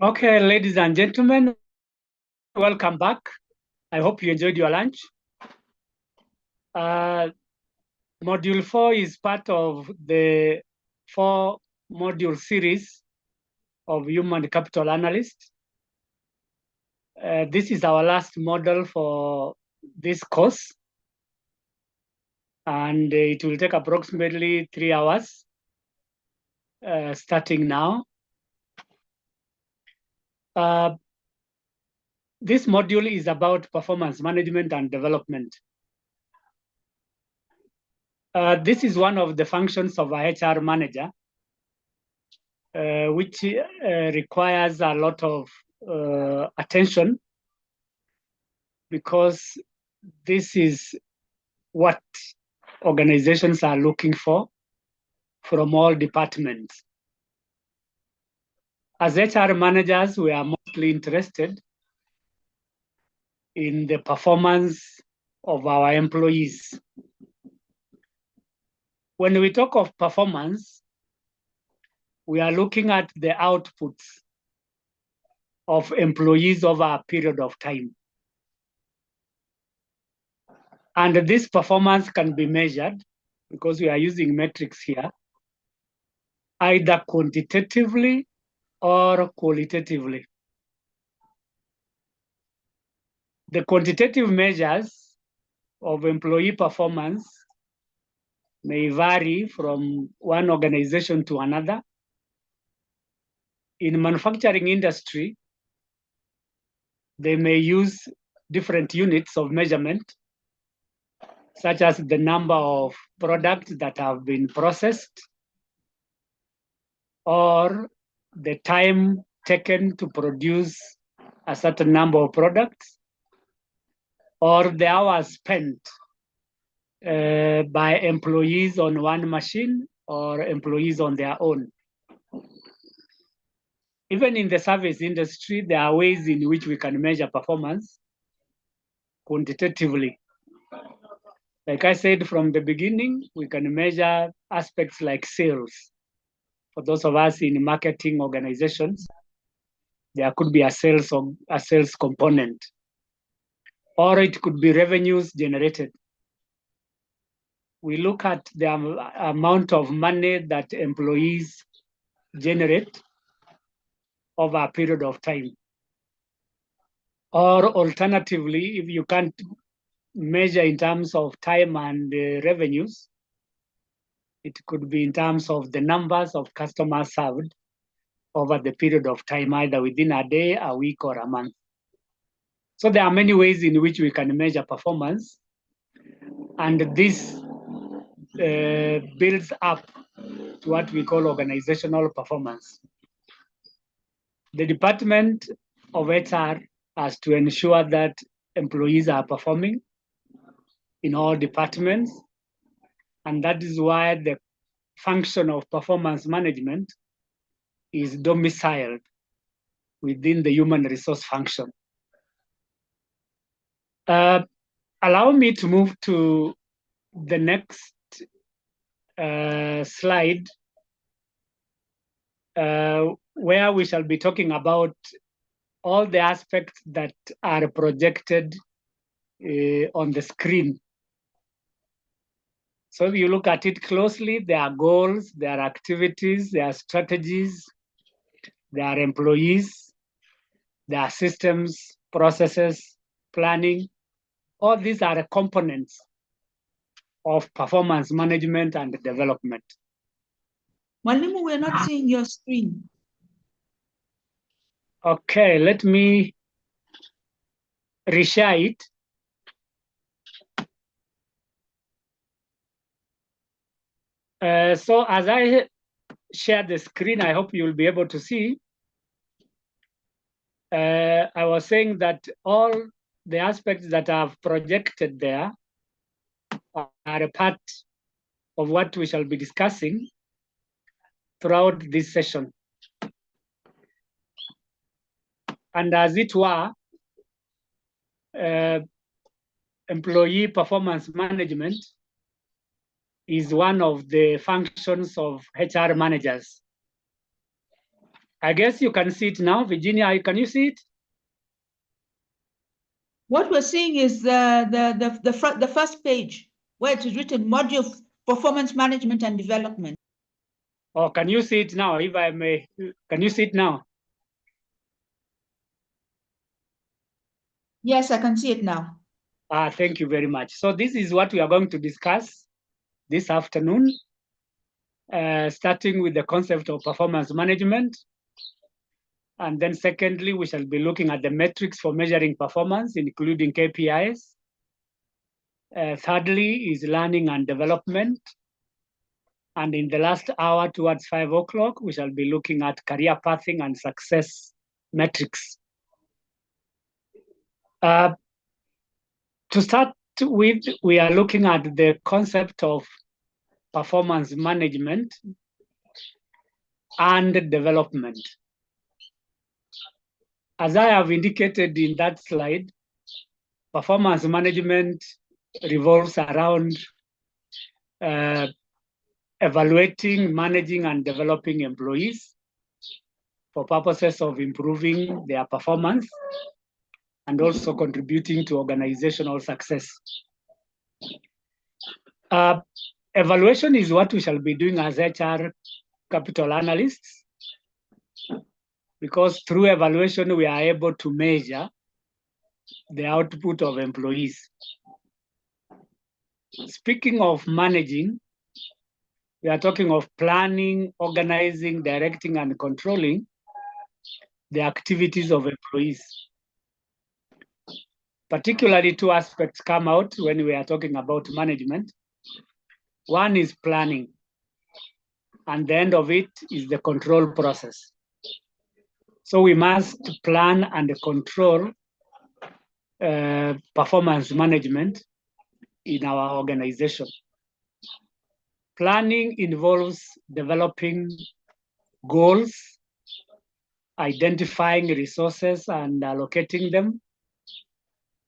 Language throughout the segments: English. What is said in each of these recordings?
Okay, ladies and gentlemen, welcome back. I hope you enjoyed your lunch. Module 4 is part of the 4-module series of Human Capital Analyst. This is our last model for this course, and it will take approximately 3 hours starting now. This module is about performance management and development. This is one of the functions of a HR manager, which requires a lot of attention, because this is what organizations are looking for from all departments. As HR managers, we are mostly interested in the performance of our employees. When we talk of performance, we are looking at the outputs of employees over a period of time. And this performance can be measured, because we are using metrics here, either quantitatively or qualitatively. The quantitative measures of employee performance may vary from one organization to another. In manufacturing industry, they may use different units of measurement, such as the number of products that have been processed, or the time taken to produce a certain number of products, or the hours spent by employees on one machine or employees on their own. Even in the service industry, there are ways in which we can measure performance quantitatively. Like I said from the beginning, we can measure aspects like sales. For those of us in marketing organizations, there could be a sales component, or it could be revenues generated. We look at the amount of money that employees generate over a period of time. Or alternatively, if you can't measure in terms of time and revenues, it could be in terms of the numbers of customers served over the period of time, either within a day, a week, or a month. So there are many ways in which we can measure performance, and this builds up to what we call organizational performance. The Department of HR has to ensure that employees are performing in all departments, and that is why the function of performance management is domiciled within the human resource function. Allow me to move to the next slide, where we shall be talking about all the aspects that are projected on the screen. So if you look at it closely, there are goals, there are activities, there are strategies, there are employees, there are systems, processes, planning. All these are components of performance management and development. Mwalimu, we're not seeing your screen. Okay, let me reshare it. So as I share the screen, I hope you'll be able to see. I was saying that all the aspects that I've projected there are a part of what we shall be discussing throughout this session. And as it were, employee performance management is one of the functions of HR managers. I guess you can see it now. Virginia, can you see it? What we're seeing is the first page where it is written module performance management and development. Oh, can you see it now? If I may, can you see it now? Yes, I can see it now. Thank you very much. So this is what we are going to discuss this afternoon, starting with the concept of performance management. And then secondly, we shall be looking at the metrics for measuring performance, including KPIs. Thirdly is learning and development. And in the last hour towards 5 o'clock, we shall be looking at career pathing and success metrics. To start with, we are looking at the concept of performance management and development. As I have indicated in that slide, performance management revolves around evaluating, managing, and developing employees for purposes of improving their performance and also contributing to organizational success. Evaluation is what we shall be doing as HR capital analysts, because through evaluation, we are able to measure the output of employees. Speaking of managing, we are talking of planning, organizing, directing, and controlling the activities of employees. Particularly, two aspects come out when we are talking about management. One is planning, and the end of it is the control process. So we must plan and control performance management in our organization. Planning involves developing goals, identifying resources and allocating them,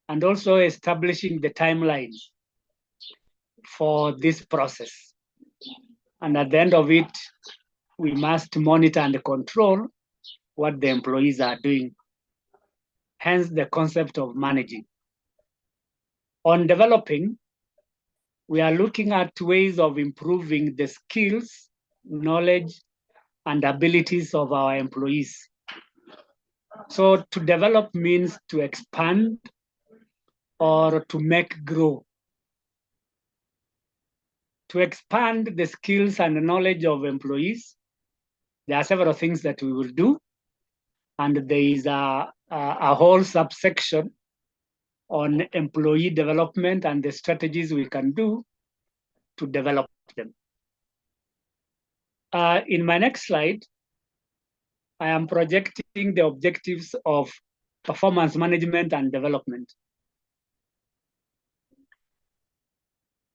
and also establishing the timelines for this process. And at the end of it, we must monitor and control what the employees are doing. Hence the concept of managing. On developing, we are looking at ways of improving the skills, knowledge, and abilities of our employees. So to develop means to expand or to make grow. To expand the skills and knowledge of employees, there are several things that we will do. And there is a whole subsection on employee development and the strategies we can do to develop them. In my next slide, I am projecting the objectives of performance management and development.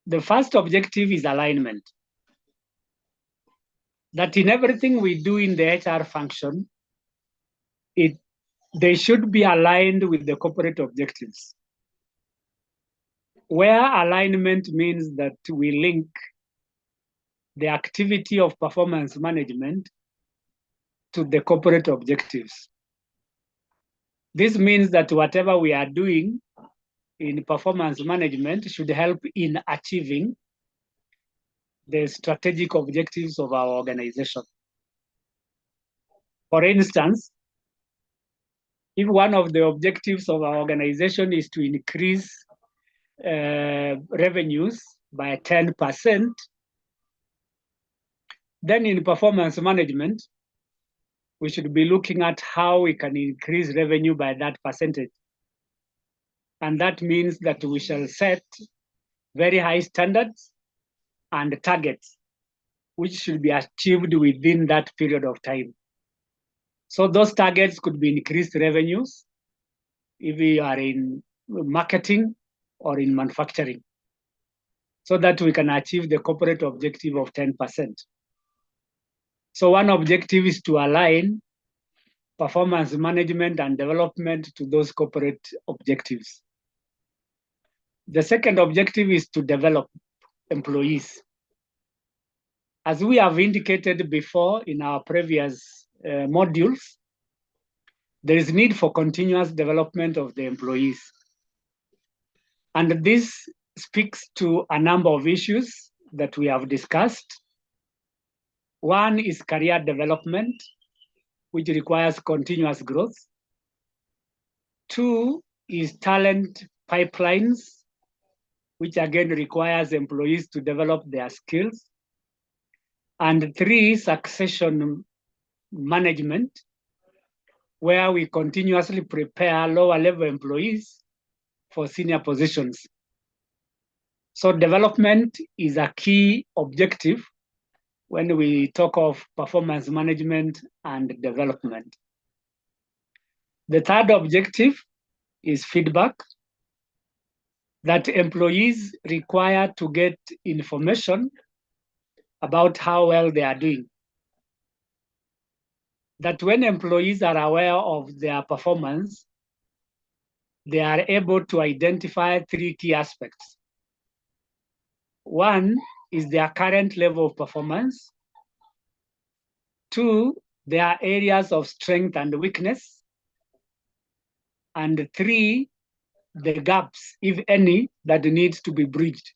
The first objective is alignment. That in everything we do in the HR function, they should be aligned with the corporate objectives. Where alignment means that we link the activity of performance management to the corporate objectives. This means that whatever we are doing in performance management should help in achieving the strategic objectives of our organization. For instance, if one of the objectives of our organization is to increase revenues by 10%, then in performance management, we should be looking at how we can increase revenue by that percentage. And that means that we shall set very high standards and targets, which should be achieved within that period of time. So those targets could be increased revenues if we are in marketing or in manufacturing, so that we can achieve the corporate objective of 10%. So one objective is to align performance management and development to those corporate objectives. The second objective is to develop employees. As we have indicated before in our previous modules, there is need for continuous development of the employees. And this speaks to a number of issues that we have discussed. One is career development, which requires continuous growth. Two is talent pipelines, which again requires employees to develop their skills. And three, succession management, where we continuously prepare lower level employees for senior positions. So development is a key objective when we talk of performance management and development. The third objective is feedback, that employees require to get information about how well they are doing. That when employees are aware of their performance, they are able to identify three key aspects. One is their current level of performance. Two, their areas of strength and weakness. And three, the gaps, if any, that needs to be bridged.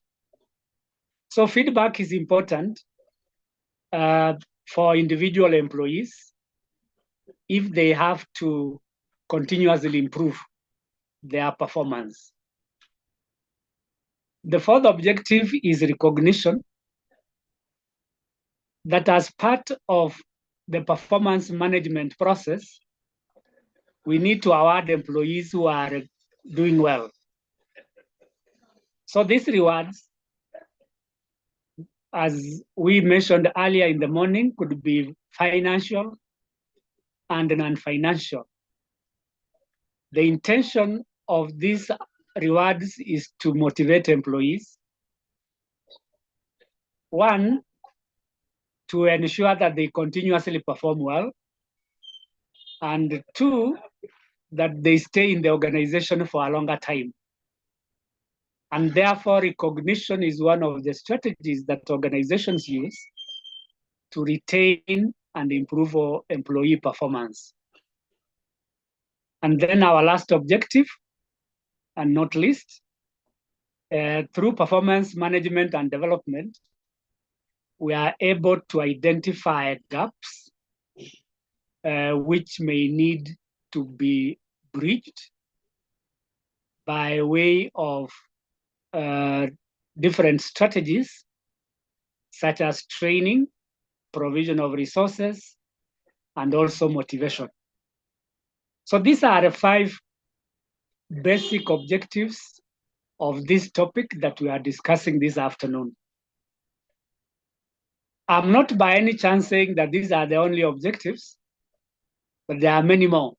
So feedback is important for individual employees if they have to continuously improve their performance. The fourth objective is recognition, that as part of the performance management process, we need to award employees who are doing well. So these rewards, as we mentioned earlier in the morning, could be financial and non-financial. The intention of these rewards is to motivate employees. One, to ensure that they continuously perform well. And two, that they stay in the organization for a longer time. And therefore, recognition is one of the strategies that organizations use to retain and improve employee performance. And then our last objective, and not least, through performance management and development, we are able to identify gaps which may need to be bridged by way of different strategies, such as training, provision of resources, and also motivation. So these are the 5 basic objectives of this topic that we are discussing this afternoon. I'm not by any chance saying that these are the only objectives, but there are many more.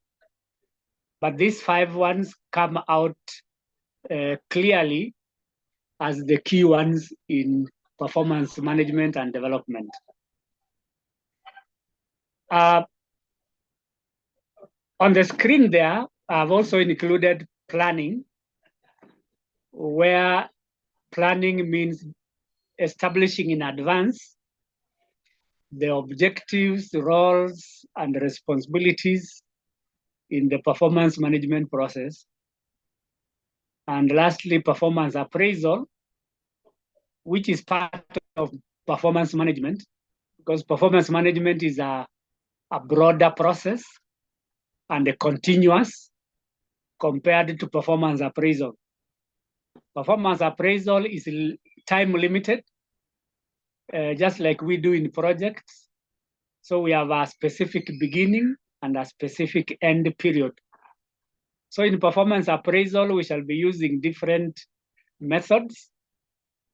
But these 5 ones come out clearly as the key ones in performance management and development. On the screen there, I've also included planning, where planning means establishing in advance the objectives, roles, and responsibilities in the performance management process. And lastly, performance appraisal, which is part of performance management, because performance management is a broader process and a continuous compared to performance appraisal. Performance appraisal is time limited, just like we do in projects. So we have a specific beginning and a specific end period. So in performance appraisal, we shall be using different methods,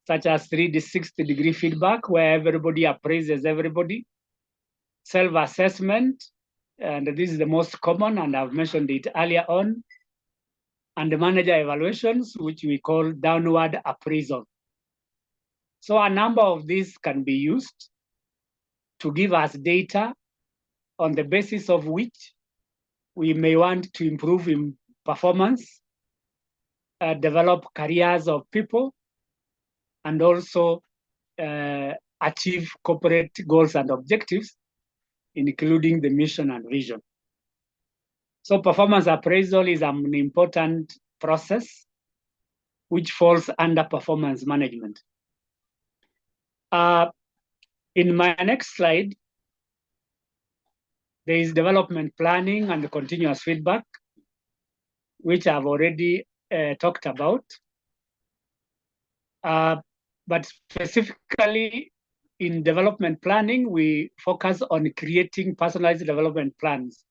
such as 360-degree feedback, where everybody appraises everybody, self-assessment, and this is the most common, and I've mentioned it earlier on, and the manager evaluations, which we call downward appraisal. So a number of these can be used to give us data on the basis of which we may want to improve in performance, develop careers of people, and also achieve corporate goals and objectives including the mission and vision. So performance appraisal is an important process which falls under performance management. In my next slide, there is development planning and continuous feedback, which I've already talked about. But specifically in development planning, we focus on creating personalized development plans.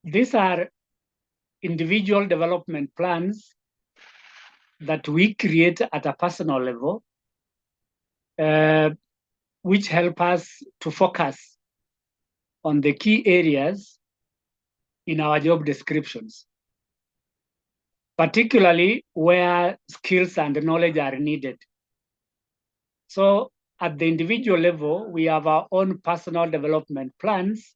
These are individual development plans that we create at a personal level, which help us to focus on the key areas in our job descriptions, particularly where skills and knowledge are needed. So at the individual level, we have our own personal development plans,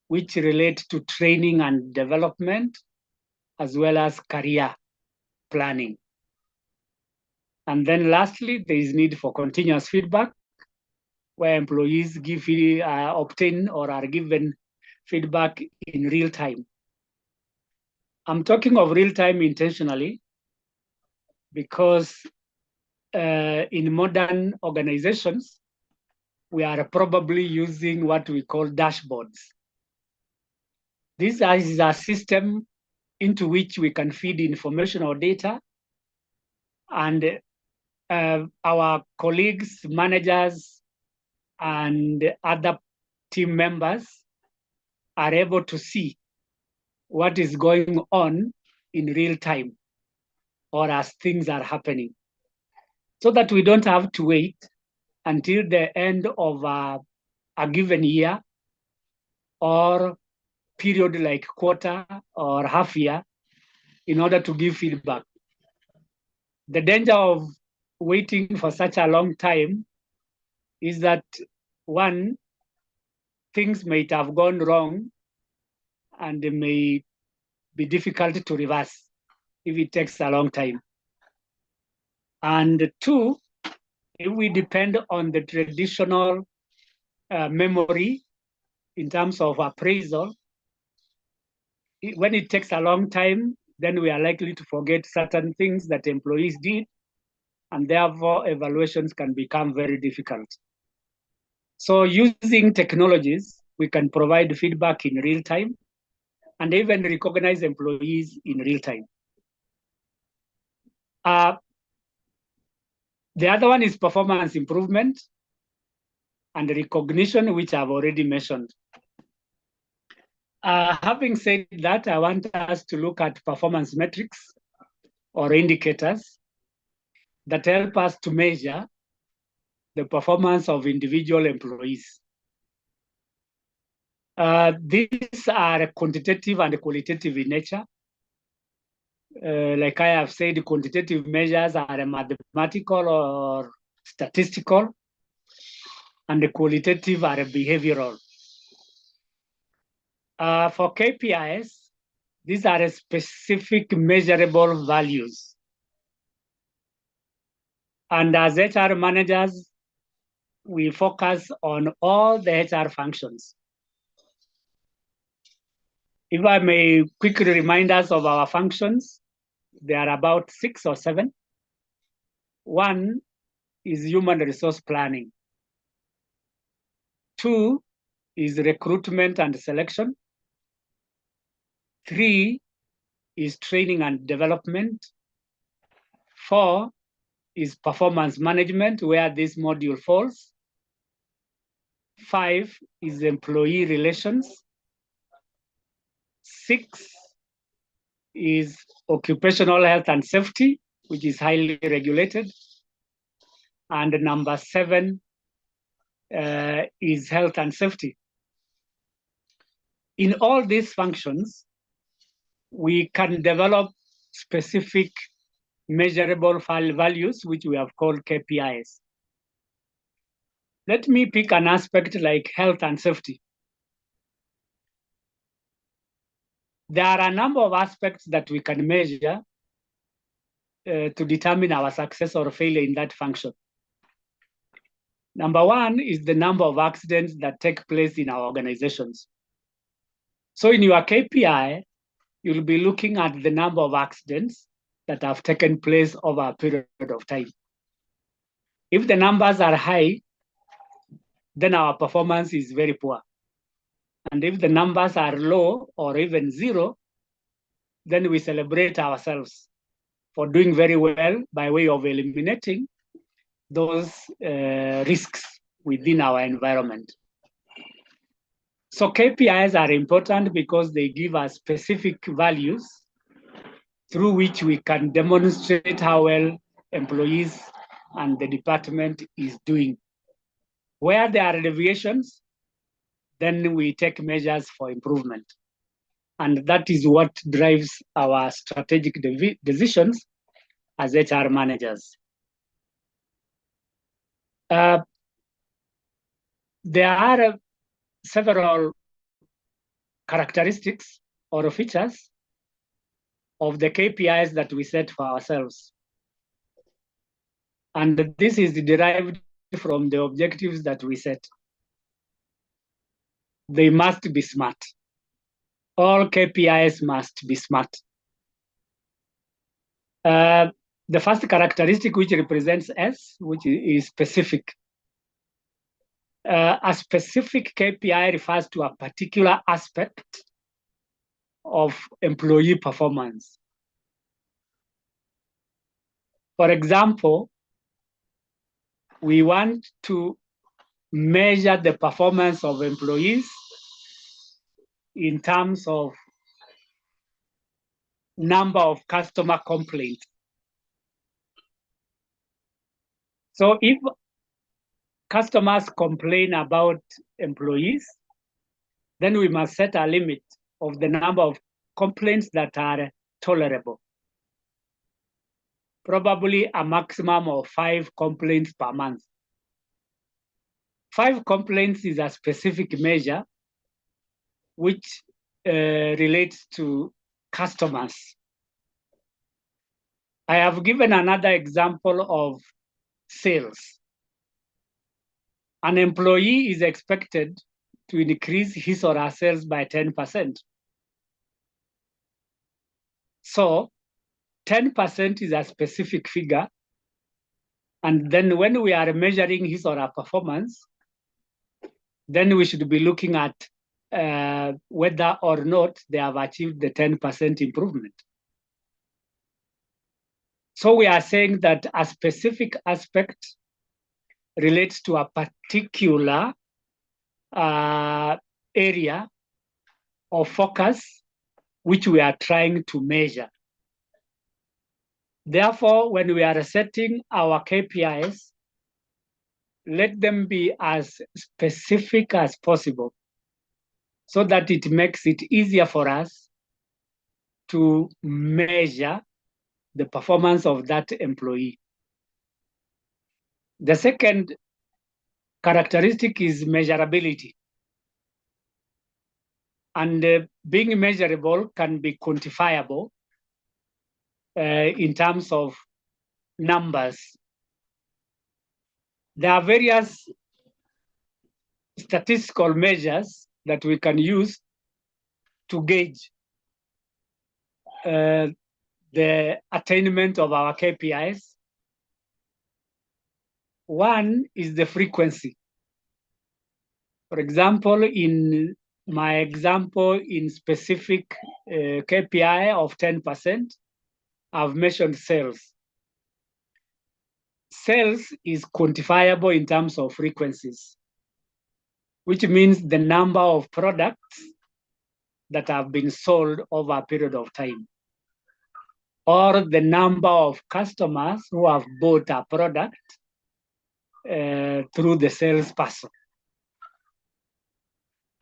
which relate to training and development, as well as career planning. And then lastly, there is need for continuous feedback, where employees obtain or are given feedback in real time. I'm talking of real time intentionally because in modern organizations, we are probably using what we call dashboards. This is a system into which we can feed information or data, and our colleagues, managers, and other team members are able to see what is going on in real time or as things are happening, so that we don't have to wait until the end of a given year or period like quarter or half year in order to give feedback. The danger of waiting for such a long time is that, one, things might have gone wrong and they may be difficult to reverse if it takes a long time. And two, if we depend on the traditional memory in terms of appraisal, when it takes a long time, then we are likely to forget certain things that employees did, and therefore evaluations can become very difficult. So using technologies, we can provide feedback in real time and even recognize employees in real time. The other one is performance improvement and recognition, which I've already mentioned. Having said that, I want us to look at performance metrics or indicators that help us to measure the performance of individual employees. These are quantitative and qualitative in nature. Like I have said, quantitative measures are mathematical or statistical, and the qualitative are behavioral. For KPIs, these are specific measurable values. And as HR managers, we focus on all the HR functions. If I may quickly remind us of our functions, there are about 6 or 7. One is human resource planning. 2 is recruitment and selection. 3 is training and development. 4 is performance management, where this module falls. 5 is employee relations. 6 is occupational health and safety, which is highly regulated. And number 7 is health and safety. In all these functions, we can develop specific measurable values, which we have called KPIs. Let me pick an aspect like health and safety. There are a number of aspects that we can measure to determine our success or failure in that function. Number one is the number of accidents that take place in our organizations. So in your KPI, you'll be looking at the number of accidents that have taken place over a period of time. If the numbers are high, then our performance is very poor. And if the numbers are low or even zero, then we celebrate ourselves for doing very well by way of eliminating those risks within our environment. So KPIs are important because they give us specific values through which we can demonstrate how well employees and the department is doing. Where there are deviations, then we take measures for improvement. And that is what drives our strategic decisions as HR managers. There are several characteristics or features of the KPIs that we set for ourselves. And this is derived from the objectives that we set. They must be smart. All KPIs must be smart. The first characteristic, which represents S, which is specific. A specific KPI refers to a particular aspect of employee performance. For example, we want to measure the performance of employees in terms of number of customer complaints. So if customers complain about employees, then we must set a limit of the number of complaints that are tolerable. Probably a maximum of 5 complaints per month. 5 complaints is a specific measure which relates to customers. I have given another example of sales. An employee is expected to increase his or her sales by 10%. So 10% is a specific figure. And then when we are measuring his or her performance, then we should be looking at whether or not they have achieved the 10% improvement. So we are saying that a specific aspect relates to a particular area of focus which we are trying to measure. Therefore, when we are setting our KPIs, let them be as specific as possible so that it makes it easier for us to measure the performance of that employee. The second characteristic is measurability. And being measurable can be quantifiable in terms of numbers. There are various statistical measures that we can use to gauge the attainment of our KPIs. One is the frequency. For example, in my example, in specific KPI of 10%, I've mentioned sales. Sales is quantifiable in terms of frequencies, which means the number of products that have been sold over a period of time, or the number of customers who have bought a product through the salesperson.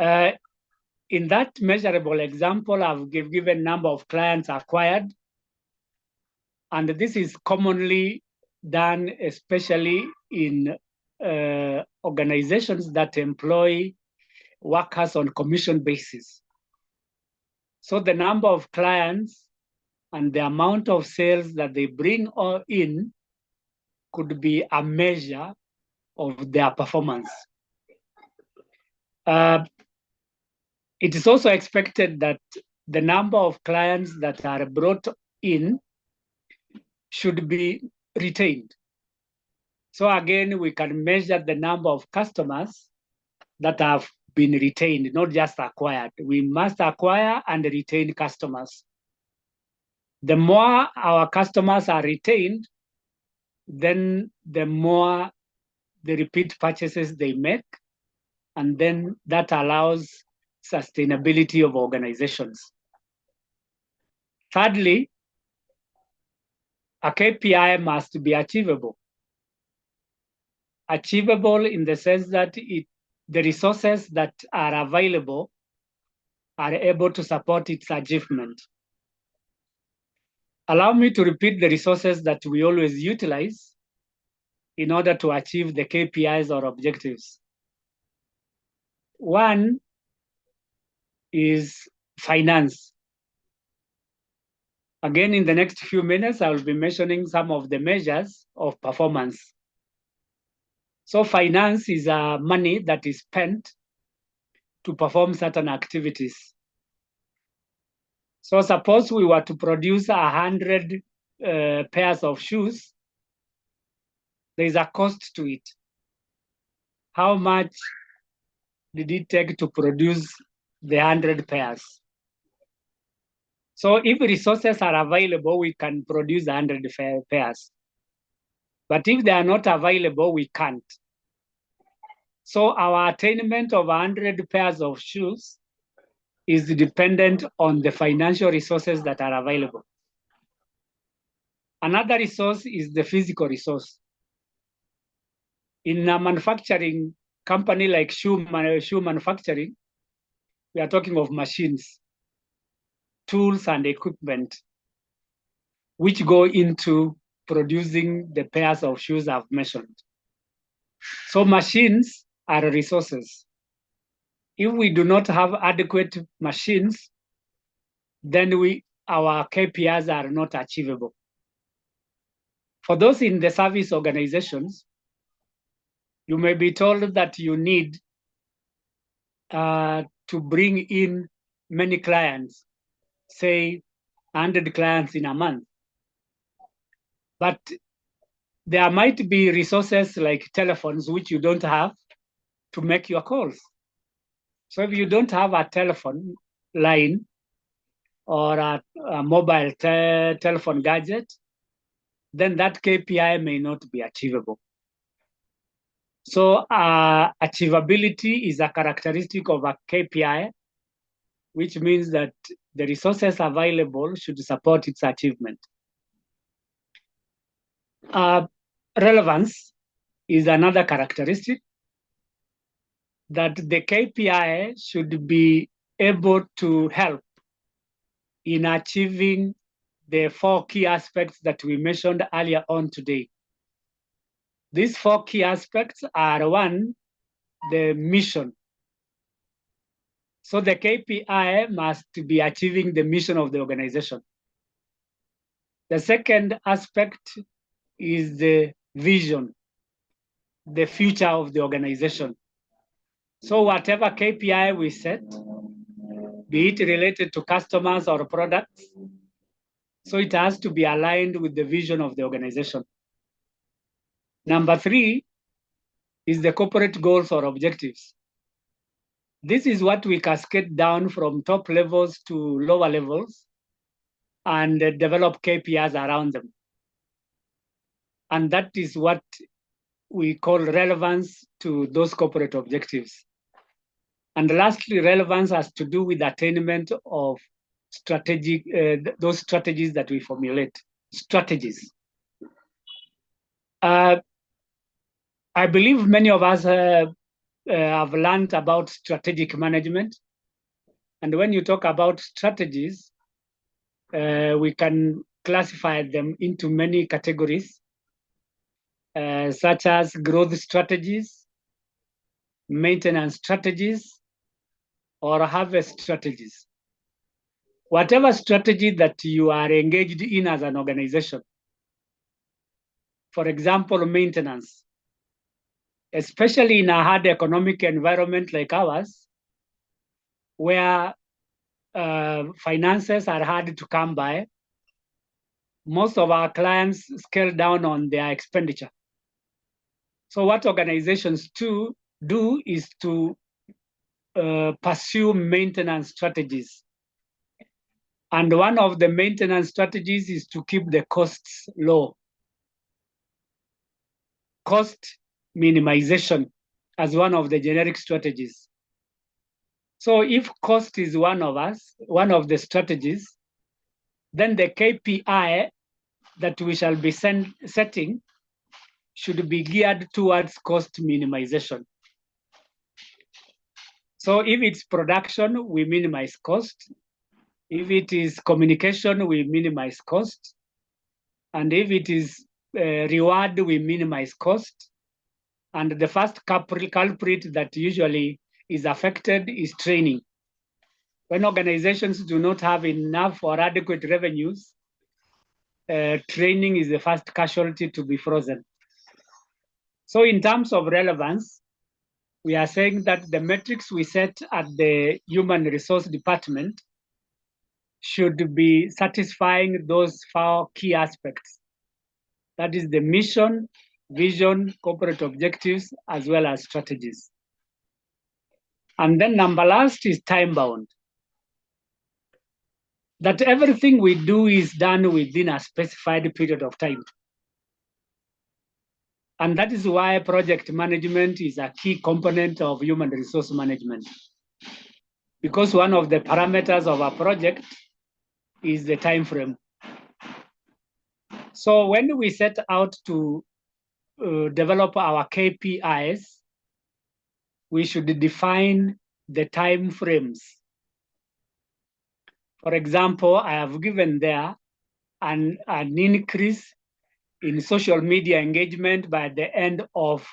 In that measurable example, I've given number of clients acquired, and this is commonly done especially in organizations that employ workers on commission basis. So the number of clients and the amount of sales that they bring in could be a measure of their performance. It is also expected that the number of clients that are brought in should be retained. So again, we can measure the number of customers that have been retained, not just acquired. We must acquire and retain customers. The more our customers are retained, then the more the repeat purchases they make, and then that allows sustainability of organizations. Thirdly, a KPI must be achievable. Achievable in the sense that the resources that are available are able to support its achievement. Allow me to repeat the resources that we always utilize in order to achieve the KPIs or objectives. One is finance. Again, in the next few minutes, I will be mentioning some of the measures of performance. So finance is money that is spent to perform certain activities. So suppose we were to produce 100 pairs of shoes, there is a cost to it. How much did it take to produce the 100 pairs? So if resources are available, we can produce 100 pairs. But if they are not available, we can't. So our attainment of 100 pairs of shoes is dependent on the financial resources that are available. Another resource is the physical resource. In a manufacturing company like shoe manufacturing, we are talking of machines, tools, and equipment, which go into producing the pairs of shoes I've mentioned. So machines are resources. If we do not have adequate machines, then our KPIs are not achievable. For those in the service organizations, you may be told that you need to bring in many clients, say 100 clients in a month. But there might be resources like telephones, which you don't have to make your calls. So if you don't have a telephone line or a mobile telephone gadget, then that KPI may not be achievable. So achievability is a characteristic of a KPI, which means that the resources available should support its achievement. Relevance is another characteristic, that the KPI should be able to help in achieving the 4 key aspects that we mentioned earlier on today. These 4 key aspects are: 1, the mission. So the KPI must be achieving the mission of the organization. The second aspect is the vision, the future of the organization. So whatever KPI we set, be it related to customers or products, so it has to be aligned with the vision of the organization. Number 3 is the corporate goals or objectives. This is what we cascade down from top levels to lower levels and develop KPIs around them. And that is what we call relevance to those corporate objectives. And lastly, relevance has to do with attainment of those strategies that we formulate, strategies. I believe many of us have learned about strategic management. And when you talk about strategies, we can classify them into many categories, such as growth strategies, maintenance strategies, or harvest strategies. Whatever strategy that you are engaged in as an organization, for example, maintenance. especially in a hard economic environment like ours, where finances are hard to come by. Most of our clients scale down on their expenditure. So what organizations do is to pursue maintenance strategies. And one of the maintenance strategies is to keep the costs low. Cost minimization as one of the generic strategies. So if cost is one of the strategies, then the KPI that we shall be setting should be geared towards cost minimization. So if it's production, we minimize cost. If it is communication, we minimize cost. And if it is reward, we minimize cost. And the first culprit that usually is affected is training. When organizations do not have enough or adequate revenues, training is the first casualty to be frozen. So in terms of relevance, we are saying that the metrics we set at the human resource department should be satisfying those 4 key aspects. That is the mission, vision, corporate objectives, as well as strategies. And then number last is time bound. That everything we do is done within a specified period of time. And that is why project management is a key component of human resource management. Because one of the parameters of a project is the time frame. So when we set out to develop our KPIs, we should define the time frames. For example, I have given there an increase in social media engagement by the end of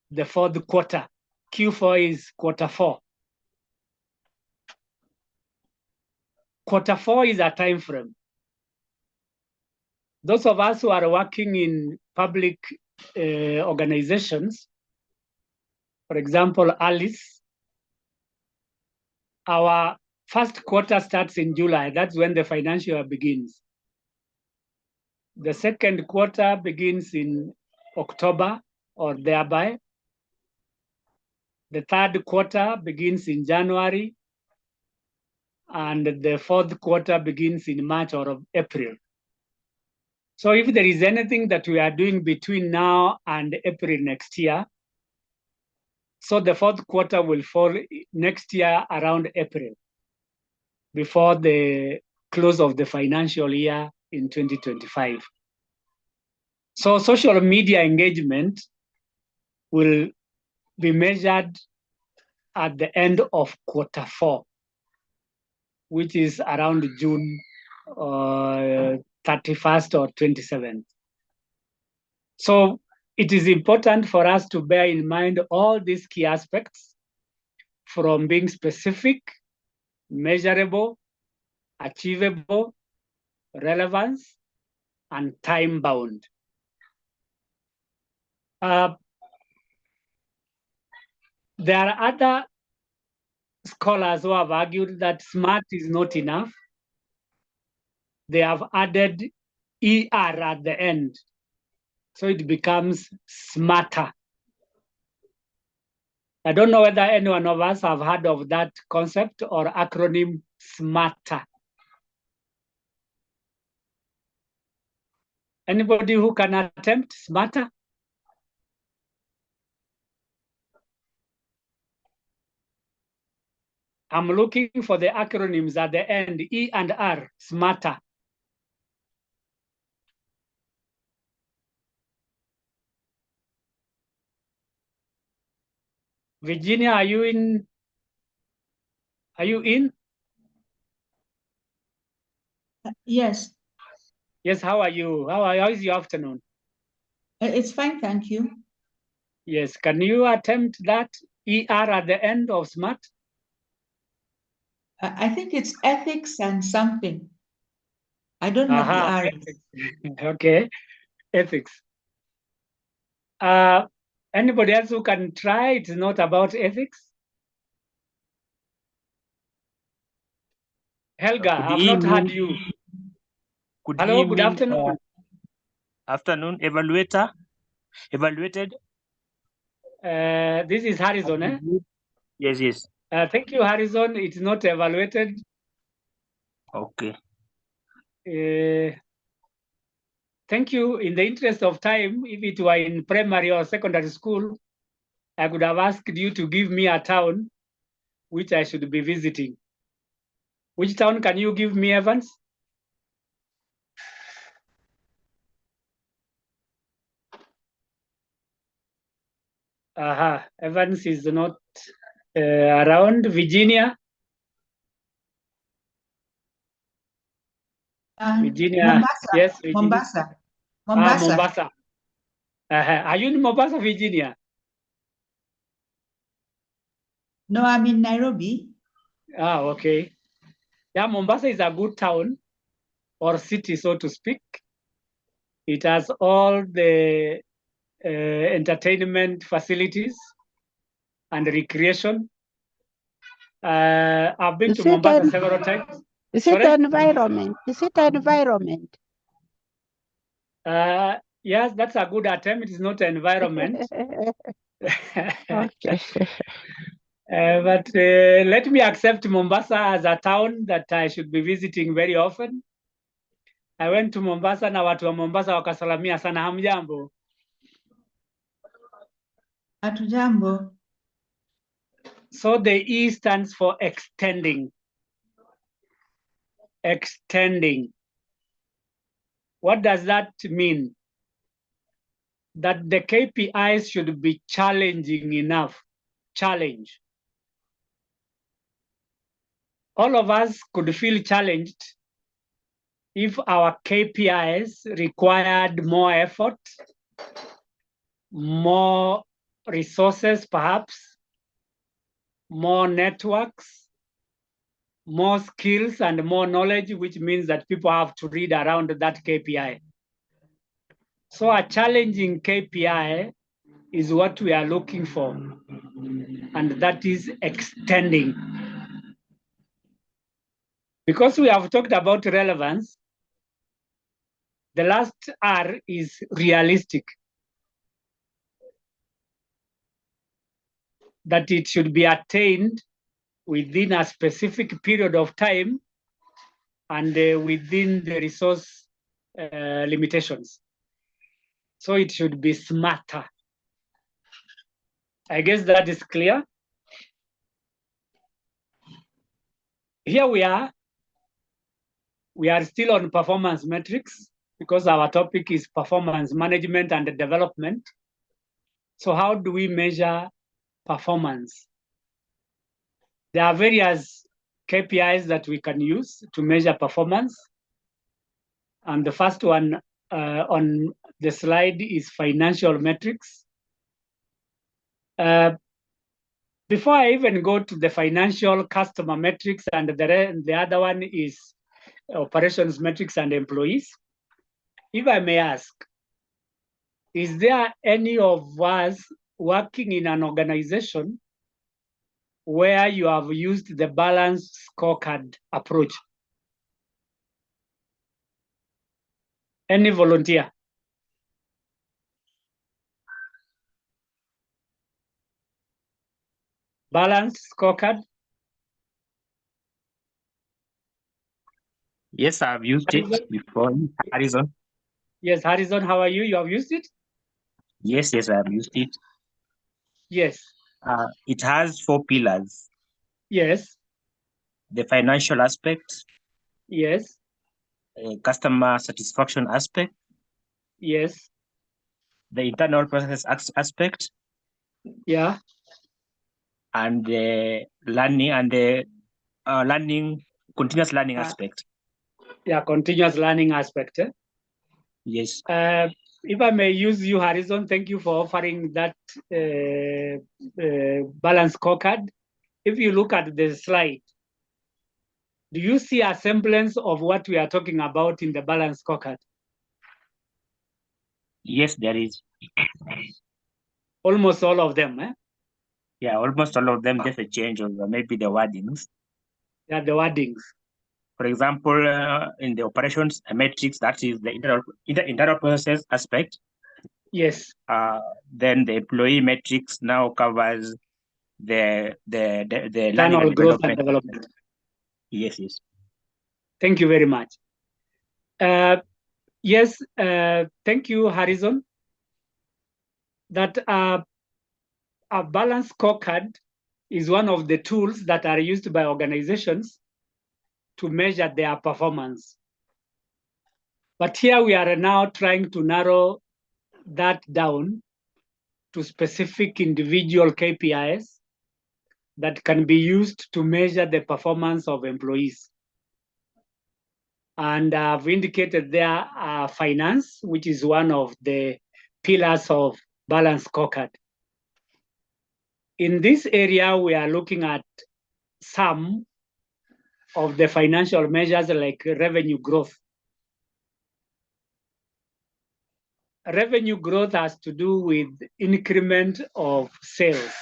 the 4th quarter. Q4 is quarter 4. Quarter 4 is a time frame. Those of us who are working in public organizations, for example, Alice, our first quarter starts in July. That's when the financial year begins. The second quarter begins in October or thereby. The third quarter begins in January. And the 4th quarter begins in March or April. So if there is anything that we are doing between now and April next year, so the 4th quarter will fall next year around April, before the close of the financial year in 2025. So social media engagement will be measured at the end of quarter 4, which is around June 31st or 27th. So it is important for us to bear in mind all these key aspects, from being specific, measurable, achievable, relevance, and time-bound. There are other scholars who have argued that SMART is not enough. They have added ER at the end, so it becomes smarter. I don't know whether any one of us have heard of that concept or acronym SMARTER. Anybody who can attempt SMARTER? I'm looking for the acronyms at the end, E and R, SMARTER. Virginia, are you in? Are you in? Yes. Yes, how are you? How is your afternoon? It's fine, thank you. Yes, can you attempt that ER at the end of SMART? I think it's ethics and something. I don't know the R. Okay, ethics. Anybody else who can try? It's not about ethics. Helga, I've not heard you. Hello, good afternoon. Afternoon, evaluated. This is Harrison, eh? Yes, yes. Thank you, Harrison. It's not evaluated. Okay. Thank you. In the interest of time, if it were in primary or secondary school, I could have asked you to give me a town which I should be visiting. Which town can you give me, Evans? Evans is not around. Virginia? Virginia, Mombasa. yes. Virginia. Mombasa. Mombasa. Mombasa. Are you in Mombasa, Virginia? No, I'm in Nairobi. Okay. Yeah, Mombasa is a good town or city, so to speak. It has all the entertainment facilities and recreation. I've been to Mombasa several times. Is it environment? Is it environment? Yes, that's a good attempt. It is not environment. Okay. But let me accept Mombasa as a town that I should be visiting very often. I went to Mombasa na watu wa Mombasa wakasalamia sana, hamjambo. Hatujambo. So the E stands for extending. Extending. What does that mean? That the KPIs should be challenging enough. Challenge. All of us could feel challenged if our KPIs required more effort, more resources perhaps, more networks, more skills and more knowledge, which means that people have to read around that KPI. So a challenging KPI is what we are looking for, and that is extending. Because we have talked about relevance, the last R is realistic. That it should be attained within a specific period of time and within the resource limitations. So it should be smarter. I guess that is clear. Here we are still on performance metrics because our topic is performance management and development. So how do we measure performance? There are various KPIs that we can use to measure performance. And the first one on the slide is financial metrics. Before I even go to the financial customer metrics and the other one is operations metrics and employees, if I may ask, is there any of us working in an organization where you have used the balanced scorecard approach? Any volunteer? Balanced scorecard? Yes, I've used it before. Harrison. Yes, Harrison, how are you? You have used it? Yes, I have used it. Yes. It has 4 pillars. Yes. The financial aspect. Yes. Customer satisfaction aspect. Yes. The internal process aspect. Yeah. And the learning and the continuous learning aspect. Yeah, continuous learning aspect. Yes. If I may use you, Harrison, thank you for offering that balanced scorecard. If you look at the slide, do you see a semblance of what we are talking about in the balanced scorecard? Yes, there is. Almost all of them, eh? Yeah, almost all of them, just a change of maybe the wordings. Yeah, the wordings. For example, in the operations matrix, that is the internal processes aspect. Yes. Then the employee matrix now covers the learning Internal and growth and development. development. Yes, yes. Thank you very much. Yes, thank you, Harrison. That a balanced scorecard is one of the tools that are used by organizations to measure their performance. But here we are now trying to narrow that down to specific individual KPIs that can be used to measure the performance of employees. And I've indicated there finance, which is one of the pillars of balanced scorecard. In this area, we are looking at some of the financial measures like revenue growth. Revenue growth has to do with increment of sales.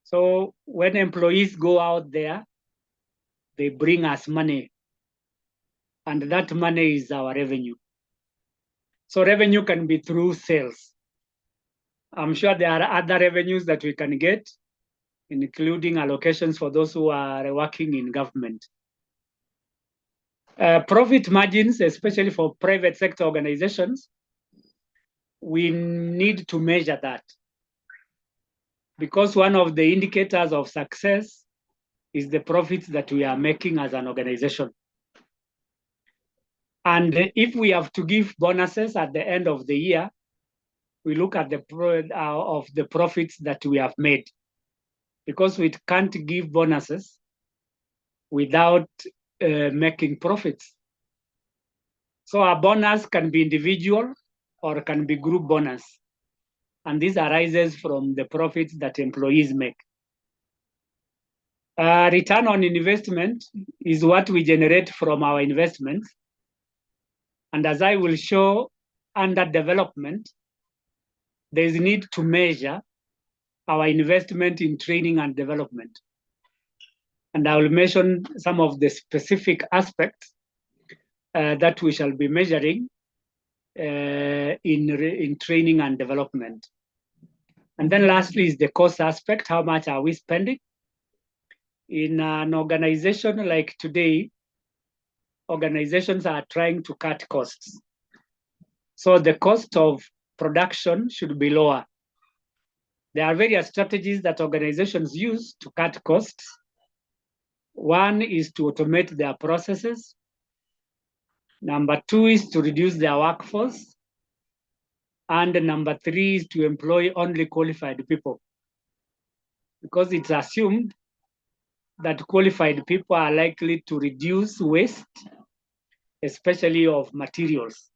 So when employees go out there, they bring us money, and that money is our revenue. So revenue can be through sales. I'm sure there are other revenues that we can get, including allocations for those who are working in government. Profit margins, especially for private sector organizations, we need to measure that, because one of the indicators of success is the profits that we are making as an organization. And if we have to give bonuses at the end of the year, we look at the profits that we have made, because we can't give bonuses without making profits. So a bonus can be individual or can be group bonus. And this arises from the profits that employees make. Return on investment is what we generate from our investments. And as I will show under development, there is a need to measure our investment in training and development. And I will mention some of the specific aspects that we shall be measuring in training and development. And then lastly is the cost aspect. How much are we spending? In an organization like today, organizations are trying to cut costs. So the cost of production should be lower. There are various strategies that organizations use to cut costs. One is to automate their processes. Number two is to reduce their workforce. And number three is to employ only qualified people, because it's assumed that qualified people are likely to reduce waste, especially of materials,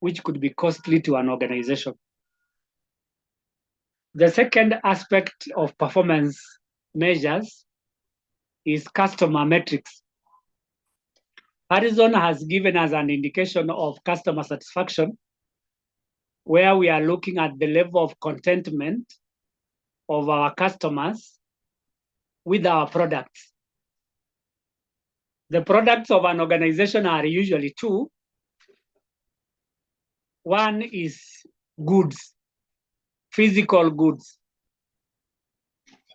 which could be costly to an organization. The second aspect of performance measures is customer metrics. Harrison has given us an indication of customer satisfaction, where we are looking at the level of contentment of our customers with our products. The products of an organization are usually two. One is goods, physical goods.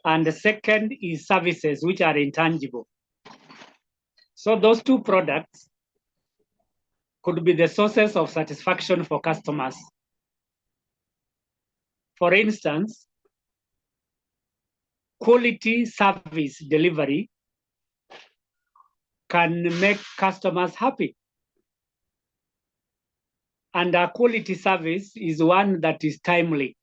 And the second is services, which are intangible. So those two products could be the sources of satisfaction for customers. For instance, quality service delivery can make customers happy. And a quality service is one that is timely.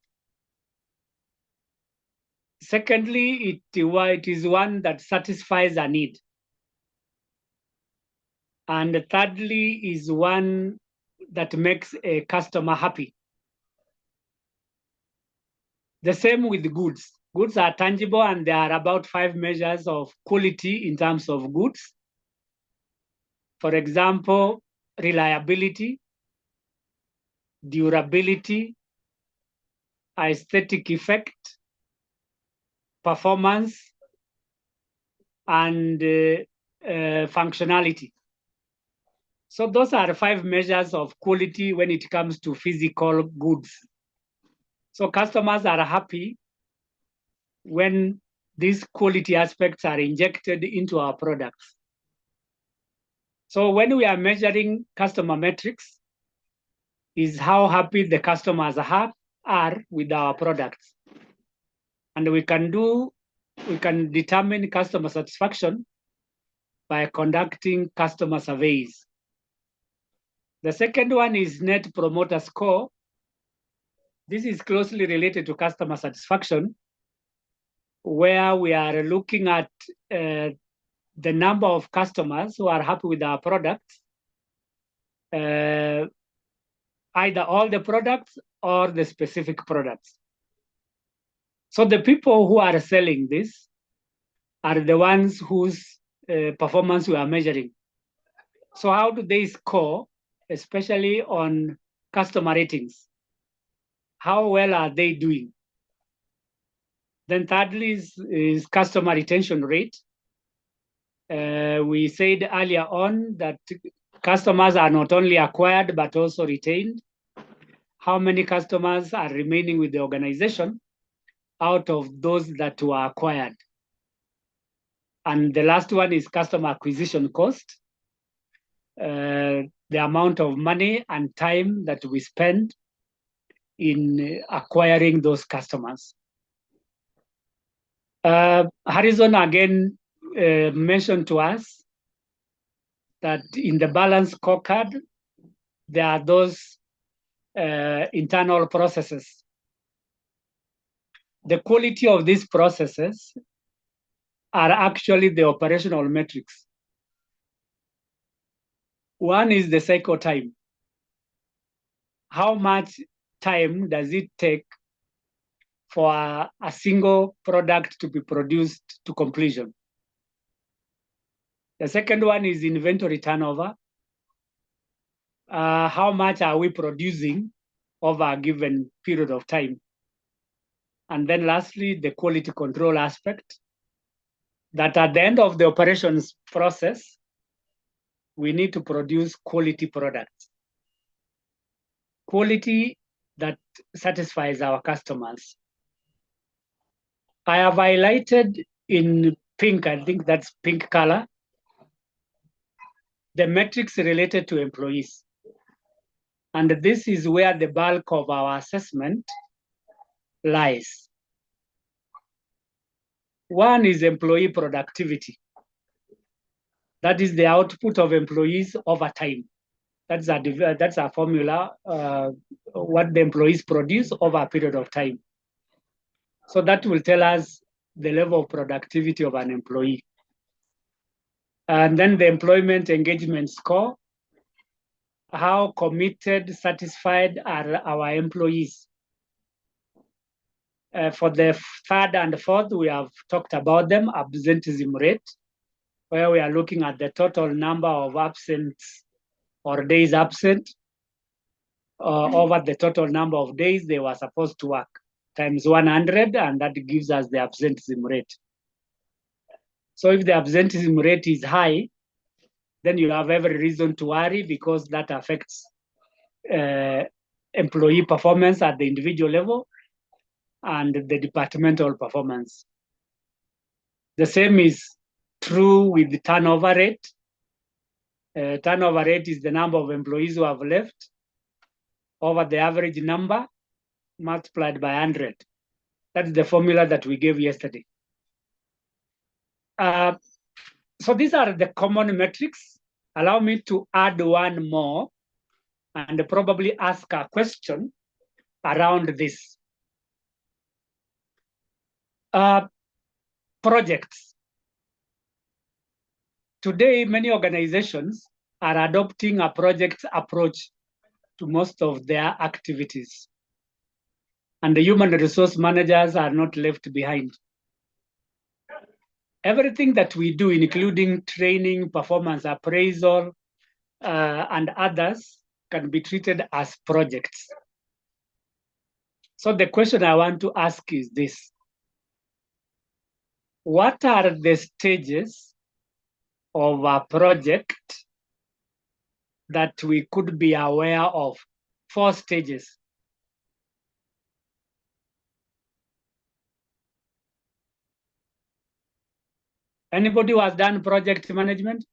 Secondly, it is one that satisfies a need. And thirdly is one that makes a customer happy. The same with goods. Goods are tangible, and there are about 5 measures of quality in terms of goods. For example, reliability, durability, aesthetic effect, performance, and functionality. So those are 5 measures of quality when it comes to physical goods. So customers are happy when these quality aspects are injected into our products. So when we are measuring customer metrics, is how happy the customers are with our products. And we can determine customer satisfaction by conducting customer surveys. The second one is Net Promoter Score. This is closely related to customer satisfaction, where we are looking at the number of customers who are happy with our products, either all the products or the specific products. So the people who are selling this are the ones whose performance we are measuring. So how do they score, especially on customer ratings? How well are they doing? Then thirdly is customer retention rate. We said earlier on that customers are not only acquired, but also retained. How many customers are remaining with the organization out of those that were acquired? And the last one is customer acquisition cost. The amount of money and time that we spend in acquiring those customers. Harrison again mentioned to us that in the balance scorecard, there are those internal processes. The quality of these processes are actually the operational metrics. One is the cycle time. How much time does it take for a single product to be produced to completion? The second one is inventory turnover. How much are we producing over a given period of time? And then lastly, the quality control aspect, that at the end of the operations process, we need to produce quality products. Quality that satisfies our customers. I have highlighted in pink, I think that's pink color, the metrics related to employees. And this is where the bulk of our assessment lies. One is employee productivity. That is the output of employees over time. That's a formula, what the employees produce over a period of time. So that will tell us the level of productivity of an employee. And then the employment engagement score, how committed, satisfied are our employees? For the third and fourth, we have talked about them, absenteeism rate, where we are looking at the total number of absence or days absent over the total number of days they were supposed to work, times 100, and that gives us the absenteeism rate. So if the absenteeism rate is high, then you have every reason to worry, because that affects employee performance at the individual level and the departmental performance. The same is true with the turnover rate. Turnover rate is the number of employees who have left over the average number multiplied by 100. That's the formula that we gave yesterday. So these are the common metrics. Allow me to add one more and probably ask a question around this. Projects. Today, many organizations are adopting a project approach to most of their activities. And the human resource managers are not left behind. Everything that we do, including training, performance appraisal, and others, can be treated as projects. So the question I want to ask is this: what are the stages of a project that we could be aware of? 4 stages. Anybody who has done project management?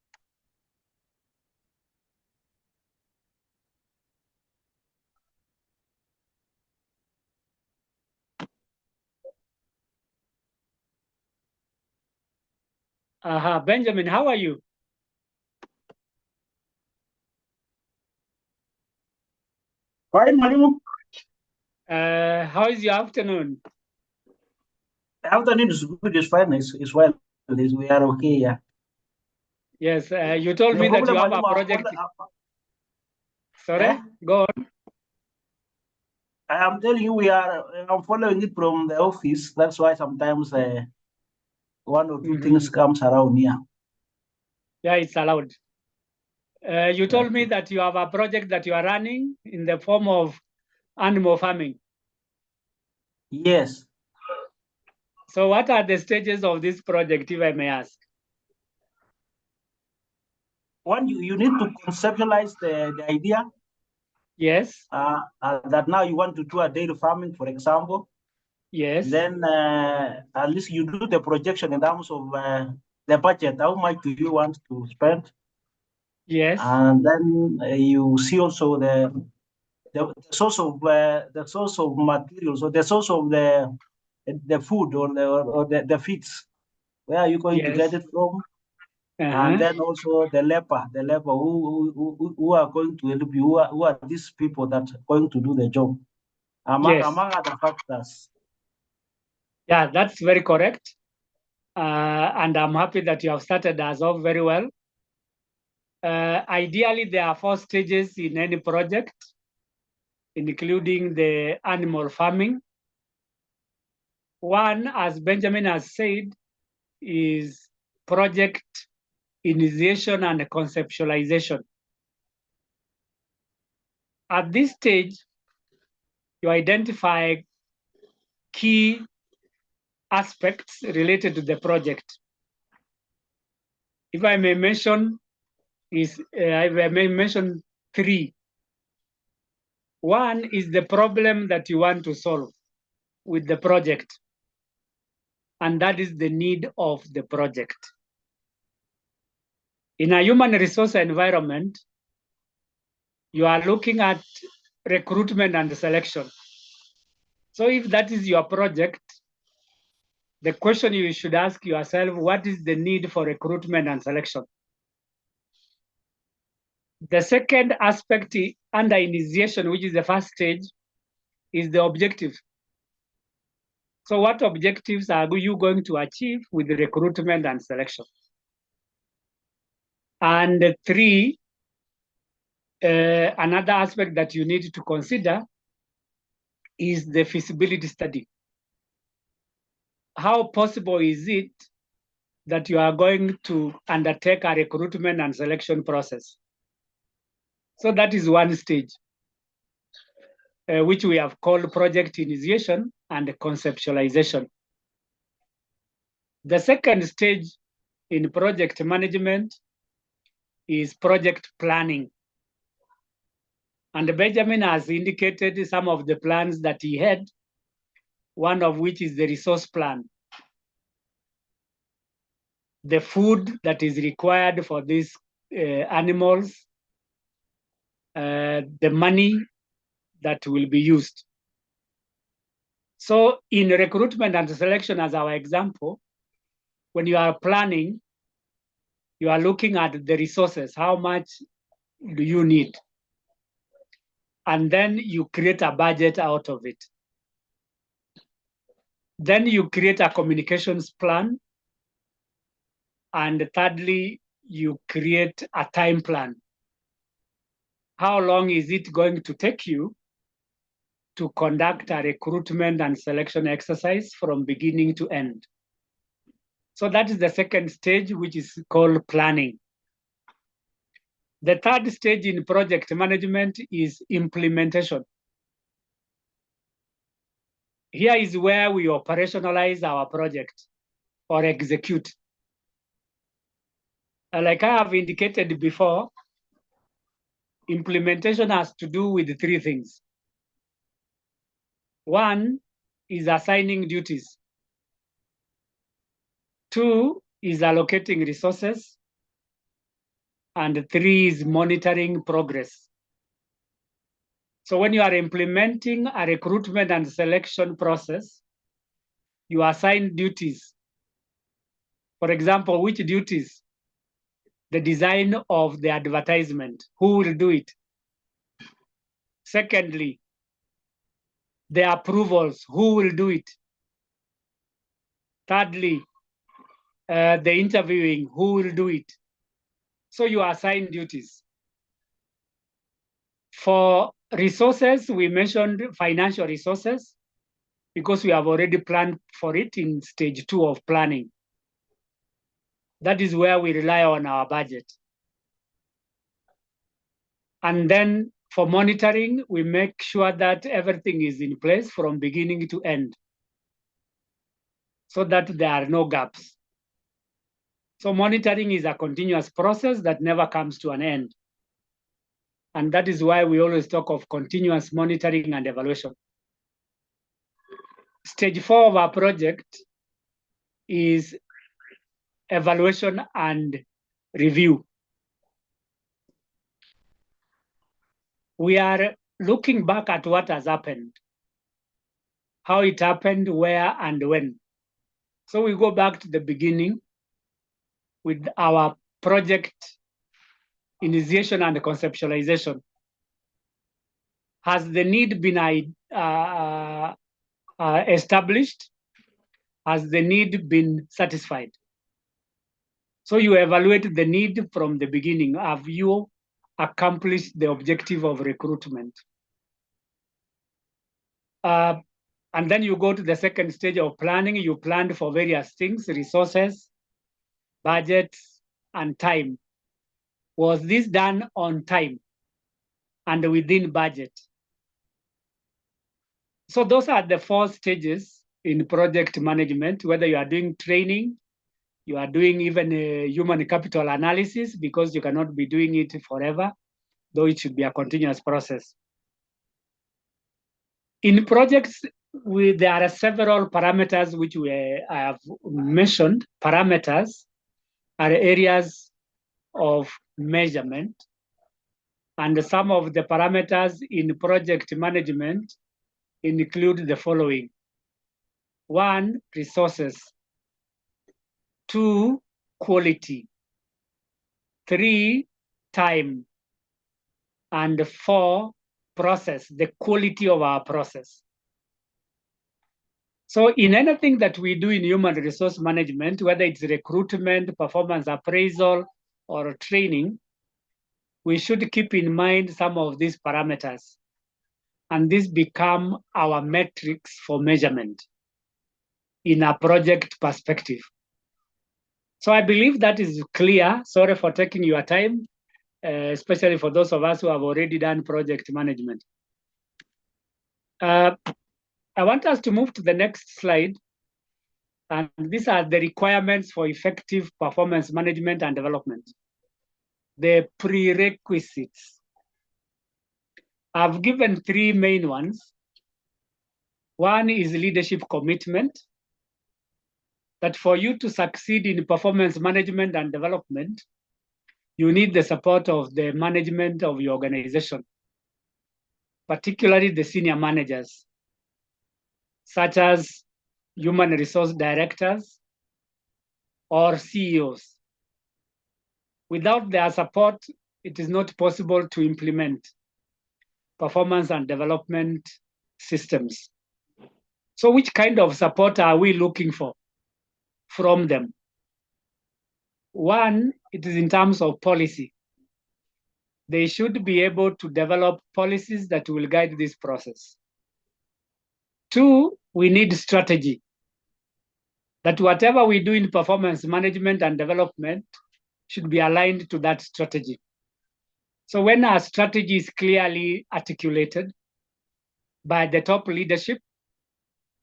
Benjamin, how are you? Fine, Mwalimu. How is your afternoon? Afternoon is good, it's fine, it's well. We are okay, yeah. Yes, you told me that you have a project. Sorry, Eh? go on. I am telling you, I'm following it from the office. That's why sometimes one or two things comes around here. Yeah, it's allowed. You told me that you have a project that you are running in the form of animal farming. Yes. So what are the stages of this project, if I may ask? One, you need to conceptualize the idea. Yes. That now you want to do a dairy farming, for example. Yes. Then at least you do the projection in terms of the budget. How much do you want to spend? Yes. And then you see also the source of materials, or the source of the food, or the feeds. Where are you going to get it from? And then also the labor who are going to help you, who are these people that are going to do the job, among other factors. Yeah, that's very correct. And I'm happy that you have started us off very well. Ideally, there are 4 stages in any project, including the animal farming. One, as Benjamin has said, is project initiation and conceptualization. At this stage, you identify key aspects related to the project. If I may mention, I may mention 3. One is the problem that you want to solve with the project, and that is the need of the project. In a human resource environment, you are looking at recruitment and selection. So if that is your project, the question you should ask yourself, what is the need for recruitment and selection? The second aspect under initiation, which is the first stage, is the objective. So what objectives are you going to achieve with the recruitment and selection? And 3, another aspect that you need to consider is the feasibility study. How possible is it that you are going to undertake a recruitment and selection process? So that is one stage, which we have called project initiation and conceptualization. The second stage in project management is project planning. And Benjamin has indicated some of the plans that he had, one of which is the resource plan. The food that is required for these animals, the money that will be used. So in recruitment and selection, as our example, when you are planning, you are looking at the resources. How much do you need? And then you create a budget out of it. Then you create a communications plan. And thirdly, you create a time plan. How long is it going to take you to conduct a recruitment and selection exercise from beginning to end? So that is the second stage, which is called planning. The third stage in project management is implementation. Here is where we operationalize our project or execute. Like I have indicated before, implementation has to do with three things. One is assigning duties. Two is allocating resources. And three is monitoring progress. So when you are implementing a recruitment and selection process, you assign duties. For example, which duties? The design of the advertisement, who will do it? Secondly, the approvals, who will do it? Thirdly, the interviewing, who will do it? So you assign duties. For resources, we mentioned financial resources because we have already planned for it in stage 2 of planning. That is where we rely on our budget. And then for monitoring, we make sure that everything is in place from beginning to end so that there are no gaps. So monitoring is a continuous process that never comes to an end. And that is why we always talk of continuous monitoring and evaluation. Stage 4 of our project is evaluation and review. We are looking back at what has happened, how it happened, where and when. So we go back to the beginning with our project initiation and conceptualization. Has the need been established? Has the need been satisfied? So you evaluate the need from the beginning. Have you accomplished the objective of recruitment? And then you go to the second stage of planning. You planned for various things, resources, budgets, and time. Was this done on time and within budget? So those are the 4 stages in project management, whether you are doing training, you are doing even a human capital analysis, because you cannot be doing it forever, though it should be a continuous process. In projects, there are several parameters which I have mentioned. Parameters are areas of measurement. And some of the parameters in project management include the following. 1, resources. 2, quality. 3, time. And 4, process, the quality of our process. So in anything that we do in human resource management, whether it's recruitment, performance appraisal, or training, we should keep in mind some of these parameters. And these become our metrics for measurement in a project perspective. So I believe that is clear. Sorry for taking your time, especially for those of us who have already done project management. I want us to move to the next slide. And these are the requirements for effective performance management and development. The prerequisites. I've given 3 main ones. One is leadership commitment, that for you to succeed in performance management and development, you need the support of the management of your organization, particularly the senior managers, such as human resource directors or CEOs. Without their support, it is not possible to implement performance and development systems. So which kind of support are we looking for from them? One, it is in terms of policy. They should be able to develop policies that will guide this process. 2, we need strategy. That whatever we do in performance management and development should be aligned to that strategy. So when our strategy is clearly articulated by the top leadership,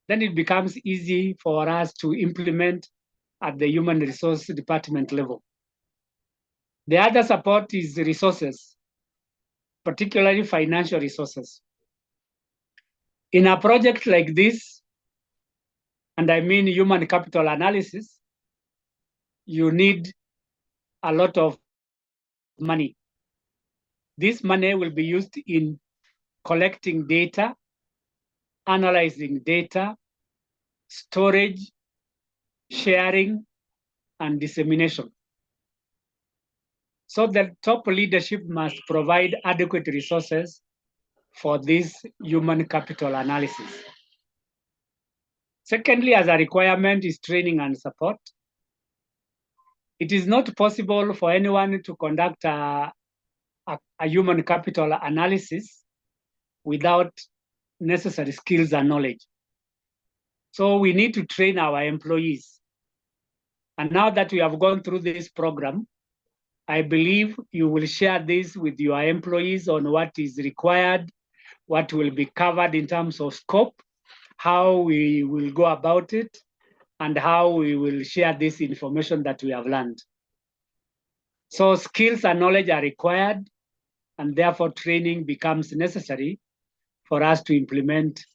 then it becomes easy for us to implement at the human resource department level. The other support is resources, particularly financial resources. In a project like this, and I mean human capital analysis, you need a lot of money. This money will be used in collecting data, analyzing data, storage, sharing, and dissemination. So the top leadership must provide adequate resources for this human capital analysis. Secondly, as a requirement is training and support. It is not possible for anyone to conduct a human capital analysis without necessary skills and knowledge. So we need to train our employees. And now that we have gone through this program, I believe you will share this with your employees on what is required, what will be covered in terms of scope, how we will go about it, and how we will share this information that we have learned. So skills and knowledge are required, and therefore training becomes necessary for us to implement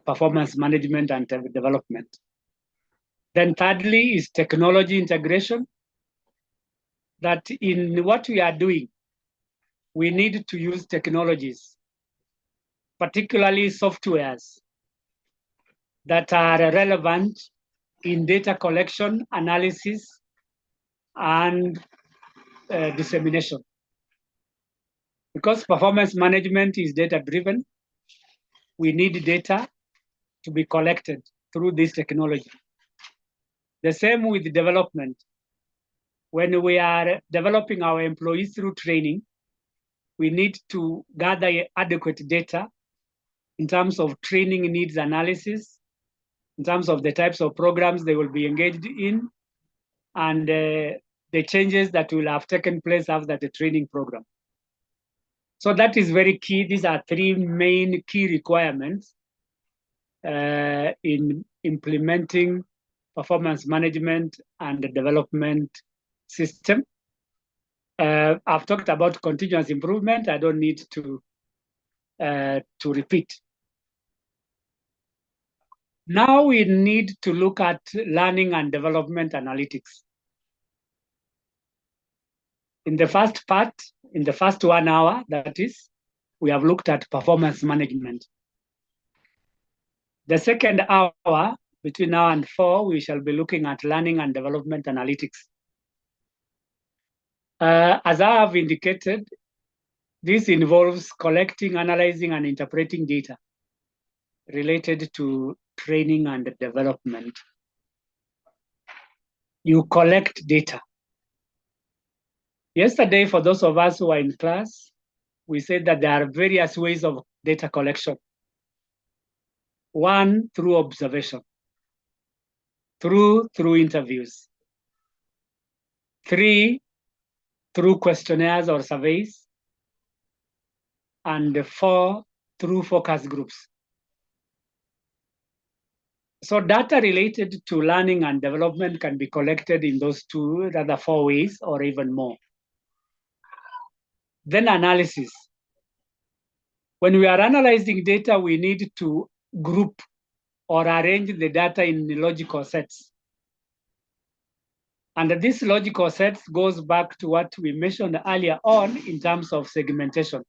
performance management and development. Then thirdly is technology integration, that in what we are doing, we need to use technologies, particularly softwares that are relevant in data collection, analysis, and dissemination. Because performance management is data-driven, we need data to be collected through this technology. The same with development. When we are developing our employees through training, we need to gather adequate data in terms of training needs analysis, in terms of the types of programs they will be engaged in, and the changes that will have taken place after the training program. So that is very key. These are three main key requirements in implementing performance management and the development system. I've talked about continuous improvement. I don't need to repeat. Now we need to look at learning and development analytics. In the first part, in the first 1 hour, that is, we have looked at performance management. The second hour, between now and 4, we shall be looking at learning and development analytics. As I have indicated, this involves collecting, analyzing, and interpreting data related to training and development. You collect data. Yesterday, for those of us who are in class, we said that there are various ways of data collection. One, through observation. Through interviews. 3, through questionnaires or surveys. And 4, through focus groups. So data related to learning and development can be collected in those 2, rather 4 ways or even more. Then analysis. When we are analyzing data, we need to group or arrange the data in logical sets. And this logical sets goes back to what we mentioned earlier on in terms of segmentation.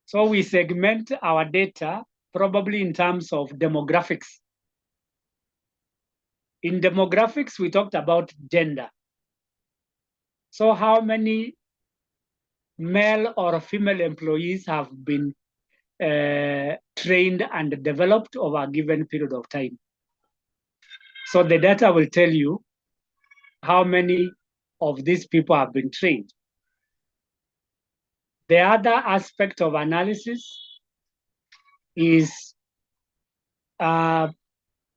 So we segment our data probably in terms of demographics. In demographics, we talked about gender. So how many male or female employees have been trained and developed over a given period of time? So the data will tell you how many of these people have been trained. The other aspect of analysis is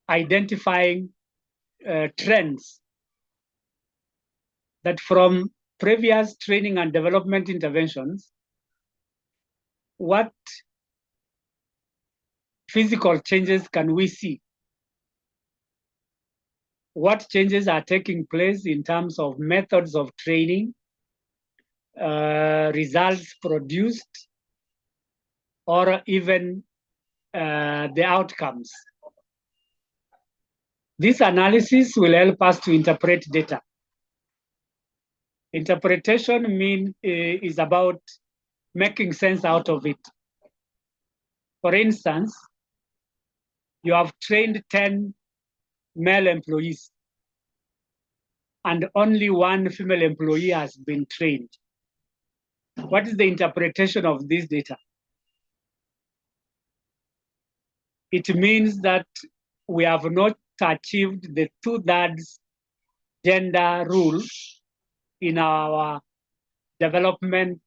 identifying trends that from previous training and development interventions, what physical changes can we see? What changes are taking place in terms of methods of training, results produced, or even the outcomes? This analysis will help us to interpret data. Interpretation is about making sense out of it. For instance, you have trained 10 male employees and only 1 female employee has been trained. What is the interpretation of this data? It means that we have not achieved the 2/3 gender rule in our development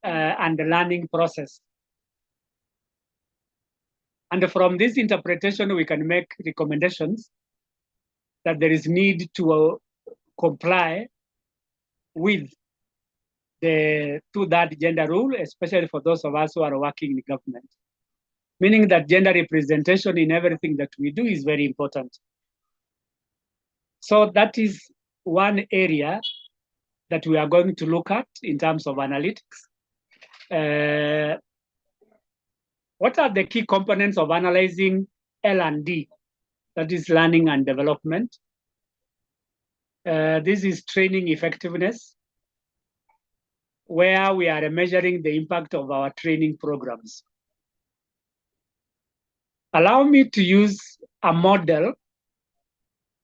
and learning process. And from this interpretation, we can make recommendations that there is need to comply with the 2/3 gender rule, especially for those of us who are working in government. Meaning that gender representation in everything that we do is very important. So that is one area that we are going to look at in terms of analytics. What are the key components of analyzing L&D, that is learning and development? This is training effectiveness, where we are measuring the impact of our training programs. Allow me to use a model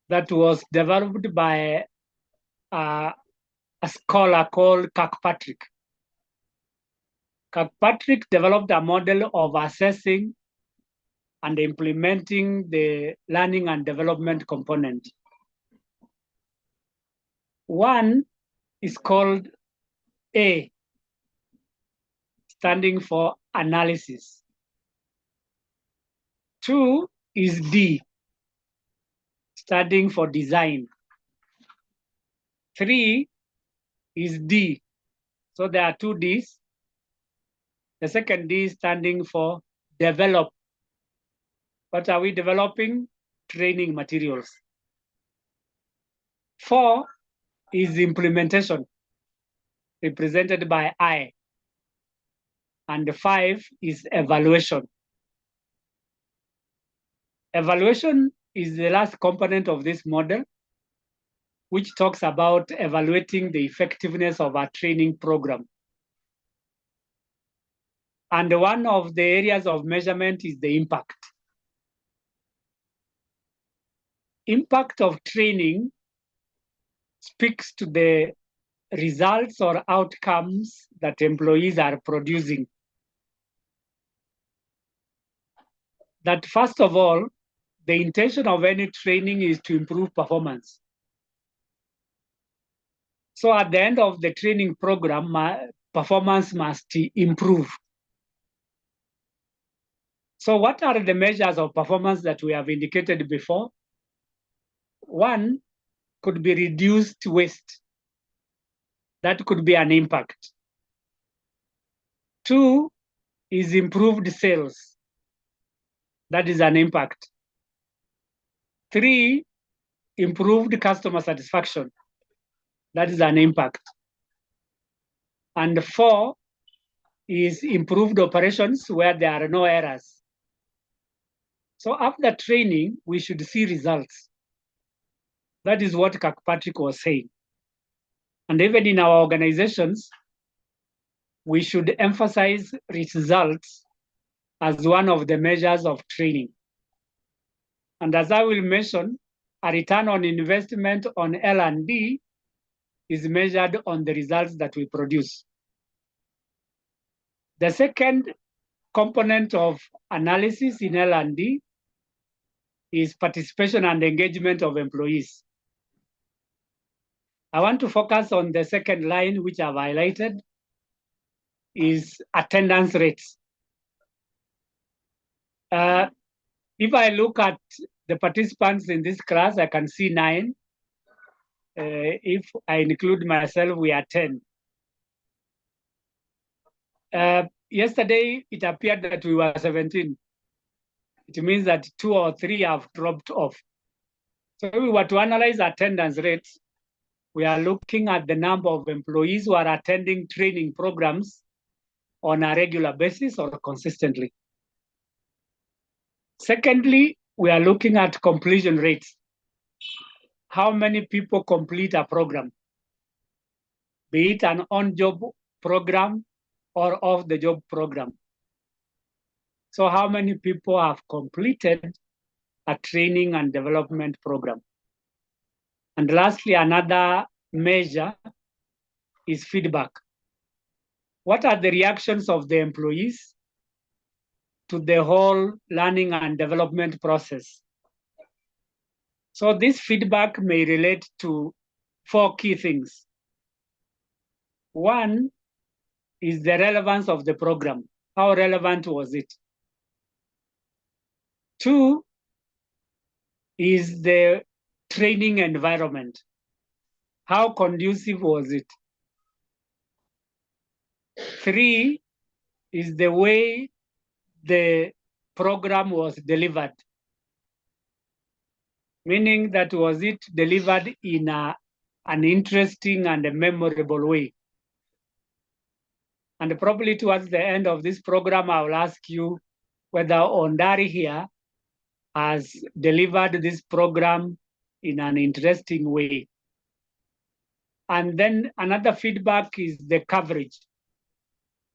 that was developed by a scholar called Kirkpatrick. Kirkpatrick developed a model of assessing and implementing the learning and development component. One is called A, standing for analysis. 2 is D, standing for design. 3 is D. So there are 2 Ds. The second D is standing for develop. What are we developing? Training materials. 4 is implementation, represented by I. And 5 is evaluation. Evaluation is the last component of this model, which talks about evaluating the effectiveness of our training program. And one of the areas of measurement is the impact. Impact of training speaks to the results or outcomes that employees are producing. That first of all, the intention of any training is to improve performance. So at the end of the training program, performance must improve. So what are the measures of performance that we have indicated before? 1 could be reduced waste. That could be an impact. 2 is improved sales. That is an impact. 3, improved customer satisfaction. That is an impact. And 4 is improved operations where there are no errors. So after training, we should see results. That is what Kirkpatrick was saying. And even in our organizations, we should emphasize results as one of the measures of training. And as I will mention, a return on investment on L&D is measured on the results that we produce. The second component of analysis in L&D is participation and engagement of employees. I want to focus on the second line, which I've highlighted, is attendance rates. If I look at the participants in this class, I can see 9. If I include myself, we are 10. Yesterday, it appeared that we were 17. It means that 2 or 3 have dropped off. So if we were to analyze attendance rates, we are looking at the number of employees who are attending training programs on a regular basis or consistently. Secondly, we are looking at completion rates. How many people complete a program, be it an on-job program or off-the-job program. So how many people have completed a training and development program? And lastly, another measure is feedback. What are the reactions of the employees to the whole learning and development process? So this feedback may relate to 4 key things. One is the relevance of the program. How relevant was it? 2 is the training environment. How conducive was it? 3 is the way the program was delivered. Meaning that was it delivered in an interesting and a memorable way? And probably towards the end of this program, I will ask you whether Ondari here has delivered this program in an interesting way. And then another feedback is the coverage.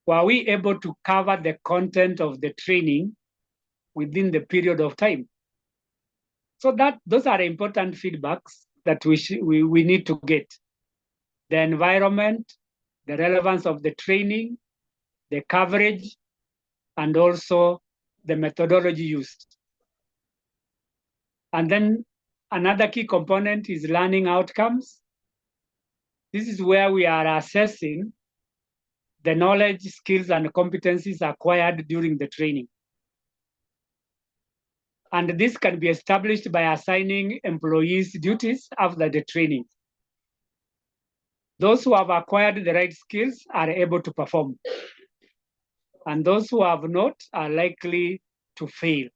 Were we able to cover the content of the training within the period of time? So those are important feedbacks that we need to get. The environment, the relevance of the training, the coverage, and also the methodology used. And then another key component is learning outcomes. This is where we are assessing the knowledge, skills, and competencies acquired during the training. And this can be established by assigning employees duties after the training. Those who have acquired the right skills are able to perform. And those who have not are likely to fail.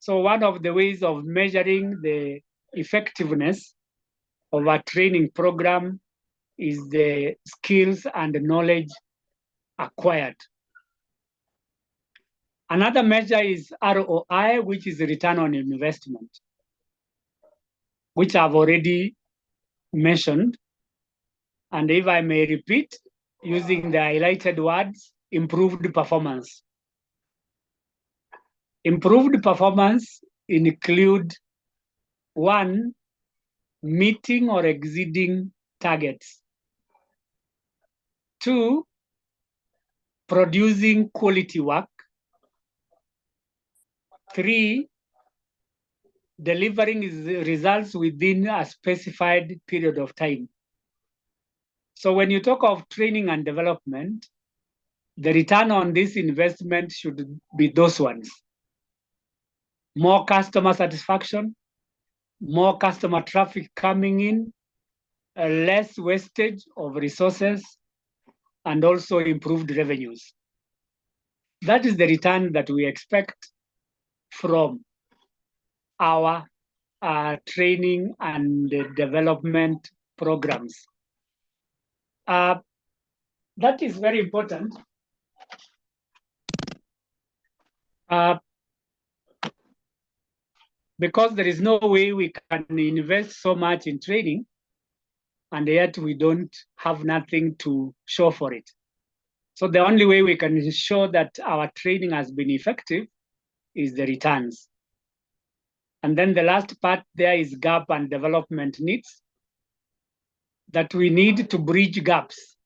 So one of the ways of measuring the effectiveness of a training program is the skills and knowledge acquired. Another measure is ROI, which is return on investment, which I've already mentioned. And if I may repeat, using the highlighted words, improved performance. Improved performance include 1, meeting or exceeding targets. 2, producing quality work. 3, delivering results within a specified period of time. So when you talk of training and development, the return on this investment should be those ones. More customer satisfaction, more customer traffic coming in, less wastage of resources, and also improved revenues. That is the return that we expect from our training and development programs. That is very important. Because there is no way we can invest so much in training and yet we don't have nothing to show for it. So the only way we can show that our training has been effective is the returns. And then the last part there is gap and development needs, that we need to bridge gaps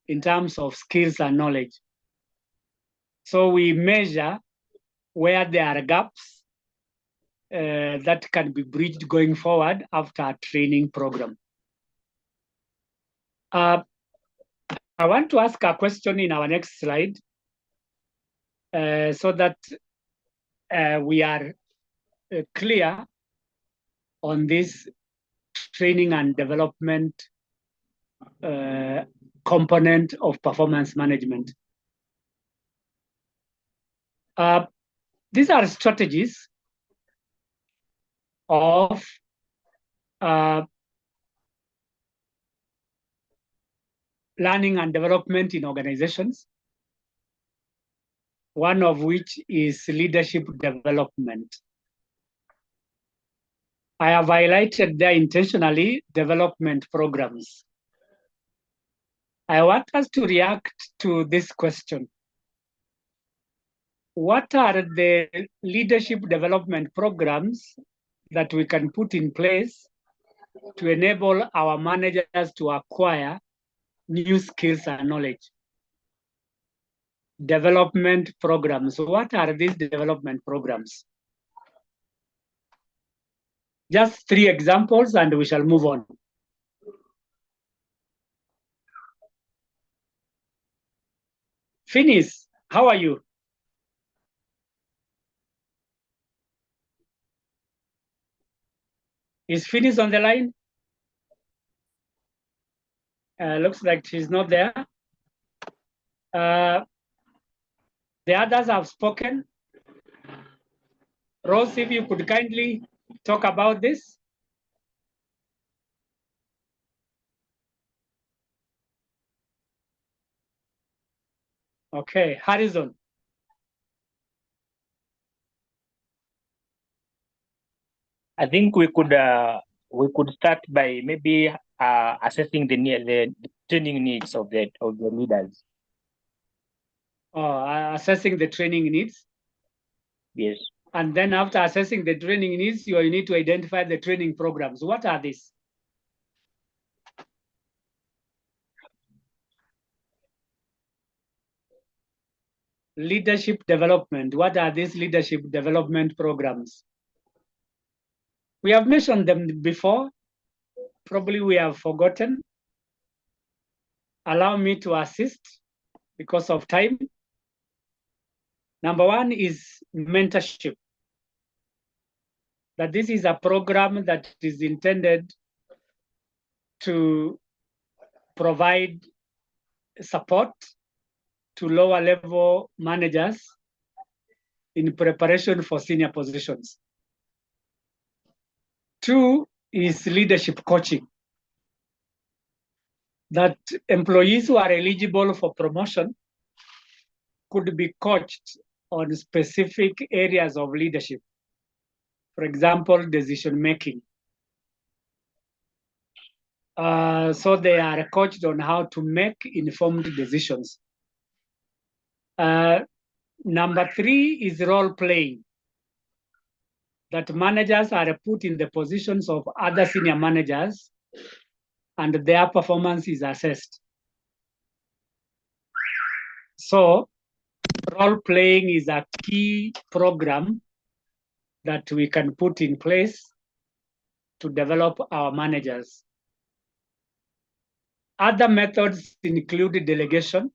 in terms of skills and knowledge. So we measure where there are gaps that can be bridged going forward after a training program. I want to ask a question in our next slide so that we are clear on this training and development component of performance management. These are strategies of learning and development in organizations, one of which is leadership development. I have highlighted there intentionally development programs. I want us to react to this question. What are the leadership development programs that we can put in place to enable our managers to acquire new skills and knowledge? Development programs. What are these development programs? Just 3 examples and we shall move on. Finis, how are you? Is Finis on the line? Looks like she's not there. The others have spoken. Rose, if you could kindly talk about this. Okay, Harrison. I think we could start by maybe assessing the training needs of the leaders. Assessing the training needs. Yes. And then after assessing the training needs, you need to identify the training programs. What are these? Leadership development. What are these leadership development programs? We have mentioned them before. Probably we have forgotten. Allow me to assist because of time. Number 1 is mentorship. That this is a program that is intended to provide support to lower level managers in preparation for senior positions. 2 is leadership coaching. That employees who are eligible for promotion could be coached on specific areas of leadership. For example, decision making. So they are coached on how to make informed decisions. Number 3 is role playing. That managers are put in the positions of other senior managers and their performance is assessed. So role playing is a key program that we can put in place to develop our managers. Other methods include delegation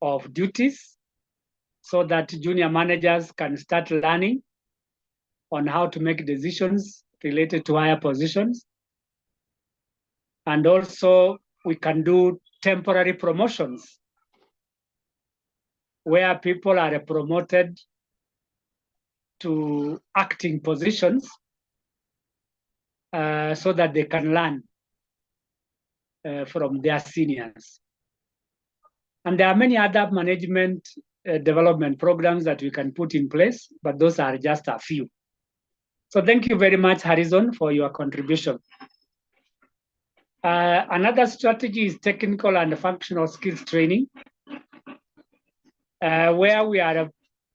of duties so that junior managers can start learning on how to make decisions related to higher positions. And also we can do temporary promotions where people are promoted to acting positions so that they can learn from their seniors. And there are many other management development programs that we can put in place, but those are just a few. So thank you very much, Harrison, for your contribution. Another strategy is technical and functional skills training, where we are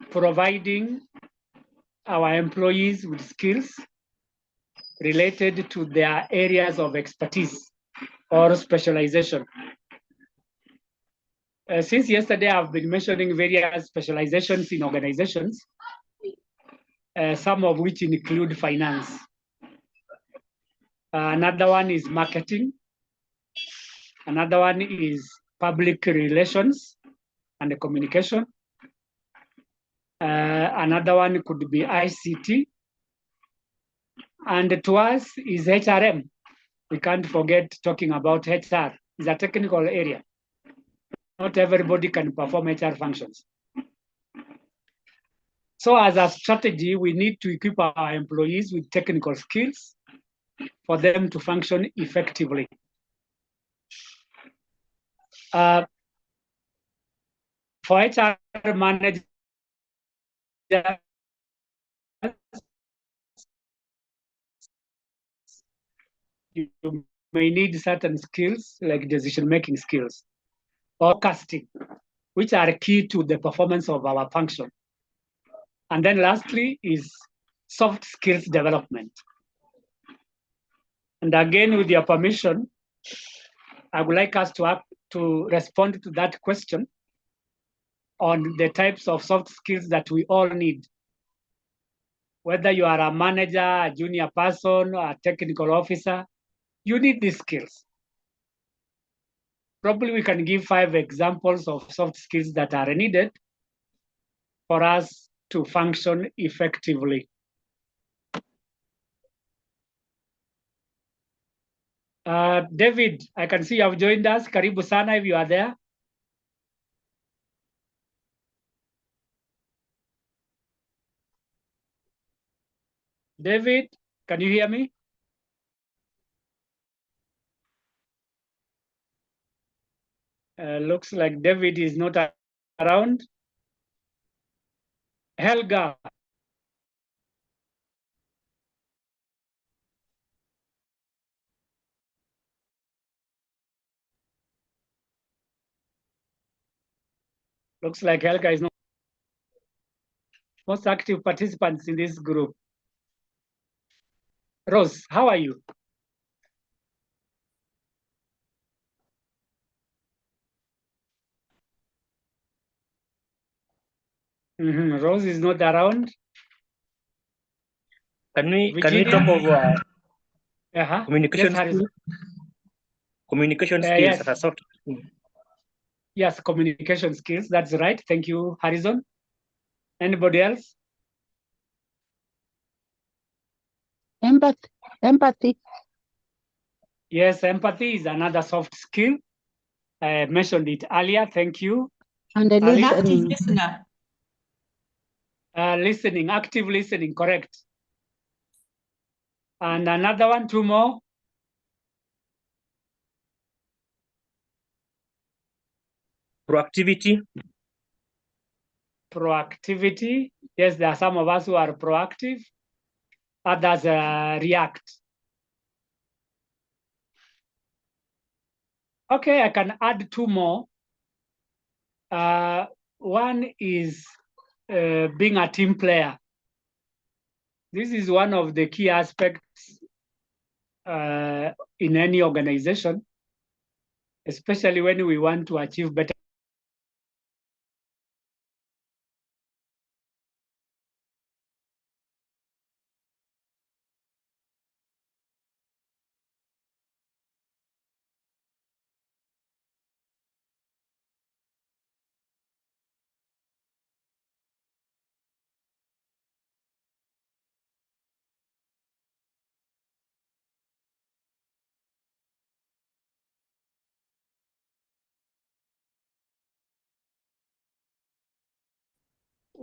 providing our employees with skills related to their areas of expertise or specialization. Since yesterday, I've been mentioning various specializations in organizations, some of which include finance. Another one is marketing. Another one is public relations and communication. Another one could be ICT. And to us is HRM. We can't forget talking about HR. It's a technical area. Not everybody can perform HR functions. So as a strategy, we need to equip our employees with technical skills for them to function effectively. For HR managers, you may need certain skills like decision-making skills, forecasting, which are key to the performance of our function. And then lastly is soft skills development. And again, with your permission, I would like us to respond to that question on the types of soft skills that we all need. Whether you are a manager, a junior person, or a technical officer, you need these skills. Probably we can give 5 examples of soft skills that are needed for us to function effectively. David, I can see you have joined us. Karibu sana if you are there. David, can you hear me? Looks like David is not around. Helga. Looks like Helga is not most active participants in this group. Rose, how are you? Rose is not around. Can we Virginia? talk of communication Yes, Harrison. Communication skills yes. as a soft skill? Yes, communication skills. That's right. Thank you, Harrison. Anybody else? Empathy. Yes, empathy is another soft skill. I mentioned it earlier. Thank you. And An listening. active listener. Listening, active listening, correct. And another one, 2 more. Proactivity. Proactivity. Yes, there are some of us who are proactive. Others react. Okay, I can add 2 more. One is being a team player. This is one of the key aspects in any organization, especially when we want to achieve better.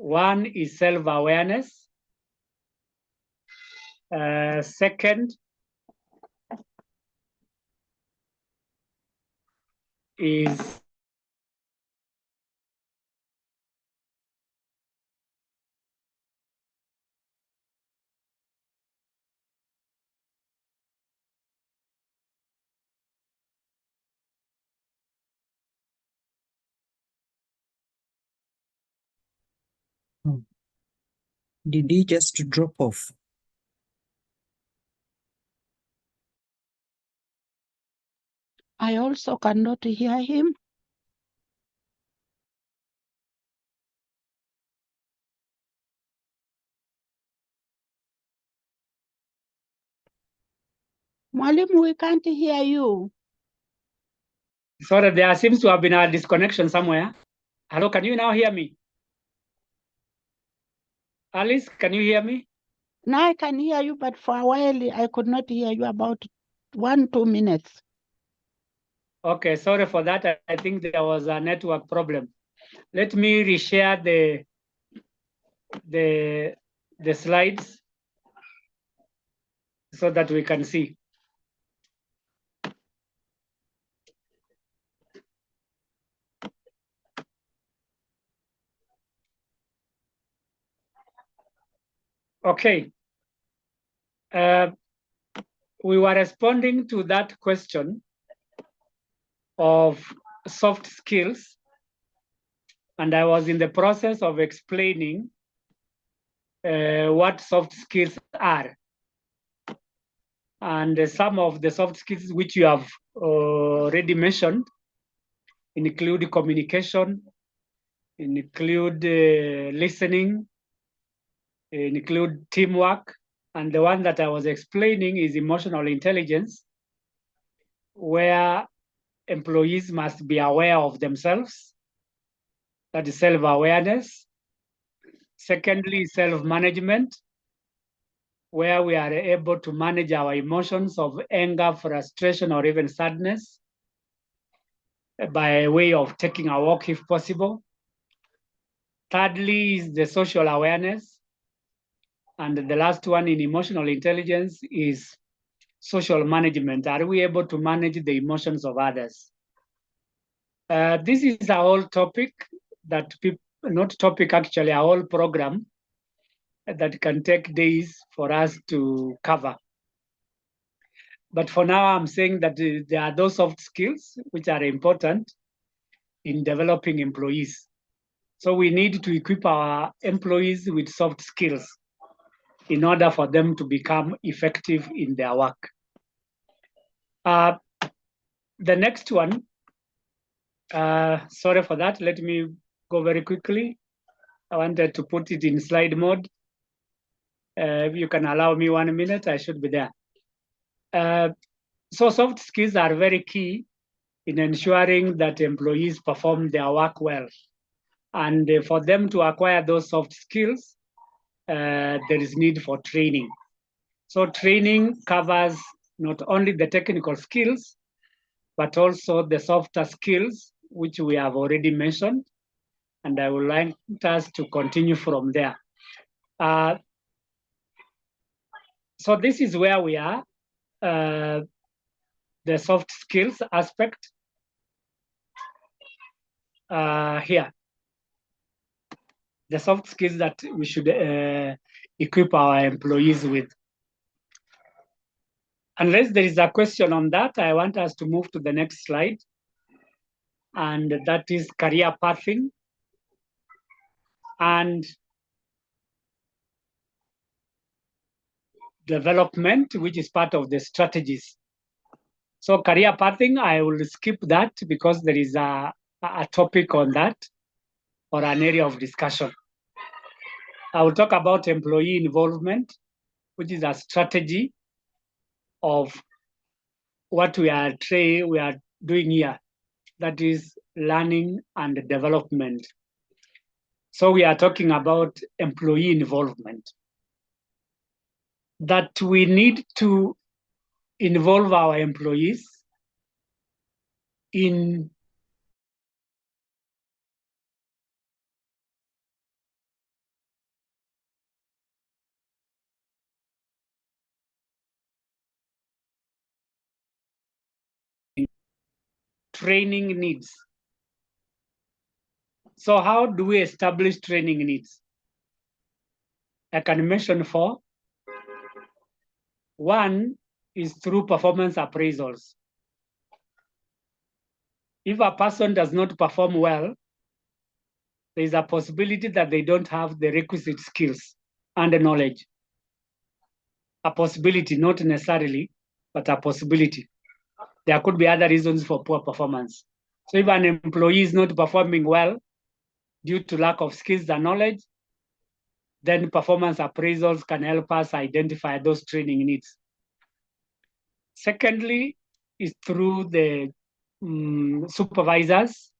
One is self-awareness. Second is Did he just drop off? I also cannot hear him. Mwalimu, we can't hear you. sorry, there seems to have been a disconnection somewhere. Hello, can you now hear me? Alice, can you hear me? Now I can hear you, but for a while I could not hear you about 1-2 minutes. Okay, sorry for that. I think there was a network problem. Let me reshare the slides so that we can see. Okay. We were responding to that question of soft skills, and I was in the process of explaining what soft skills are. And some of the soft skills which you have already mentioned include communication, include listening, include teamwork, and the one that I was explaining is emotional intelligence, where employees must be aware of themselves, that is self-awareness. Secondly, self-management, where we are able to manage our emotions of anger, frustration, or even sadness by way of taking a walk if possible. Thirdly is the social awareness. And the last one in emotional intelligence is social management. Are we able to manage the emotions of others? This is a whole topic that people, not topic actually, a whole program that can take days for us to cover. But for now, I'm saying that there are those soft skills which are important in developing employees. So we need to equip our employees with soft skills in order for them to become effective in their work. The next one, sorry for that, let me go very quickly. I wanted to put it in slide mode. If you can allow me 1 minute, I should be there. So soft skills are very key in ensuring that employees perform their work well. And for them to acquire those soft skills, there is need for training. So training covers not only the technical skills, but also the softer skills, which we have already mentioned. And I would like us to continue from there. So this is where we are, the soft skills aspect here. The soft skills that we should equip our employees with. Unless there is a question on that, I want us to move to the next slide. And that is career pathing and development, which is part of the strategies. So career pathing, I will skip that because there is a topic on that or an area of discussion. I will talk about employee involvement, which is a strategy of what we are doing here. That is learning and development. So we are talking about employee involvement. That we need to involve our employees in training needs. So how do we establish training needs? I can mention 4. One is through performance appraisals. If a person does not perform well, there is a possibility that they don't have the requisite skills and the knowledge. A possibility, not necessarily, but a possibility. There could be other reasons for poor performance. So if an employee is not performing well due to lack of skills and knowledge, then performance appraisals can help us identify those training needs. Secondly, is through the supervisors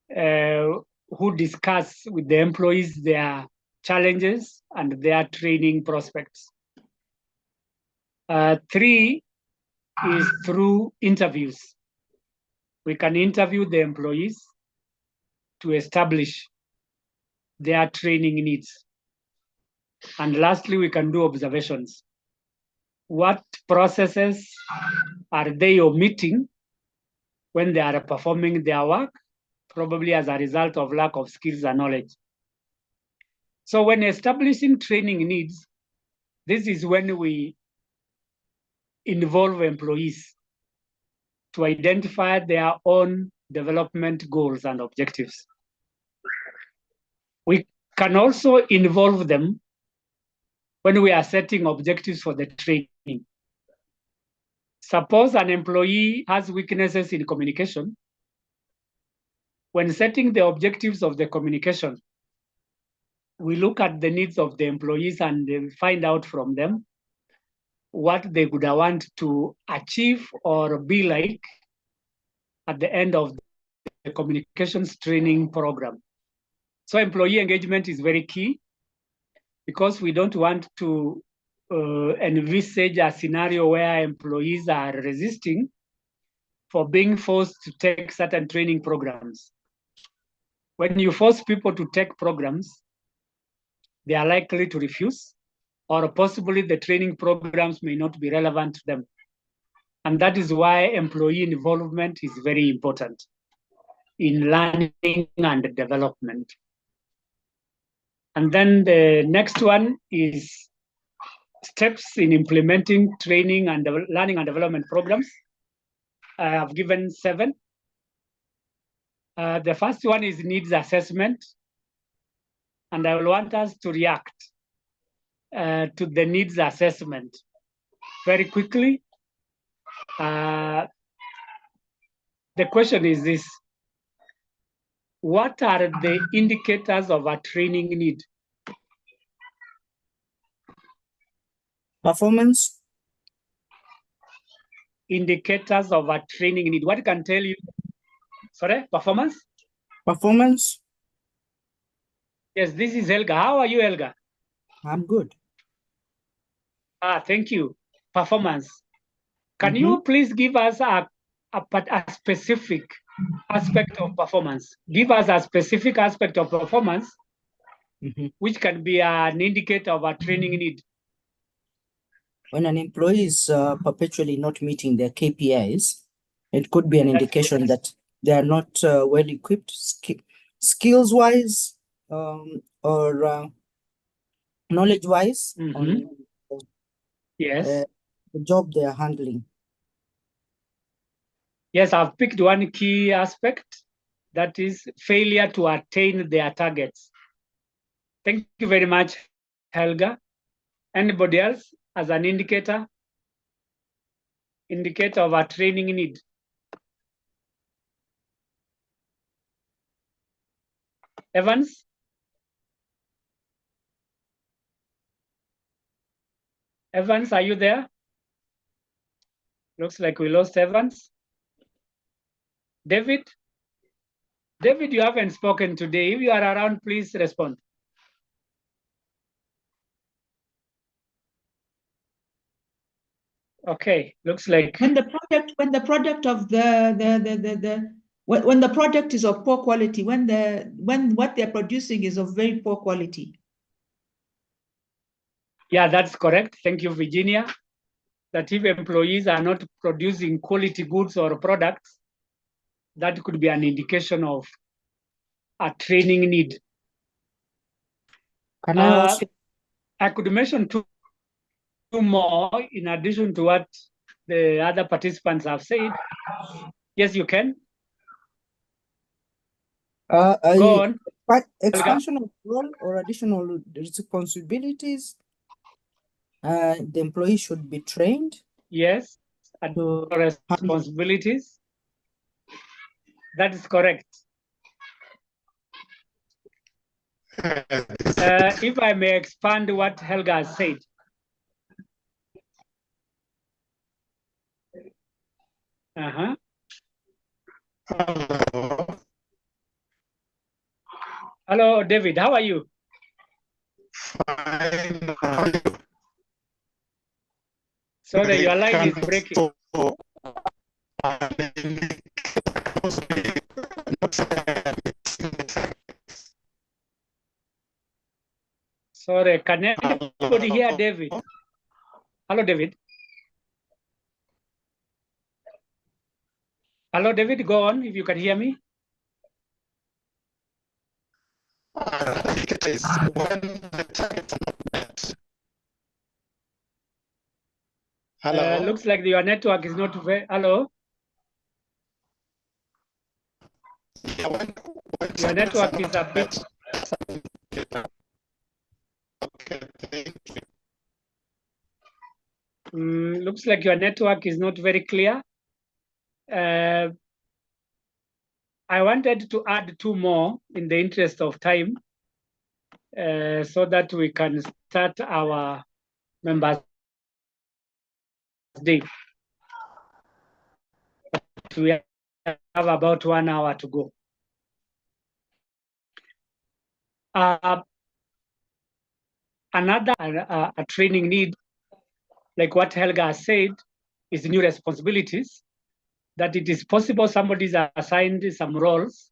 who discuss with the employees their challenges and their training prospects. 3 is through interviews. We can interview the employees to establish their training needs. And lastly, we can do observations. What processes are they omitting when they are performing their work, probably as a result of lack of skills and knowledge? So when establishing training needs, this is when we involve employees to identify their own development goals and objectives. We can also involve them when we are setting objectives for the training. Suppose an employee has weaknesses in communication. When setting the objectives of the communication, we look at the needs of the employees and find out from them what they would want to achieve or be like at the end of the communications training program. So employee engagement is very key because we don't want to envisage a scenario where employees are resisting for being forced to take certain training programs. When you force people to take programs, they are likely to refuse, or possibly the training programs may not be relevant to them. And that is why employee involvement is very important in learning and development. And then the next one is steps in implementing training and learning and development programs. I have given 7. The first one is needs assessment. And I will want us to react to the needs assessment very quickly. The question is this: what are the indicators of a training need? Performance. Indicators of a training need. What can tell you? Sorry, performance? Performance. Yes, this is Helga. How are you, Helga? I'm good. Thank you. Performance. Can you please give us a specific aspect of performance? Give us a specific aspect of performance, which can be an indicator of a training need. When an employee is perpetually not meeting their KPIs, it could be an indication that they are not well equipped skills-wise or knowledge-wise on Yes. the job they are handling. Yes, I've picked one key aspect, that is failure to attain their targets. Thank you very much, Helga. Anybody else as an indicator of a training need? Evans? Evans, are you there? Looks like we lost Evans. David? David, you haven't spoken today. If you are around, please respond. Okay, looks like when the project is of poor quality, when what they're producing is of very poor quality. Yeah, that's correct. Thank you, Virginia. That if employees are not producing quality goods or products, that could be an indication of a training need. Can I also? I could mention two more in addition to what the other participants have said. Yes, you can. Go on. Expansion of role or additional responsibilities. The employee should be trained. Yes, additional responsibilities. That is correct. If I may expand what Helga has said. Hello, David. How are you? Fine. How are you? Sorry, your line is breaking. Sorry, can anybody hear David? Hello, David. Hello, David, go on if you can hear me. It is when the targets are not met. Hello. Looks like your network is not very, hello? Yeah, when Your targets network are is not a bit, met. Okay, thank you. looks like your network is not very clear. I wanted to add two more in the interest of time so that we can start our members' day. We have about 1 hour to go. Another a training need, like what Helga has said, is new responsibilities, that it is possible somebody is assigned some roles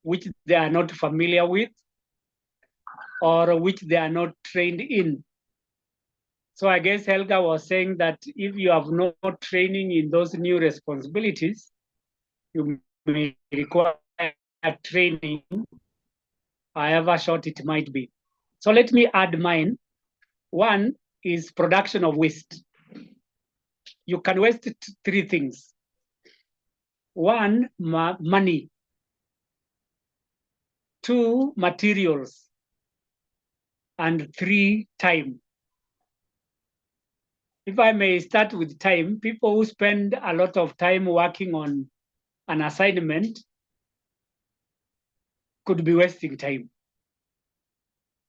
which they are not familiar with or which they are not trained in. So I guess Helga was saying that if you have no training in those new responsibilities, you may require training, however short it might be. So let me add mine. One is production of waste. You can waste three things. One, money. Two, materials. And three, time. If I may start with time, people who spend a lot of time working on an assignment could be wasting time.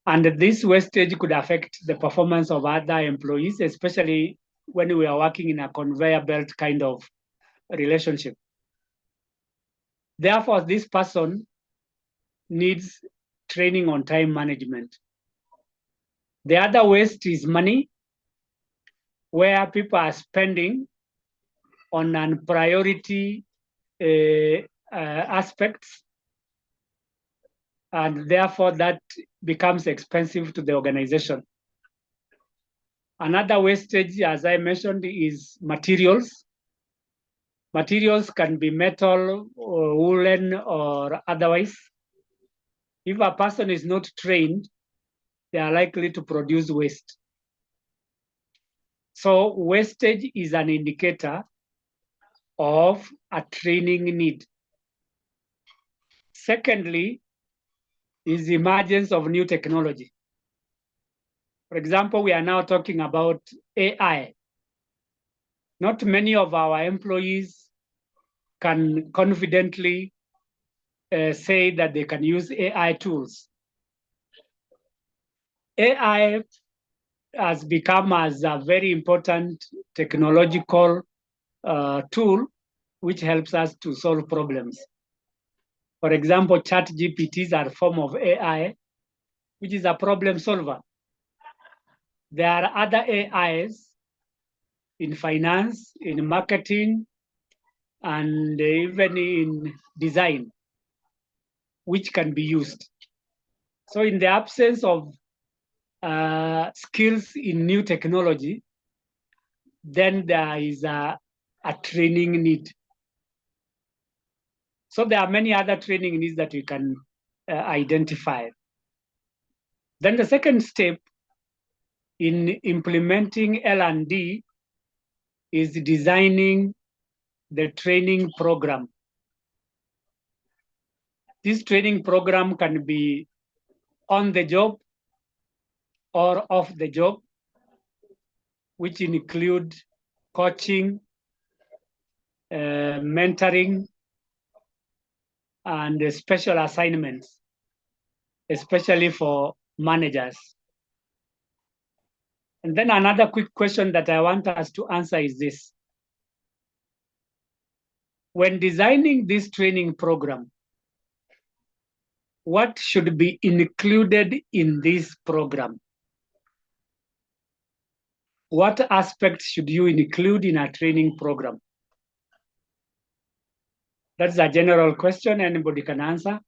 And this wastage could affect the performance of other employees, especially when we are working in a conveyor belt kind of relationship. Therefore, this person needs training on time management. The other waste is money, where people are spending on non-priority aspects, and therefore that becomes expensive to the organization. Another wastage, as I mentioned, is materials. Materials can be metal or woolen or otherwise. If a person is not trained, they are likely to produce waste. So wastage is an indicator of a training need. Secondly, is the emergence of new technology. For example, we are now talking about AI. Not many of our employees can confidently say that they can use AI tools. AI has become as a very important technological tool which helps us to solve problems. For example, ChatGPTs are a form of AI, which is a problem solver. There are other AIs in finance, in marketing, and even in design, which can be used. So in the absence of skills in new technology, then there is a training need. So there are many other training needs that we can identify. Then the second step in implementing L&D is designing the training program. This training program can be on the job or off the job, which include coaching, mentoring, and special assignments, especially for managers. And then another quick question that I want us to answer is this. When designing this training program, what should be included in this program? What aspects should you include in a training program? That's a general question, anybody can answer.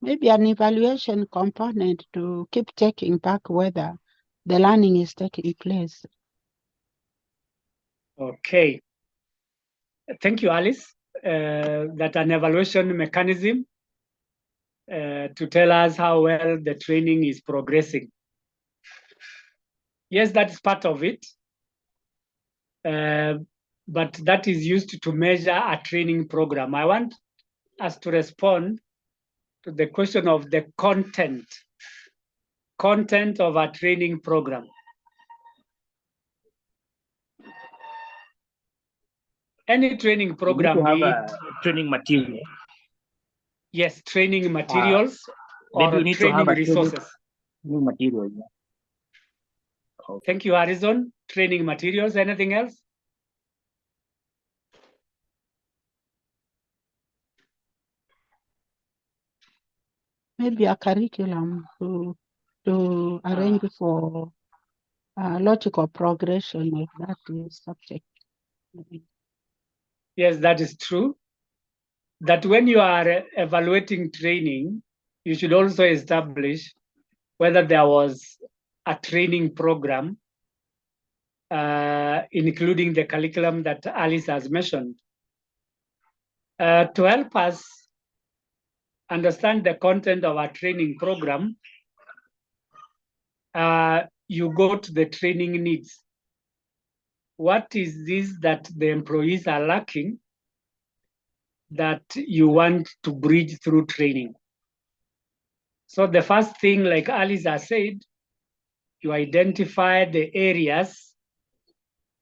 maybe an evaluation component to keep checking back whether the learning is taking place. Okay. Thank you, Alice. That an evaluation mechanism to tell us how well the training is progressing. Yes, that's part of it. But that is used to measure a training program. I want us to respond to the question of the content of a training program. Any training program, have be a it, training material. yes, training materials Maybe or we need to training have a resources. training material. Yeah. Thank you, Harrison. Training materials. Anything else? Maybe a curriculum to arrange for logical progression of that subject. Yes, that is true. That when you are evaluating training, you should also establish whether there was a training program, including the curriculum that Alice has mentioned. To help us understand the content of our training program, you go to the training needs. What is this that the employees are lacking that you want to bridge through training? So the first thing, like Alice has said, you identify the areas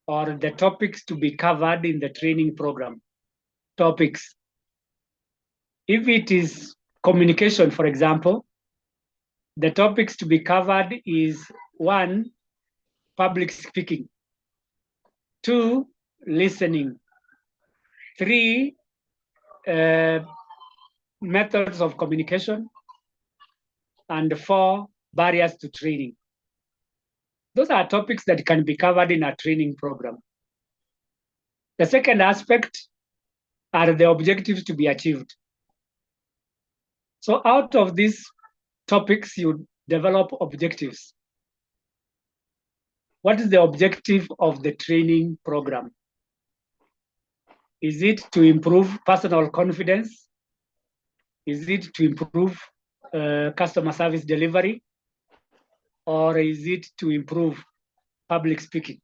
or the topics to be covered in the training program. Topics. If it is communication, for example, the topics to be covered is 1, public speaking, 2, listening, 3, methods of communication, and 4, barriers to training. Those are topics that can be covered in a training program. The second aspect are the objectives to be achieved. So out of these topics, you develop objectives. What is the objective of the training program? Is it to improve personal confidence? Is it to improve customer service delivery? Or is it to improve public speaking?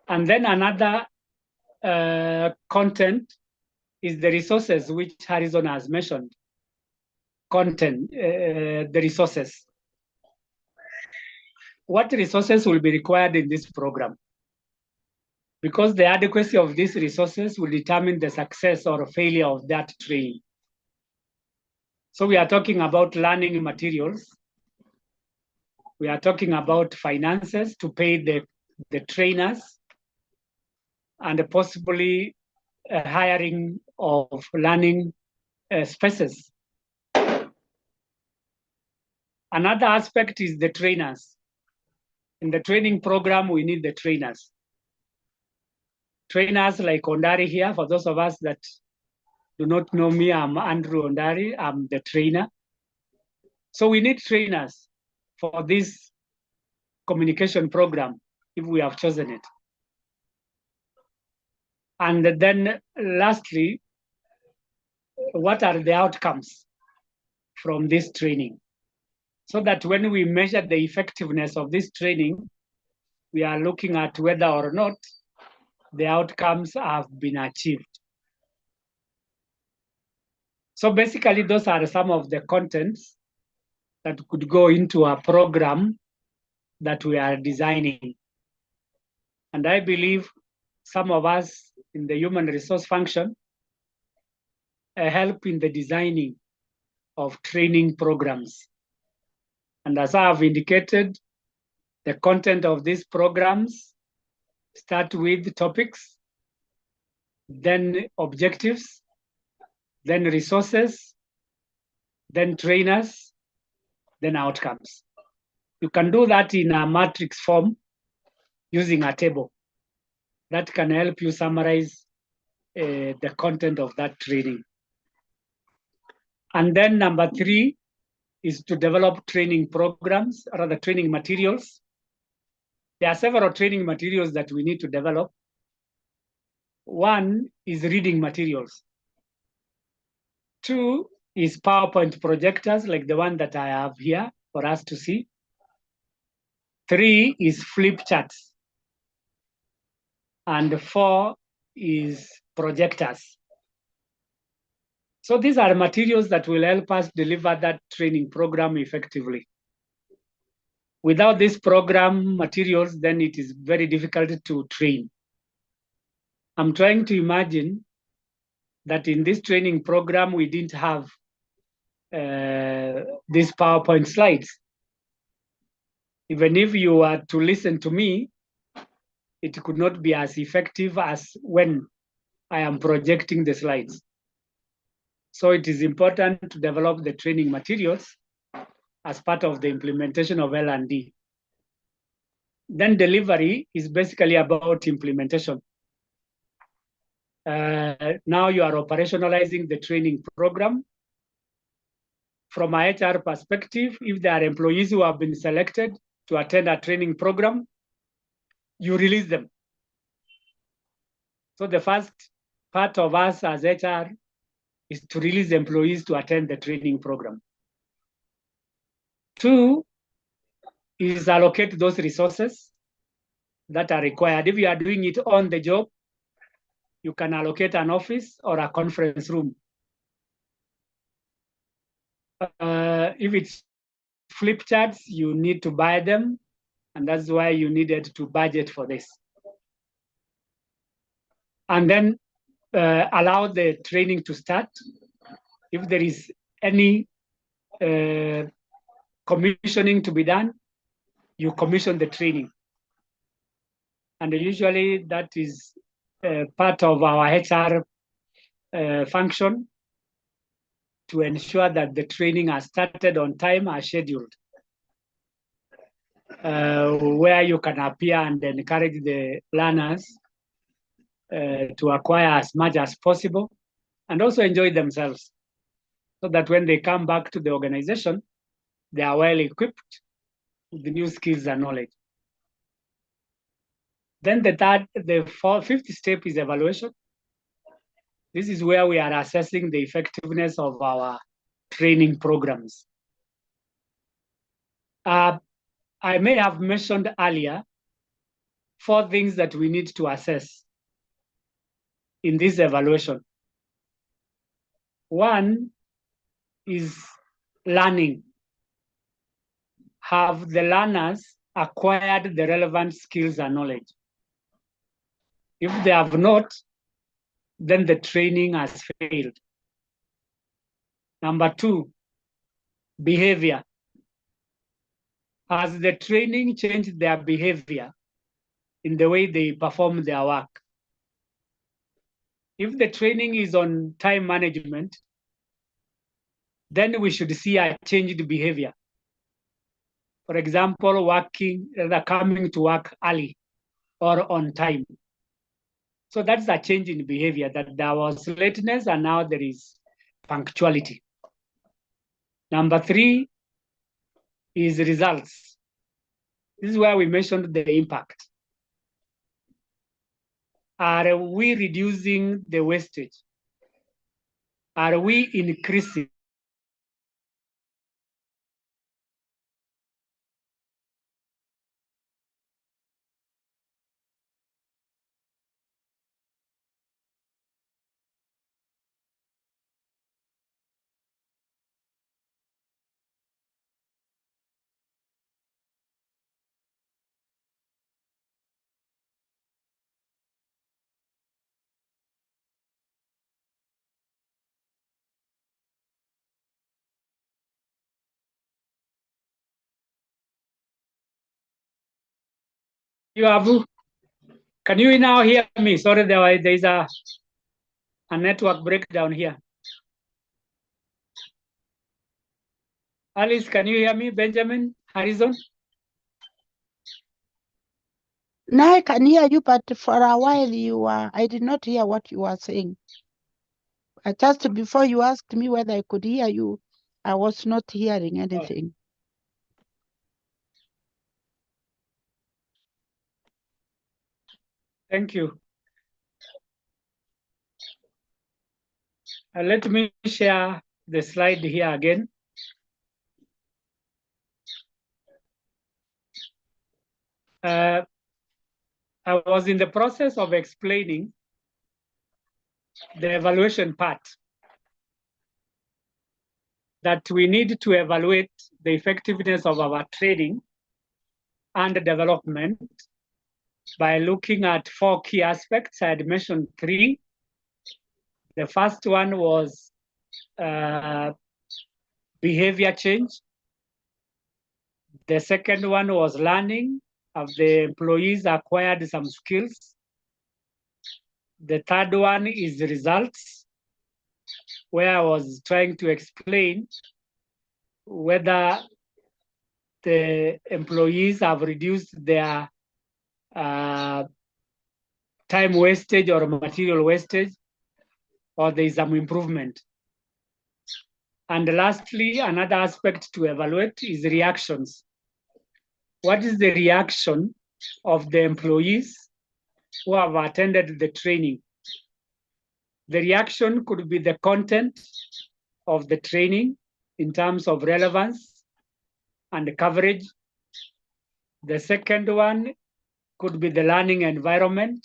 And then another content is the resources which Harrison has mentioned. Content, the resources. What resources will be required in this program? Because the adequacy of these resources will determine the success or failure of that training. So we are talking about learning materials. We are talking about finances to pay the trainers and possibly hiring of learning spaces. Another aspect is the trainers. In the training program, we need the trainers. Trainers like Ondari here, for those of us that do not know me, I'm Andrew Ondari, I'm the trainer. So we need trainers for this communication program if we have chosen it. And then lastly, what are the outcomes from this training? So that when we measure the effectiveness of this training, we are looking at whether or not the outcomes have been achieved. So basically, those are some of the contents that could go into a program that we are designing. And I believe some of us in the human resource function help in the designing of training programs. And as I have indicated, the content of these programs start with topics, then objectives, then resources, then trainers, then outcomes. You can do that in a matrix form using a table. That can help you summarize the content of that training. And then number 3 is to develop training programs, rather training materials. There are several training materials that we need to develop. One is reading materials. 2 is PowerPoint projectors like the one that I have here for us to see. 3 is flip charts. And 4 is projectors. So these are materials that will help us deliver that training program effectively. Without this program materials, then it is very difficult to train. I'm trying to imagine that in this training program, we didn't have these PowerPoint slides. Even if you were to listen to me, it could not be as effective as when I am projecting the slides. So it is important to develop the training materials as part of the implementation of L&D. Then delivery is basically about implementation. Now you are operationalizing the training program. From a HR perspective, if there are employees who have been selected to attend a training program, you release them. So the first part of us as HR is to release employees to attend the training program. 2 is allocate those resources that are required. If you are doing it on the job, you can allocate an office or a conference room. If it's flip charts, you need to buy them, and that's why you needed to budget for this. And then allow the training to start. If there is any commissioning to be done, you commission the training. And usually that is part of our HR function to ensure that the training has started on time as scheduled. Where you can appear and encourage the learners to acquire as much as possible and also enjoy themselves, so that when they come back to the organization, they are well equipped with the new skills and knowledge. Then the fifth step is evaluation. This is where we are assessing the effectiveness of our training programs. I may have mentioned earlier 4 things that we need to assess in this evaluation. 1 is learning. Have the learners acquired the relevant skills and knowledge? If they have not, then the training has failed. Number 2, behavior. Has the training changed their behavior in the way they perform their work? If the training is on time management, then we should see a changed behavior. For example, coming to work early or on time. So that's a change in behavior, that there was lateness and now there is punctuality. Number 3 is results. This is where we mentioned the impact. Are we reducing the wastage? Are we increasing? You Abu, can you now hear me? Sorry, there is a network breakdown here. Alice, can you hear me? Benjamin, Harrison? Now I can hear you, but for a while I did not hear what you were saying. Just before you asked me whether I could hear you, I was not hearing anything. Thank you. Let me share the slide here again. I was in the process of explaining the evaluation part, that we need to evaluate the effectiveness of our training and development by looking at 4 key aspects. I had mentioned 3. The first one was behavior change. The second one was learning. Have the employees acquired some skills? The third one is results, where I was trying to explain whether the employees have reduced their time wastage or material wastage, or there is some improvement. And lastly, another aspect to evaluate is reactions. What is the reaction of the employees who have attended the training? The reaction could be the content of the training in terms of relevance and coverage. The second one could be the learning environment.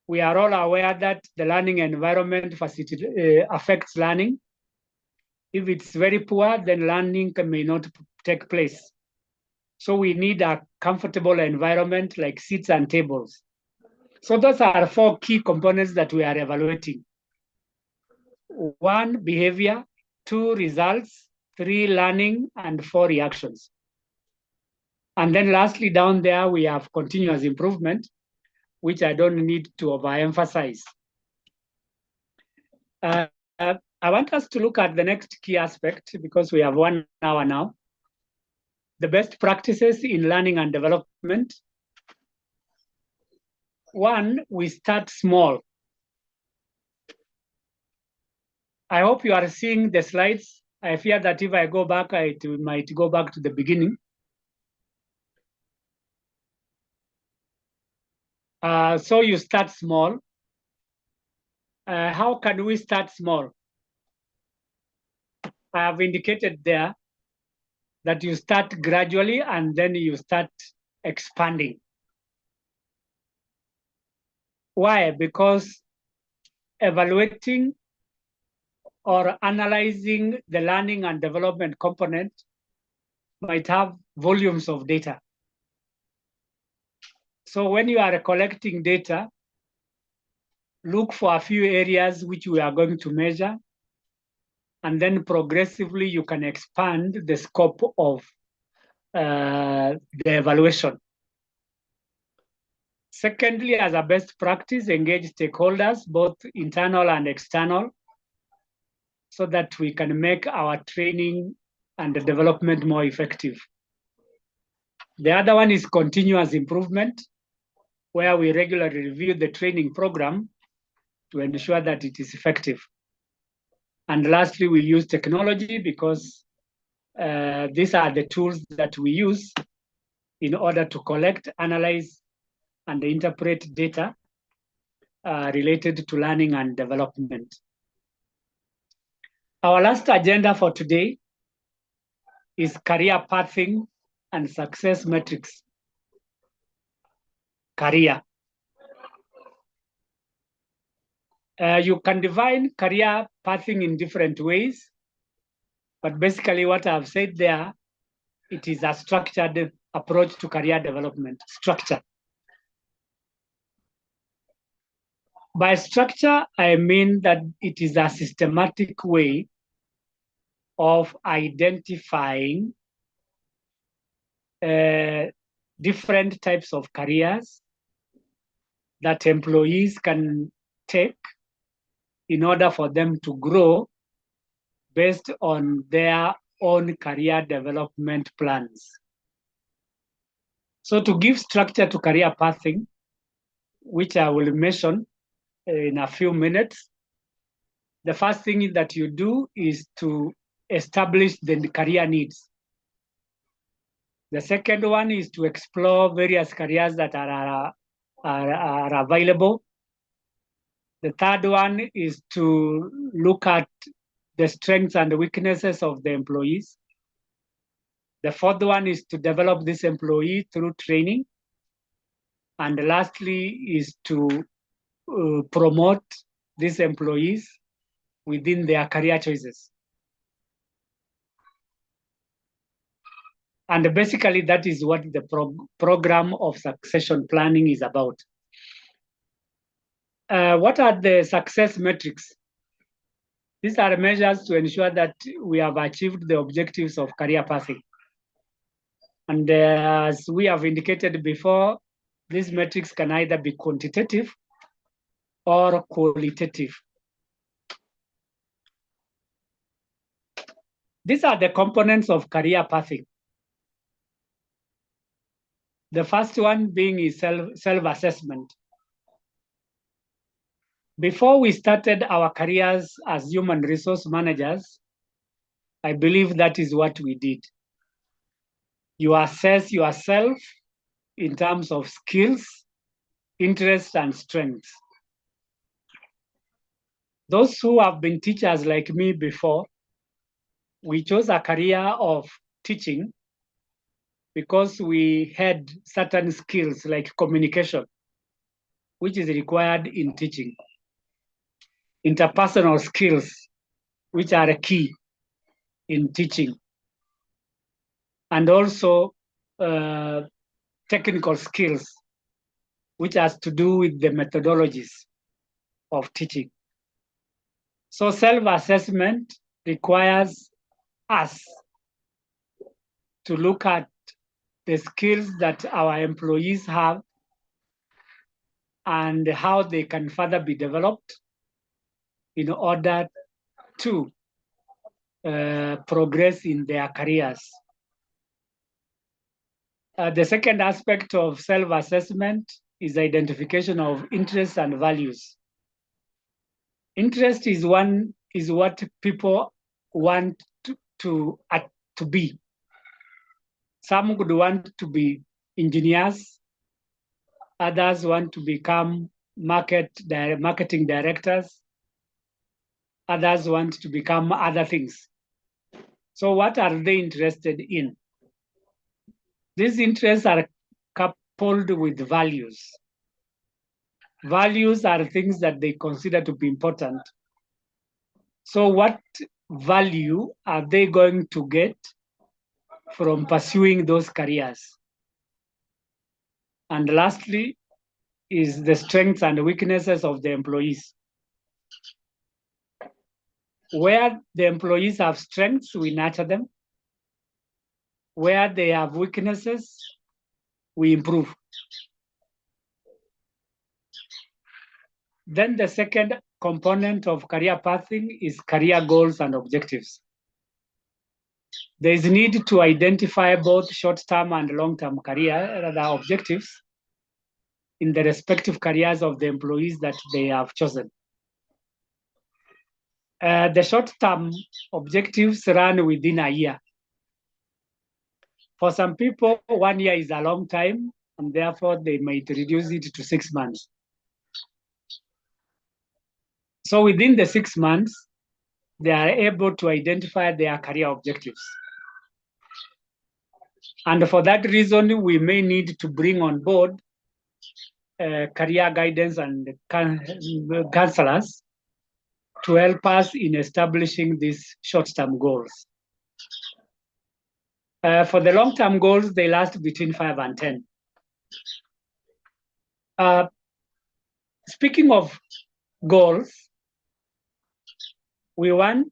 We are all aware that the learning environment affects learning. If it's very poor, then learning may not take place. So we need a comfortable environment like seats and tables. So those are 4 key components that we are evaluating. 1, behavior, 2, results, 3, learning, and 4, reactions. And then lastly, down there, we have continuous improvement, which I don't need to overemphasize. I want us to look at the next key aspect, because we have 1 hour now. The best practices in learning and development. 1, we start small. I hope you are seeing the slides. I fear that if I go back, it might go back to the beginning. So you start small. How can we start small? I have indicated there that you start gradually and then you start expanding. Why? Because evaluating or analyzing the learning and development component might have volumes of data. So when you are collecting data, look for a few areas which we are going to measure, and then progressively you can expand the scope of the evaluation. Secondly, as a best practice, engage stakeholders, both internal and external, so that we can make our training and the development more effective. The other one is continuous improvement, where we regularly review the training program to ensure that it is effective. And lastly, we use technology, because these are the tools that we use in order to collect, analyze, and interpret data related to learning and development. Our last agenda for today is career pathing and success metrics. Career. You can define career pathing in different ways, but basically what I've said there, it is a structured approach to career development. Structure. By structure, I mean that it is a systematic way of identifying different types of careers that employees can take in order for them to grow based on their own career development plans. So to give structure to career pathing, which I will mention in a few minutes, the first thing that you do is to establish the career needs. The second one is to explore various careers that are available. The third one is to look at the strengths and weaknesses of the employees. The fourth one is to develop this employee through training. And lastly is to promote these employees within their career choices. And basically that is what the program of succession planning is about. What are the success metrics? These are measures to ensure that we have achieved the objectives of career pathing. And as we have indicated before, these metrics can either be quantitative or qualitative. These are the components of career pathing. The first one being is self-assessment. Before we started our careers as human resource managers, I believe that is what we did. You assess yourself in terms of skills, interests, and strengths. Those who have been teachers like me before, we chose a career of teaching because we had certain skills like communication, which is required in teaching. Interpersonal skills, which are key in teaching. And also technical skills, which has to do with the methodologies of teaching. So self-assessment requires us to look at the skills that our employees have and how they can further be developed in order to progress in their careers. The second aspect of self-assessment is identification of interests and values. Interest is what people want to be. Some would want to be engineers. Others want to become marketing directors. Others want to become other things. So what are they interested in? These interests are coupled with values. Values are things that they consider to be important. So what value are they going to get from pursuing those careers? And lastly is the strengths and weaknesses of the employees. Where the employees have strengths, we nurture them. Where they have weaknesses, we improve. Then the second component of career pathing is career goals and objectives. There is need to identify both short-term and long-term career objectives in the respective careers of the employees that they have chosen. The short-term objectives run within a year. For some people, 1 year is a long time, and therefore they might reduce it to 6 months. So within the 6 months, they are able to identify their career objectives. And for that reason, we may need to bring on board career guidance and counselors to help us in establishing these short-term goals. For the long-term goals, they last between 5 and 10. Speaking of goals, we want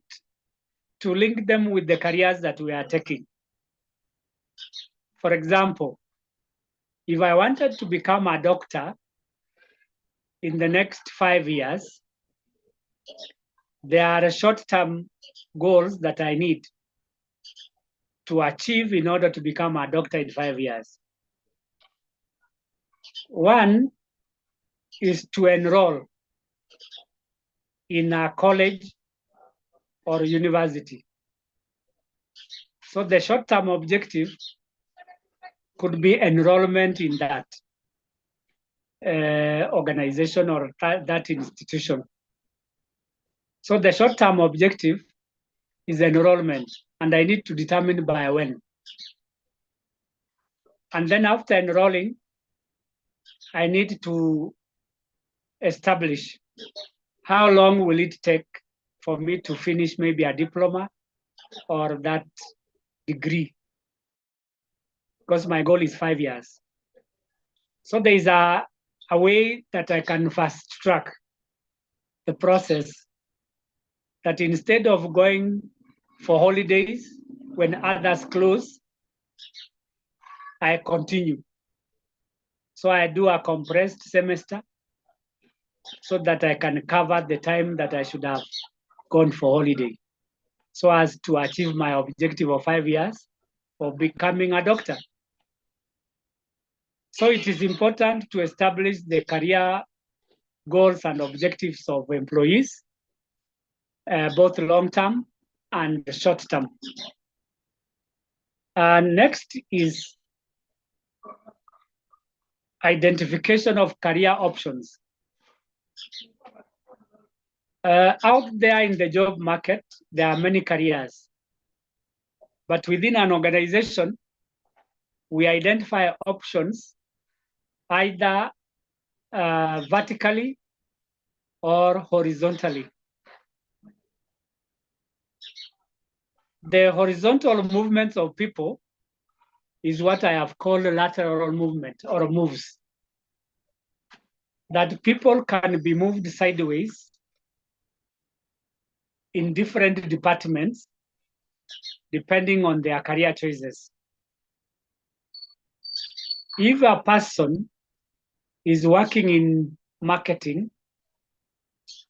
to link them with the careers that we are taking. For example, if I wanted to become a doctor in the next 5 years, there are short-term goals that I need to achieve in order to become a doctor in 5 years. One is to enroll in a college or university. So the short-term objective could be enrollment in that organization or that institution. So the short-term objective is enrollment, and I need to determine by when. And then after enrolling, I need to establish how long will it take for me to finish maybe a diploma or that degree, because my goal is 5 years. So there is a way that I can fast track the process, that instead of going for holidays when others close, I continue. So I do a compressed semester so that I can cover the time that I should have gone for holiday, so as to achieve my objective of 5 years of becoming a doctor. So it is important to establish the career goals and objectives of employees, both long-term and short-term. Next is identification of career options. Out there in the job market, there are many careers, but within an organization, we identify options either vertically or horizontally. The horizontal movements of people is what I have called lateral movement or moves. That people can be moved sideways in different departments depending on their career choices. If a person is working in marketing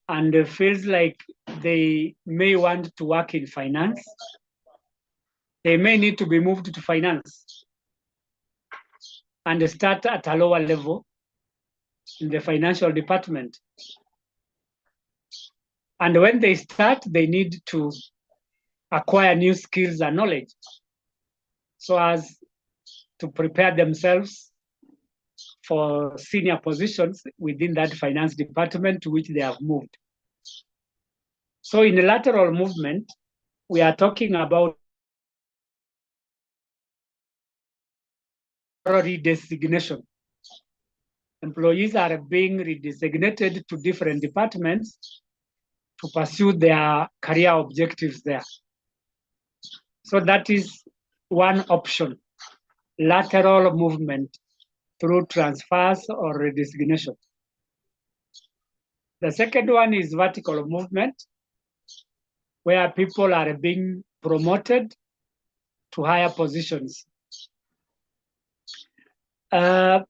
and feels like they may want to work in finance, they may need to be moved to finance and start at a lower level in the financial department. And when they start, they need to acquire new skills and knowledge so as to prepare themselves for senior positions within that finance department to which they have moved. So in the lateral movement, we are talking about redesignation. Employees are being redesignated to different departments to pursue their career objectives there. So that is one option, lateral movement through transfers or redesignation. The second one is vertical movement, where people are being promoted to higher positions. The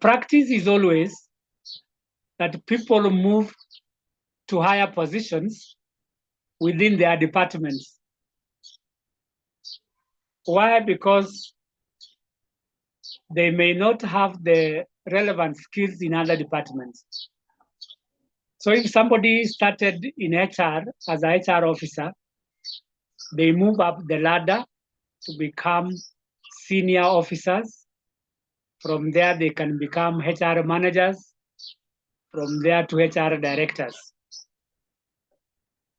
practice is always that people move to higher positions within their departments. Why? Because they may not have the relevant skills in other departments. So if somebody started in HR as an HR officer, they move up the ladder to become senior officers. From there, they can become HR managers. From there to HR directors.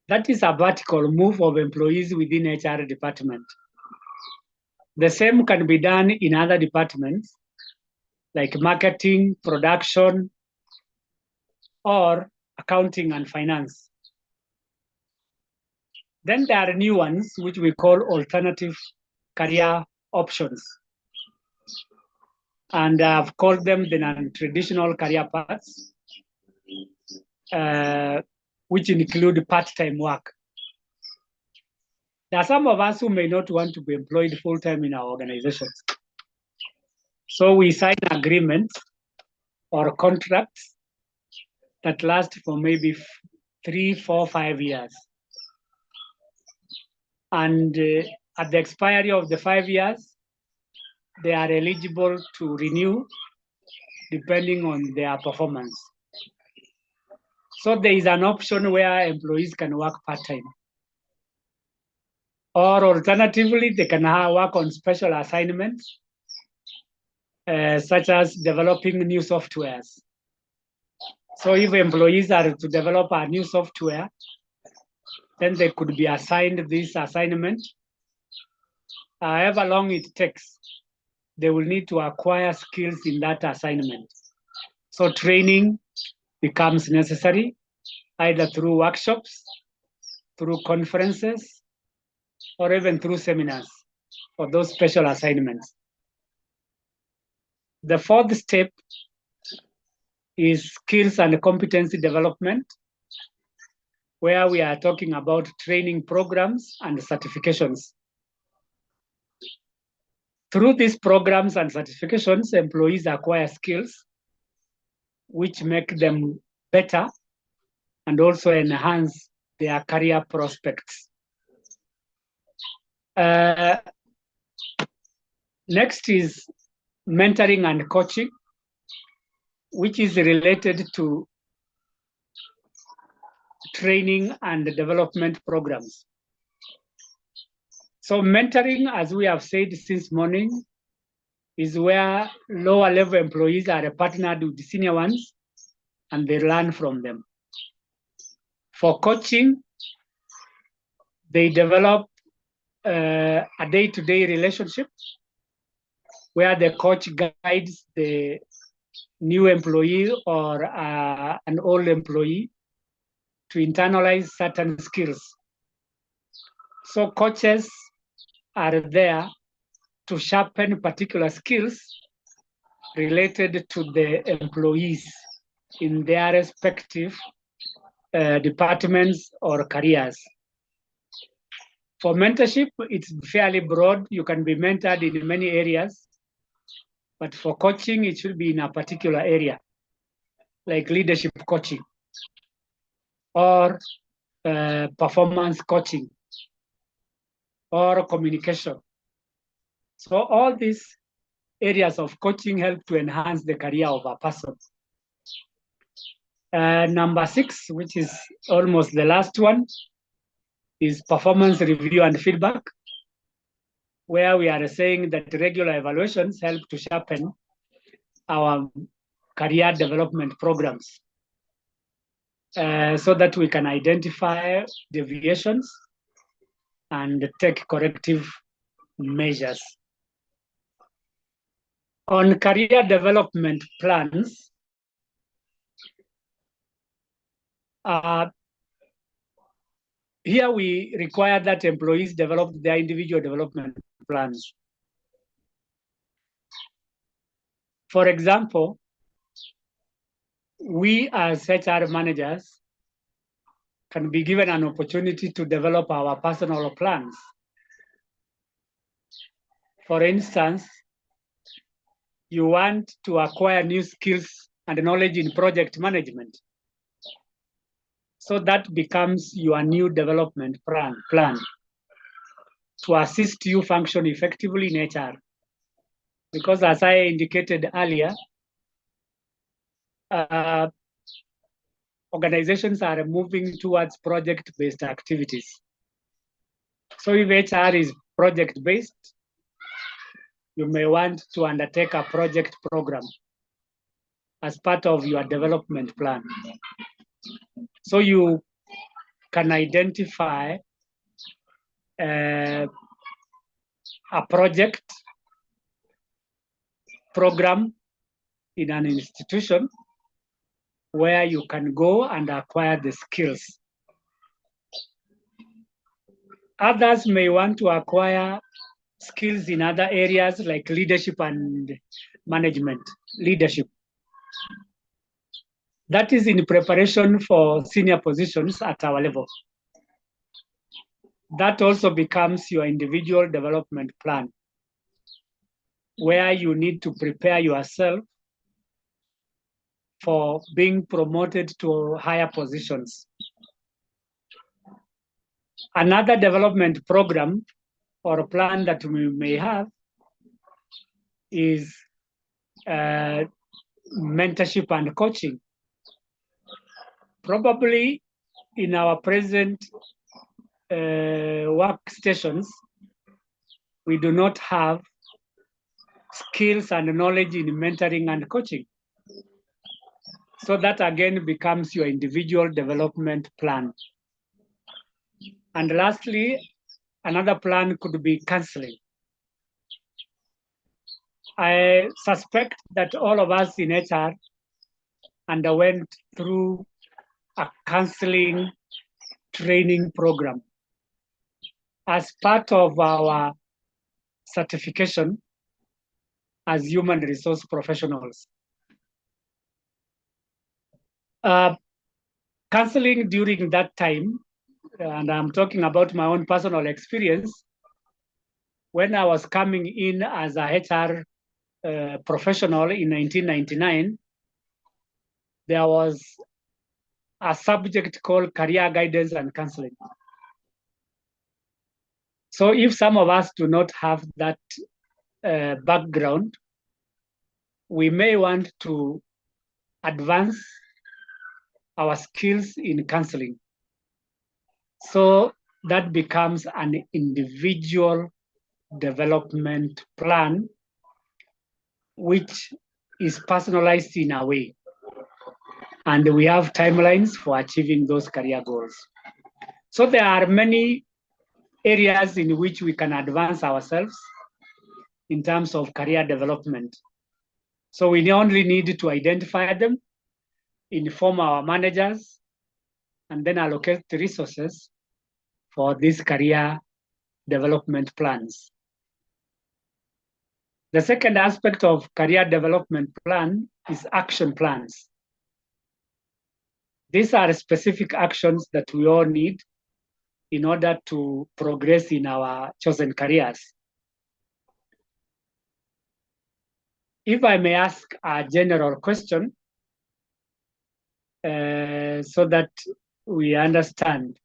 That is a vertical move of employees within HR department. The same can be done in other departments like marketing, production, or accounting and finance. Then there are new ones which we call alternative career options. And I've called them the non-traditional career paths, which include part-time work. There are some of us who may not want to be employed full-time in our organizations. So we sign agreements or contracts that last for maybe 3, 4, 5 years. And at the expiry of the 5 years, they are eligible to renew depending on their performance. So there is an option where employees can work part-time. Or alternatively, they can work on special assignments, such as developing new softwares. So if employees are to develop a new software, then they could be assigned this assignment. However long it takes, they will need to acquire skills in that assignment. So training becomes necessary, either through workshops, through conferences, or even through seminars for those special assignments. The fourth step is skills and competency development, where we are talking about training programs and certifications. Through these programs and certifications, employees acquire skills which make them better and also enhance their career prospects. Next is mentoring and coaching, which is related to training and development programs. So mentoring, as we have said since morning, is where lower level employees are partnered with senior ones and they learn from them. For coaching, they develop a day-to-day relationship where the coach guides the new employee or an old employee to internalize certain skills. So coaches are there to sharpen particular skills related to the employees in their respective departments or careers. For mentorship, it's fairly broad. You can be mentored in many areas, but for coaching, it should be in a particular area, like leadership coaching or performance coaching or communication. So all these areas of coaching help to enhance the career of a person. Number 6, which is almost the last one, is performance review and feedback, where we are saying that regular evaluations help to sharpen our career development programs so that we can identify deviations and take corrective measures. On career development plans, here we require that employees develop their individual development plans. For example, we as HR managers can be given an opportunity to develop our personal plans. For instance, you want to acquire new skills and knowledge in project management. So that becomes your new development plan to assist you function effectively in HR. Because as I indicated earlier, organizations are moving towards project-based activities. So if HR is project-based, you may want to undertake a project program as part of your development plan. So you can identify a project program in an institution where you can go and acquire the skills. Others may want to acquire skills in other areas like leadership and management, leadership. That is in preparation for senior positions at our level. That also becomes your individual development plan, where you need to prepare yourself for being promoted to higher positions. Another development program or plan that we may have is mentorship and coaching, Probably in our present workstations, we do not have skills and knowledge in mentoring and coaching. So that again becomes your individual development plan. And lastly, another plan could be counseling. I suspect that all of us in HR underwent through a counseling training program as part of our certification as human resource professionals. Counseling during that time, and I'm talking about my own personal experience, when I was coming in as a HR professional in 1999, there was a subject called career guidance and counseling. So if some of us do not have that background, we may want to advance our skills in counseling. So that becomes an individual development plan, which is personalized in a way. And we have timelines for achieving those career goals. So there are many areas in which we can advance ourselves in terms of career development. So we only need to identify them, inform our managers, and then allocate the resources for these career development plans. The second aspect of career development plan is action plans. These are specific actions that we all need in order to progress in our chosen careers. If I may ask a general question, so that we understand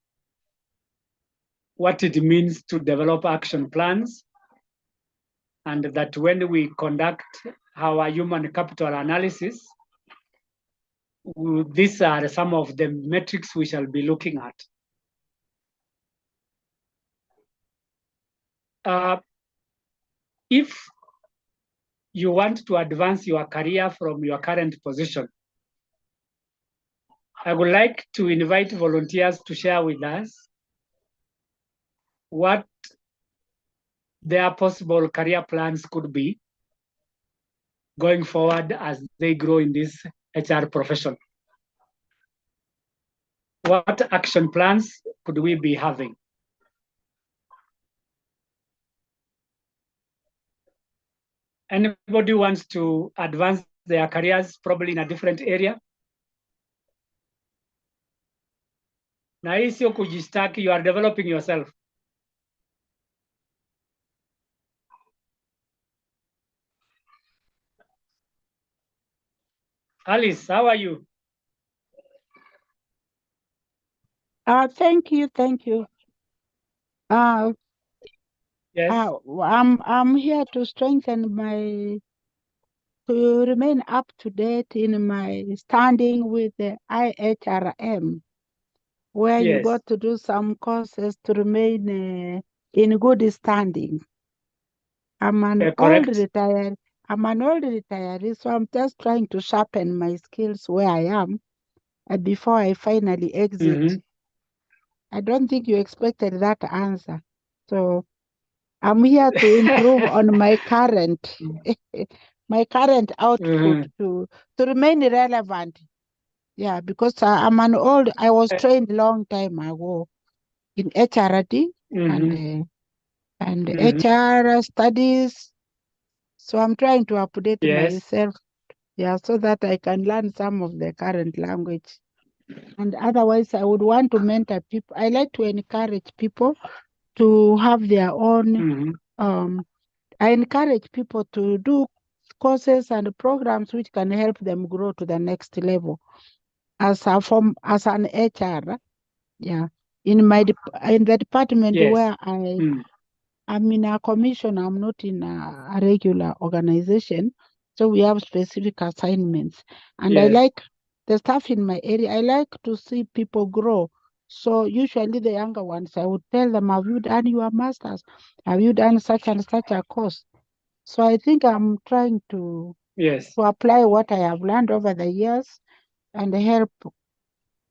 what it means to develop action plans, and that when we conduct our human capital analysis, these are some of the metrics we shall be looking at. If you want to advance your career from your current position, I would like to invite volunteers to share with us what their possible career plans could be going forward as they grow in this HR profession. What action plans could we be having? Anybody wants to advance their careers probably in a different area? Na hii sio kujistaki, you are developing yourself. Alice, how are you? Thank you. Yes. I'm here to strengthen to remain up to date in my standing with the IHRM, where you Yes. got to do some courses to remain in good standing. I'm an old Correct. retiree. So I'm just trying to sharpen my skills where I am before I finally exit. Mhm. I don't think you expected that answer. So I'm here to improve on my current output to remain relevant. Yeah, because I was trained long time ago in HRD and HR studies. So I'm trying to update Yes. myself, so that I can learn some of the current language. And otherwise, I would want to mentor people. I like to encourage people to have their own. I encourage people to do courses and programs which can help them grow to the next level. As an HR, in the department Yes. where I'm in a commission, I'm not in a regular organization, so we have specific assignments, and I Yes. like the staff in my area, I like to see people grow. So usually the younger ones, I would tell them, have you done your masters? Have you done such and such a course? So I think I'm trying to Yes. apply what I have learned over the years and help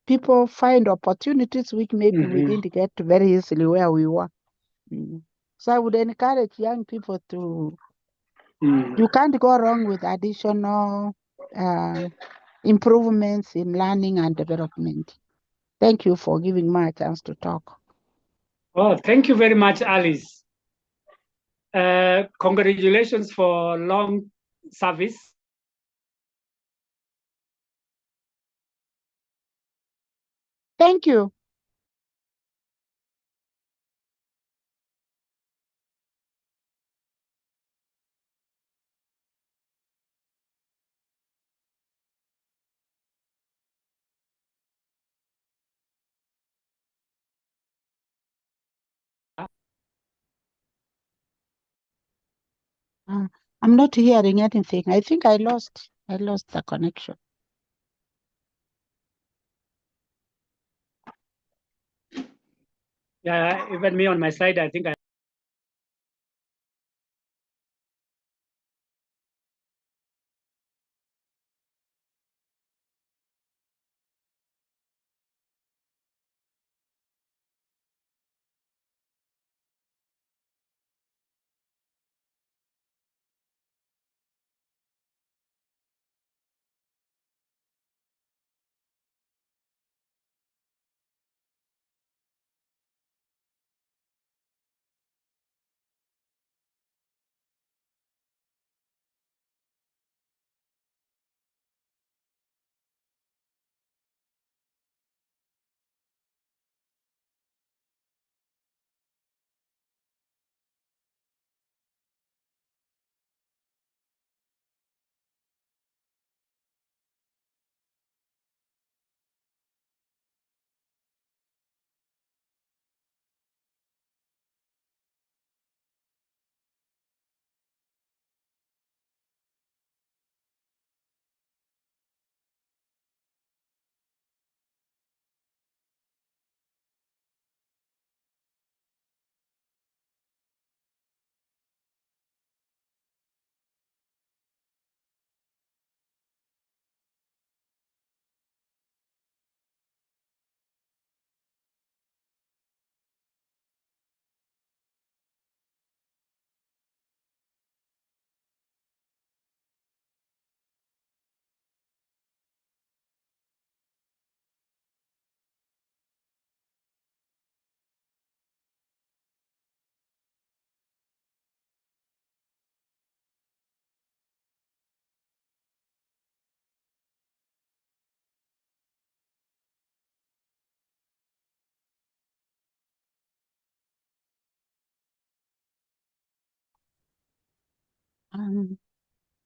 people find opportunities which maybe we Mhm. didn't get very easily where we were. Mm. So I would encourage young people to, Mm. you can't go wrong with additional improvements in learning and development. Thank you for giving me a chance to talk. Oh, thank you very much, Alice. Congratulations for long service. Thank you. I'm not hearing anything. I think I lost the connection. Yeah, even me on my side, I think I.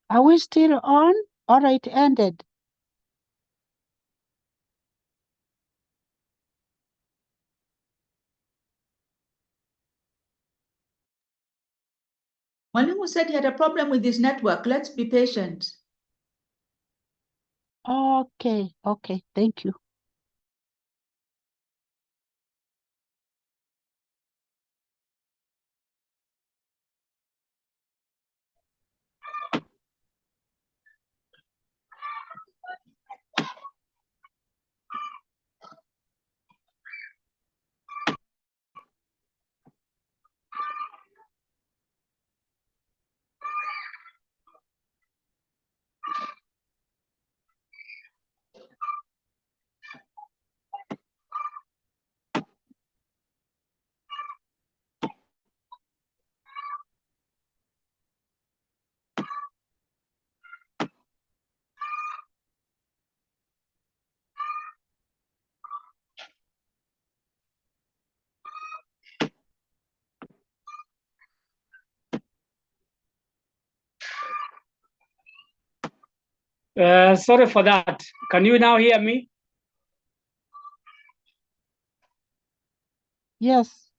Are we still on or it ended? Mwalimu said he had a problem with his network. Let's be patient. Okay, thank you. Sorry for that. Can you now hear me? Yes.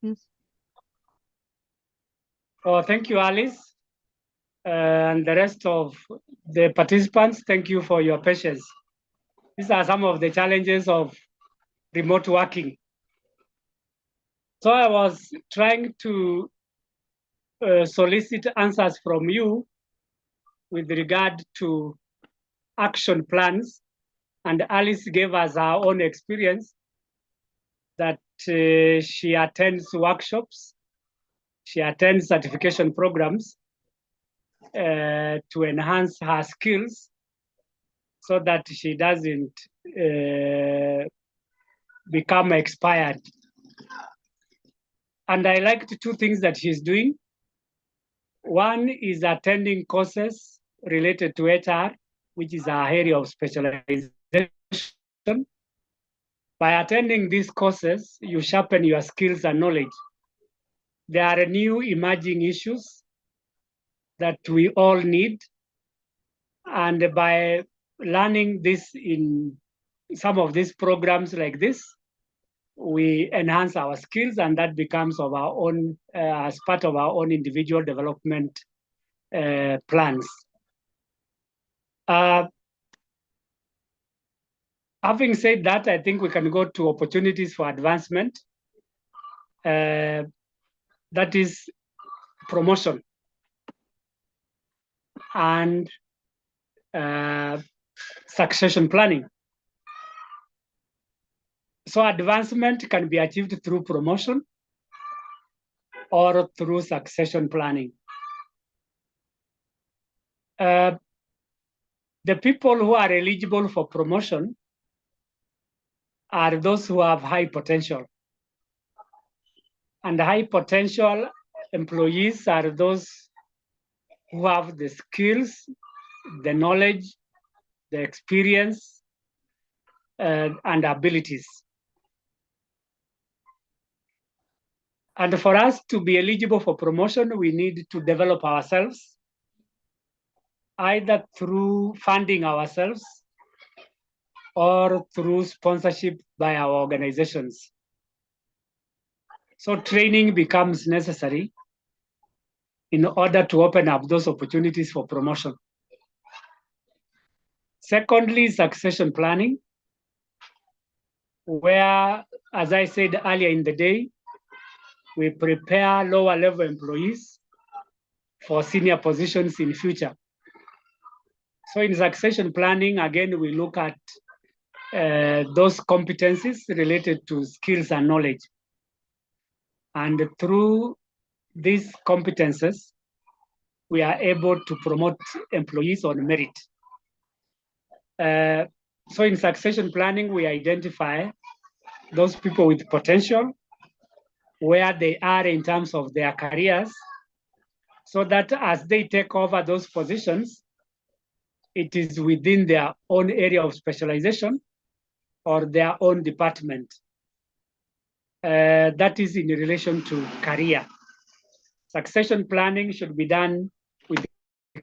Oh, thank you, Alice. And the rest of the participants, thank you for your patience. These are some of the challenges of remote working. So I was trying to solicit answers from you with regard to action plans, and Alice gave us her own experience that she attends workshops, she attends certification programs to enhance her skills so that she doesn't become expired. And I liked two things that she's doing. One is attending courses related to HR, which is our area of specialization. By attending these courses, you sharpen your skills and knowledge. There are new emerging issues that we all need. And by learning this in some of these programs like this, we enhance our skills, and that becomes of our own, as part of our own individual development plans. Having said that, I think we can go to opportunities for advancement. That is promotion and succession planning. So advancement can be achieved through promotion or through succession planning. The people who are eligible for promotion are those who have high potential. And high potential employees are those who have the skills, the knowledge, the experience, and abilities. And for us to be eligible for promotion, we need to develop ourselves, either through funding ourselves or through sponsorship by our organizations. So training becomes necessary in order to open up those opportunities for promotion. Secondly, succession planning, where, as I said earlier in the day, we prepare lower level employees for senior positions in future. So in succession planning, again, we look at those competencies related to skills and knowledge. And through these competences, we are able to promote employees on merit. So in succession planning, we identify those people with potential, where they are in terms of their careers, so that as they take over those positions, it is within their own area of specialization or their own department. That is in relation to career. Succession planning should be done with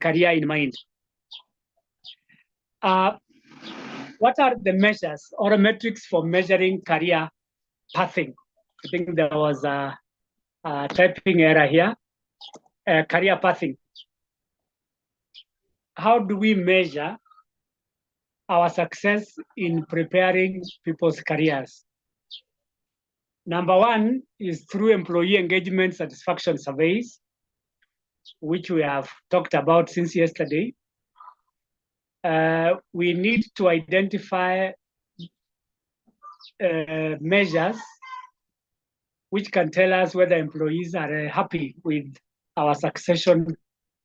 career in mind. What are the measures or metrics for measuring career pathing? I think there was a typing error here. Career pathing. How do we measure our success in preparing people's careers? Number one is through employee engagement satisfaction surveys, which we have talked about since yesterday. We need to identify measures which can tell us whether employees are happy with our succession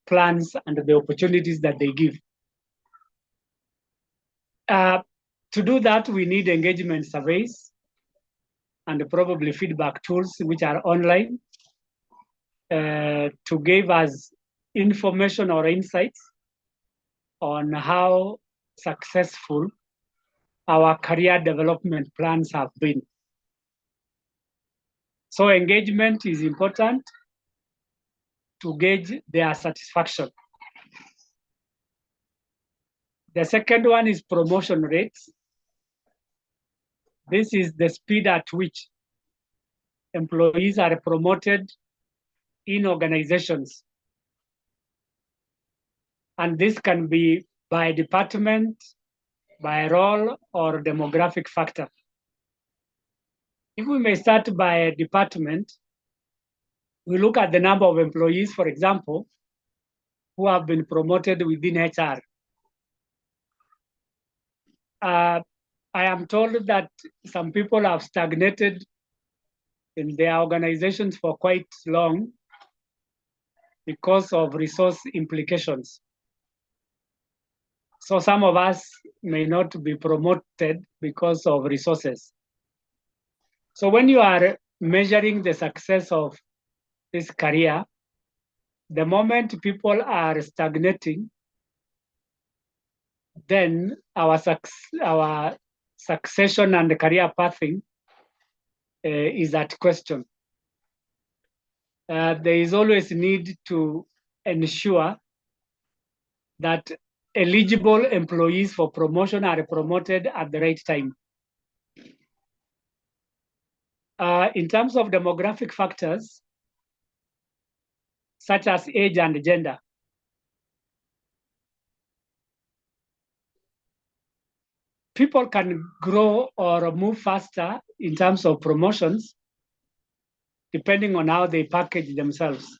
plans and the opportunities that they give. To do that, we need engagement surveys and probably feedback tools which are online to give us information or insights on how successful our career development plans have been. So engagement is important to gauge their satisfaction. The second one is promotion rates. This is the speed at which employees are promoted in organizations. And this can be by department, by role or demographic factor. If we may start by a department, we look at the number of employees, for example, who have been promoted within HR. I am told that some people have stagnated in their organizations for quite long because of resource implications. So some of us may not be promoted because of resources. So when you are measuring the success of this career, the moment people are stagnating, then our succession and career pathing is at question. There is always need to ensure that eligible employees for promotion are promoted at the right time. In terms of demographic factors, such as age and gender, people can grow or move faster in terms of promotions, depending on how they package themselves.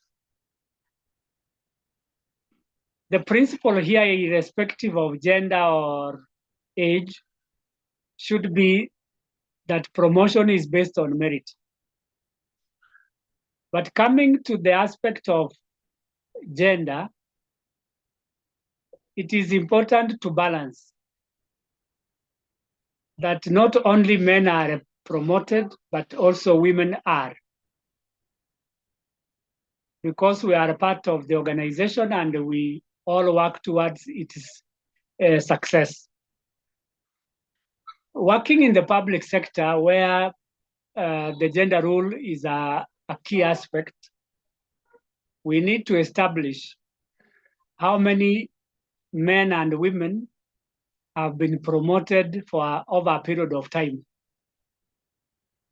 The principle here, irrespective of gender or age, should be that promotion is based on merit. But coming to the aspect of gender, it is important to balance that not only men are promoted, but also women are. Because we are a part of the organization and we all work towards its success. Working in the public sector, where the gender role is a key aspect, we need to establish how many men and women have been promoted for over a period of time.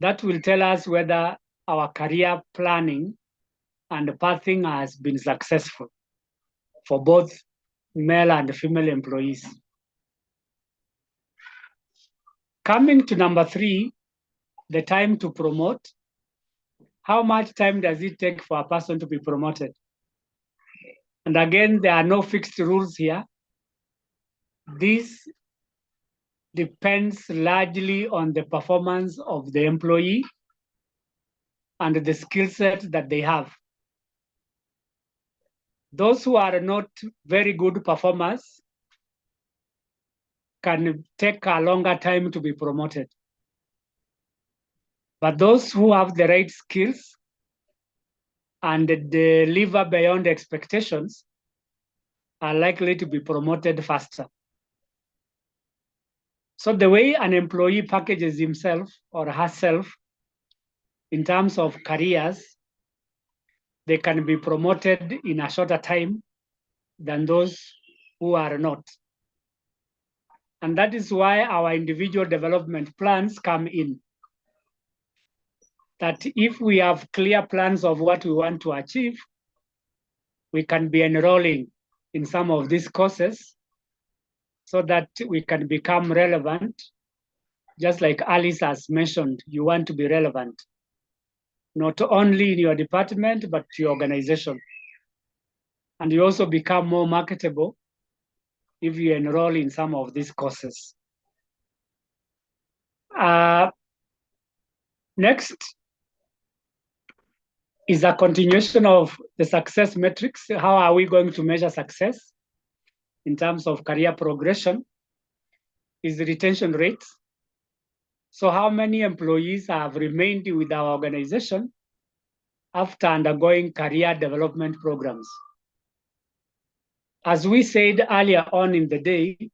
That will tell us whether our career planning and pathing has been successful for both male and female employees. Coming to number 3, the time to promote. How much time does it take for a person to be promoted? And again, there are no fixed rules here. This depends largely on the performance of the employee and the skill set that they have. Those who are not very good performers can take a longer time to be promoted. But those who have the right skills and deliver beyond expectations are likely to be promoted faster. So the way an employee packages himself or herself in terms of careers, they can be promoted in a shorter time than those who are not. And that is why our individual development plans come in. That if we have clear plans of what we want to achieve, we can be enrolling in some of these courses so that we can become relevant. Just like Alice has mentioned, you want to be relevant, not only in your department, but to your organization. And you also become more marketable if you enroll in some of these courses. Next is a continuation of the success metrics. How are we going to measure success in terms of career progression? Is the retention rate. So how many employees have remained with our organization after undergoing career development programs? As we said earlier on in the day,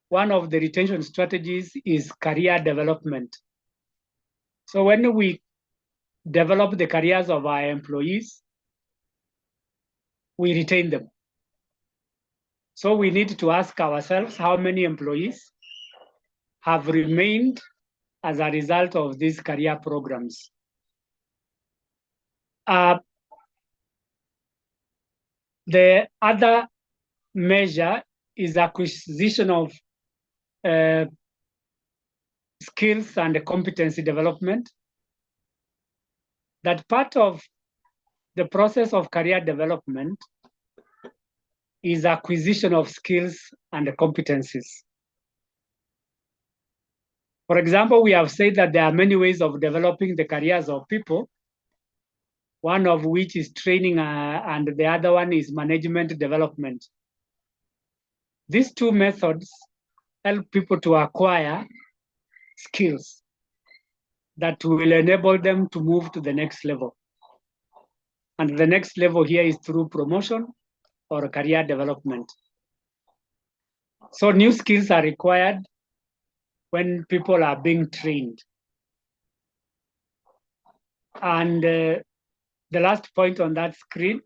one of the retention strategies is career development. So when we develop the careers of our employees, we retain them. So we need to ask ourselves how many employees have remained as a result of these career programs. The other measure is acquisition of skills and competency development, that part of the process of career development is acquisition of skills and competencies. For example, we have said that there are many ways of developing the careers of people, one of which is training and the other one is management development. These two methods help people to acquire skills that will enable them to move to the next level. And the next level here is through promotion or career development. So new skills are required when people are being trained. And the last point on that screen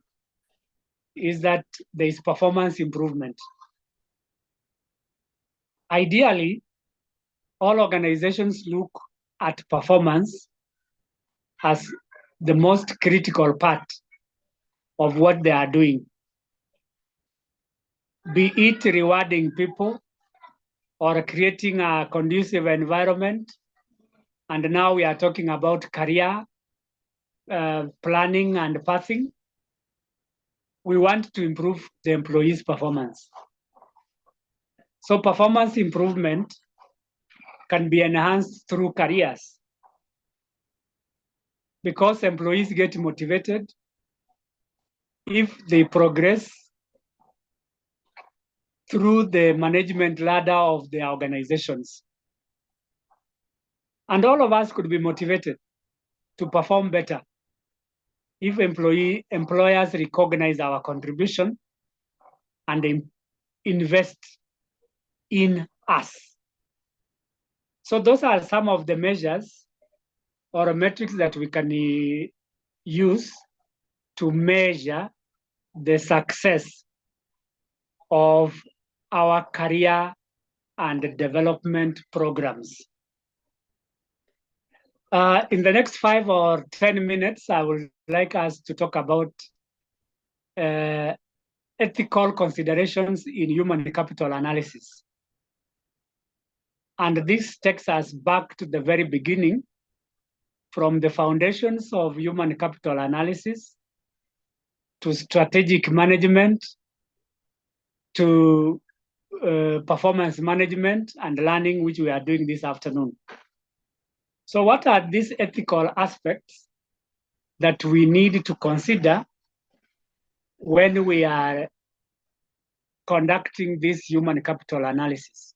is that there is performance improvement. Ideally, all organizations look at performance as the most critical part of what they are doing, be it rewarding people or creating a conducive environment. And now we are talking about career planning and pathing. We want to improve the employees' performance. So performance improvement can be enhanced through careers because employees get motivated if they progress through the management ladder of the organizations. And all of us could be motivated to perform better if employers recognize our contribution and invest in us. So those are some of the measures or metrics that we can use to measure the success of our career and development programs. In the next 5 or 10 minutes, I would like us to talk about ethical considerations in human capital analysis. And this takes us back to the very beginning, from the foundations of human capital analysis to strategic management to performance management and learning, which we are doing this afternoon. So what are these ethical aspects that we need to consider when we are conducting this human capital analysis?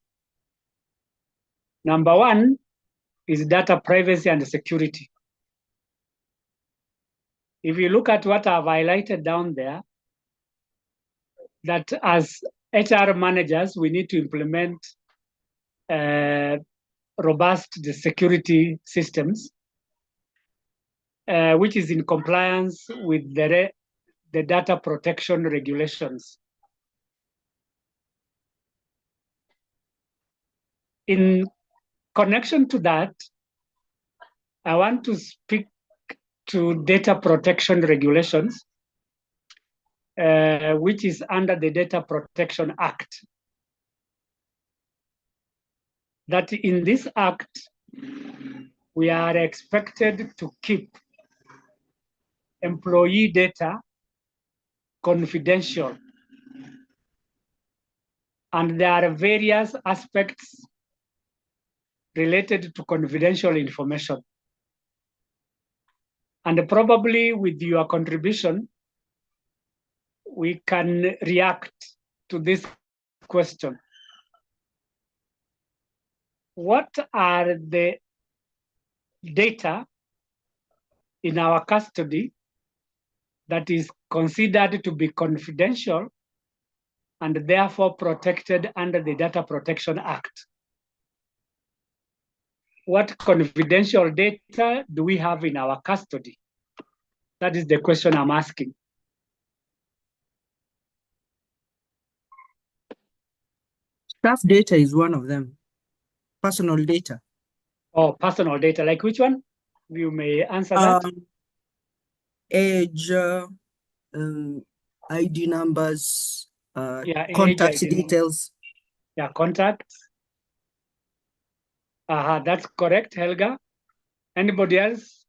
Number one is data privacy and security. If you look at what I've highlighted down there, that as HR managers, we need to implement robust security systems, which is in compliance with the data protection regulations. In connection to that, I want to speak to data protection regulations, which is under the Data Protection Act. That in this act, we are expected to keep employee data confidential. And there are various aspects related to confidential information. And probably with your contribution, we can react to this question. What are the data in our custody that is considered to be confidential and therefore protected under the Data Protection Act? What confidential data do we have in our custody? That is the question I'm asking. Staff data is one of them. Personal data. Oh, personal data, like which one? You may answer that. Age, ID numbers, Yeah, contact age, ID details. Yeah, contacts. That's correct, Helga. Anybody else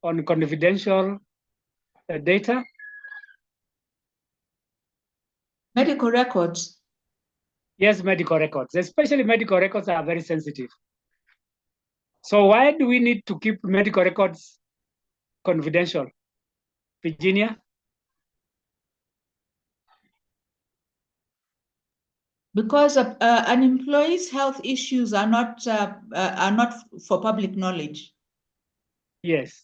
on confidential data? Medical records. Yes, medical records, especially medical records are very sensitive. So why do we need to keep medical records confidential? Virginia? Because an employee's health issues are not for public knowledge. Yes.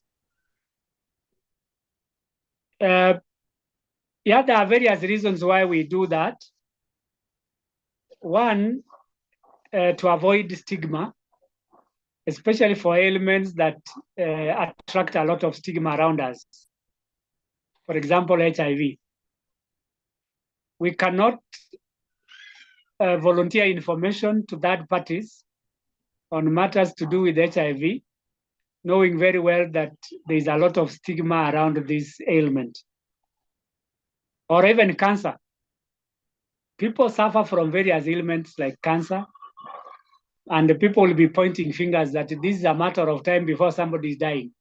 Yeah, there are various reasons why we do that. One, to avoid stigma, especially for ailments that attract a lot of stigma around us. For example, HIV. We cannot volunteer information to third parties on matters to do with HIV, knowing very well that there is a lot of stigma around this ailment. Or even cancer. People suffer from various ailments like cancer, and the people will be pointing fingers that this is a matter of time before somebody is dying.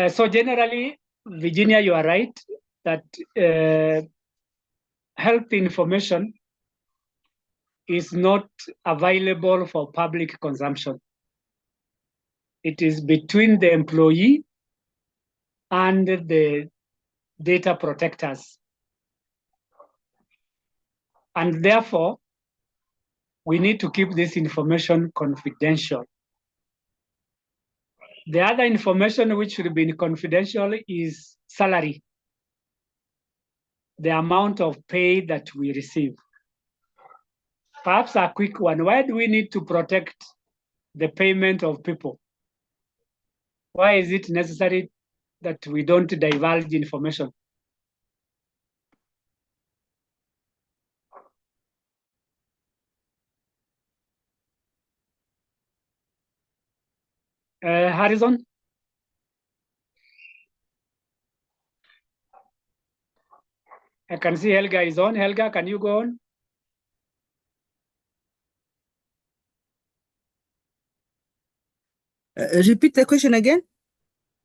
So generally, Virginia, you are right that health information is not available for public consumption. It is between the employee and the data protectors. And therefore, we need to keep this information confidential. The other information which should be confidential is salary, the amount of pay that we receive. Perhaps a quick one, why do we need to protect the payment of people? Why is it necessary that we don't divulge information? Harrison? I can see Helga is on. Helga, can you go on? Repeat the question again.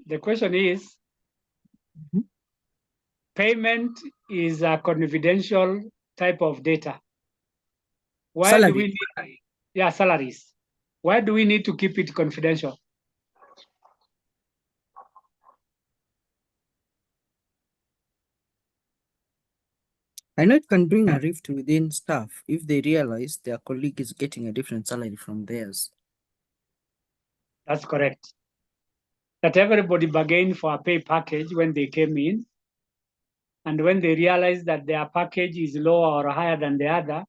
The question is, payment is a confidential type of data. Why do we need, salaries. Why do we need to keep it confidential? I know it can bring a rift within staff if they realize their colleague is getting a different salary from theirs. That's correct. That everybody bargained for a pay package when they came in. And when they realize that their package is lower or higher than the other,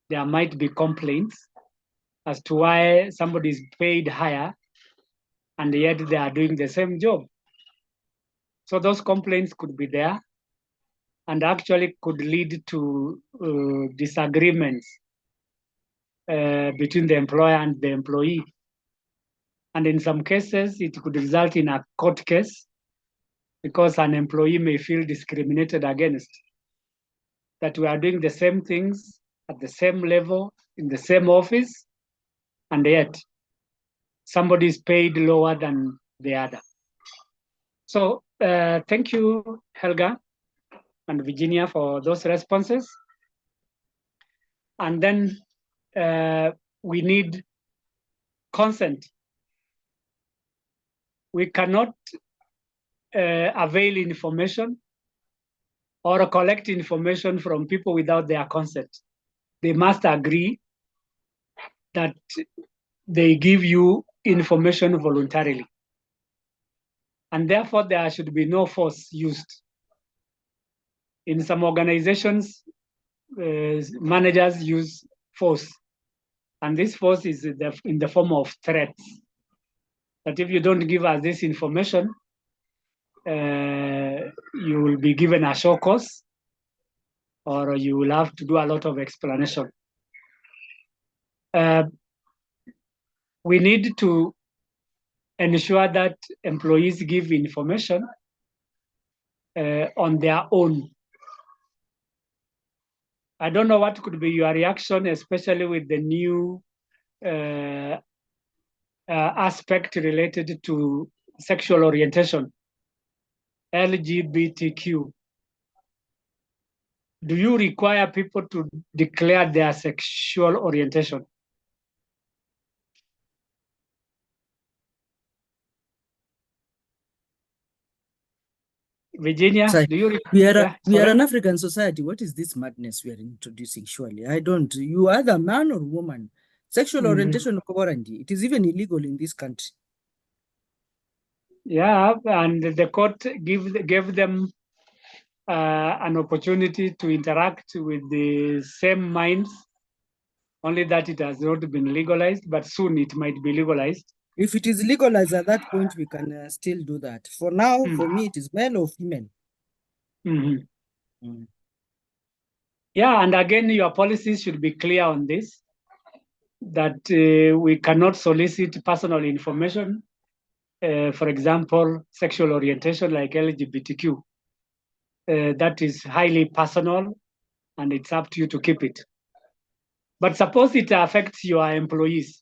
there might be complaints as to why somebody is paid higher and yet they are doing the same job. So those complaints could be there and actually could lead to disagreements between the employer and the employee. And in some cases, it could result in a court case because an employee may feel discriminated against, that we are doing the same things at the same level, in the same office, and yet somebody is paid lower than the other. So thank you, Helga and Virginia, for those responses. And then we need consent. We cannot avail information or collect information from people without their consent. They must agree that they give you information voluntarily. And therefore, there should be no force used. In some organizations, managers use force. And this force is in the form of threats. That if you don't give us this information, you will be given a show cause, or you will have to do a lot of explanation. We need to ensure that employees give information on their own. I don't know what could be your reaction, especially with the new aspect related to sexual orientation, LGBTQ. Do you require people to declare their sexual orientation? Virginia, Sorry, do you? we are Sorry? an African society. What is this madness we are introducing? Surely, I don't. You are either man or woman. Sexual orientation, it is even illegal in this country. Yeah, and the court gave them an opportunity to interact with the same minds, only that it has not been legalized, but soon it might be legalized. If it is legalized at that point, we can still do that. For now, for me, it is male or female. Yeah, and again, your policies should be clear on this, that we cannot solicit personal information, for example, sexual orientation like LGBTQ. That is highly personal, and it's up to you to keep it. But suppose it affects your employees.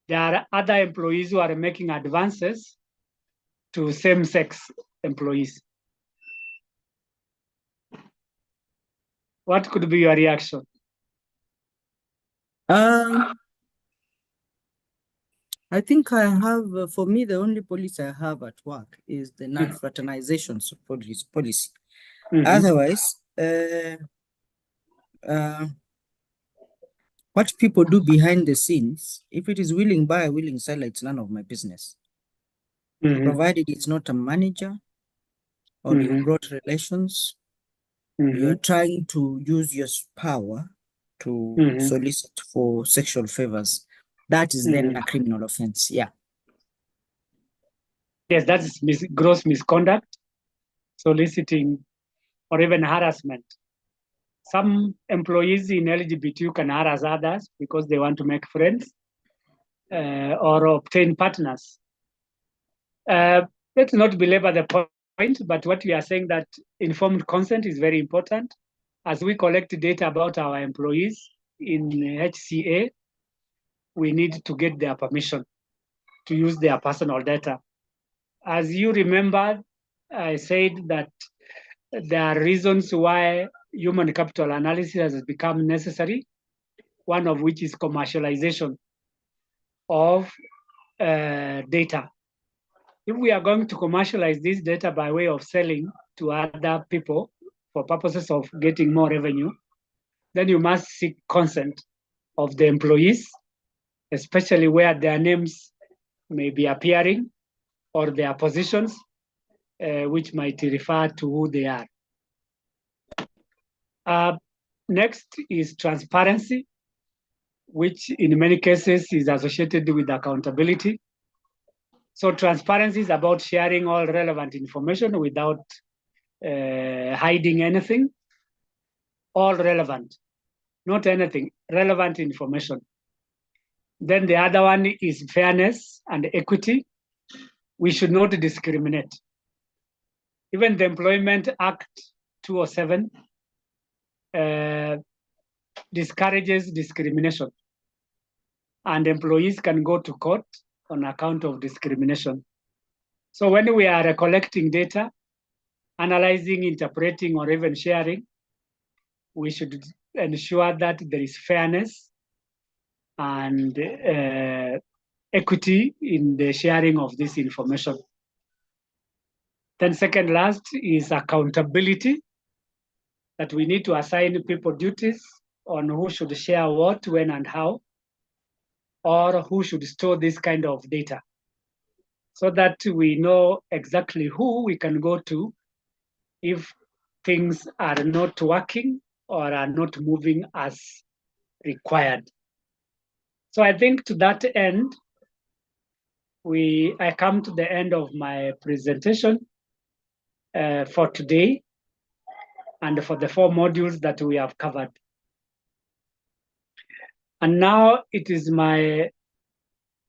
There are other employees who are making advances to same-sex employees. What could be your reaction? I think I have, for me, the only policy I have at work is the non-fraternization policy. Otherwise, what people do behind the scenes, if it is willing buyer, willing seller, it's none of my business. Provided it's not a manager or you brought relations, you're trying to use your power to solicit for sexual favors. That is then a criminal offense. Yeah. Yes, that is gross misconduct, soliciting, or even harassment. Some employees in LGBT can harass others because they want to make friends or obtain partners. Let's not belabor the point, but what we are saying that informed consent is very important. As we collect data about our employees in HCA, we need to get their permission to use their personal data. As you remember, I said that there are reasons why human capital analysis has become necessary, one of which is commercialization of data. If we are going to commercialize this data by way of selling to other people for purposes of getting more revenue, then you must seek consent of the employees, especially where their names may be appearing or their positions, which might refer to who they are. Next is transparency, which in many cases is associated with accountability. So transparency is about sharing all relevant information without hiding anything. All relevant, not anything, relevant information. Then the other one is fairness and equity. We should not discriminate. Even the Employment Act 207 discourages discrimination, and employees can go to court on account of discrimination. So when we are collecting data, analyzing, interpreting, or even sharing, we should ensure that there is fairness and equity in the sharing of this information. Then second last is accountability, that we need to assign people duties on who should share what, when, and how, or who should store this kind of data, so that we know exactly who we can go to if things are not working or are not moving as required. So I think to that end, I come to the end of my presentation for today and for the 4 modules that we have covered. And now it is my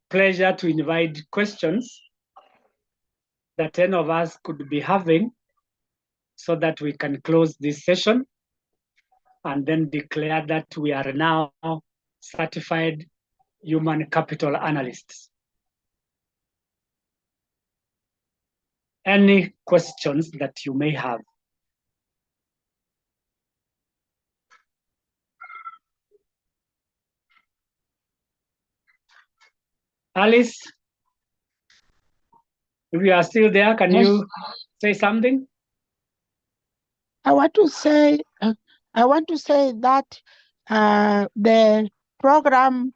pleasure to invite questions that any of us could be having, so that we can close this session and then declare that we are now certified human capital analysts. Any questions that you may have? Alice, if you are still there, can Yes. you say something? I want to say that the program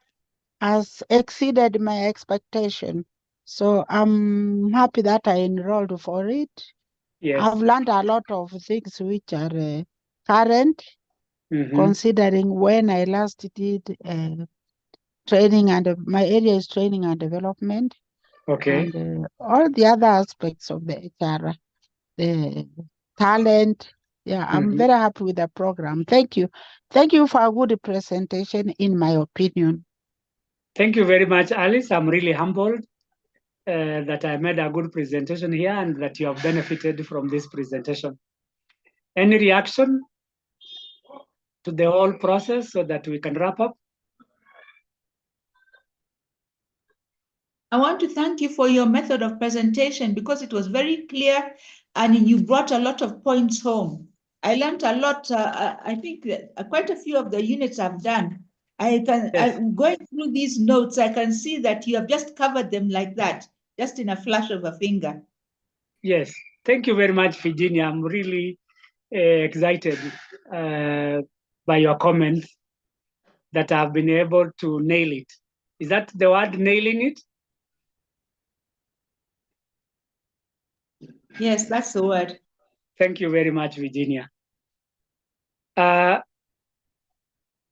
has exceeded my expectation. So I'm happy that I enrolled for it. Yes. I've learned a lot of things which are current, considering when I last did training, and my area is training and development. Okay. And all the other aspects of the HR, the talent. Yeah, I'm very happy with the program. Thank you. Thank you for a good presentation, in my opinion. Thank you very much, Alice. I'm really humbled that I made a good presentation here and that you have benefited from this presentation. Any reaction to the whole process so that we can wrap up? I want to thank you for your method of presentation because it was very clear and you brought a lot of points home. I learned a lot. I think quite a few of the units I've done. Going through these notes, I can see that you have just covered them like that, just in a flash of a finger. Yes, thank you very much, Virginia. I'm really excited by your comments that I've been able to nail it. Is that the word, nailing it? Yes, that's the word. Thank you very much, Virginia.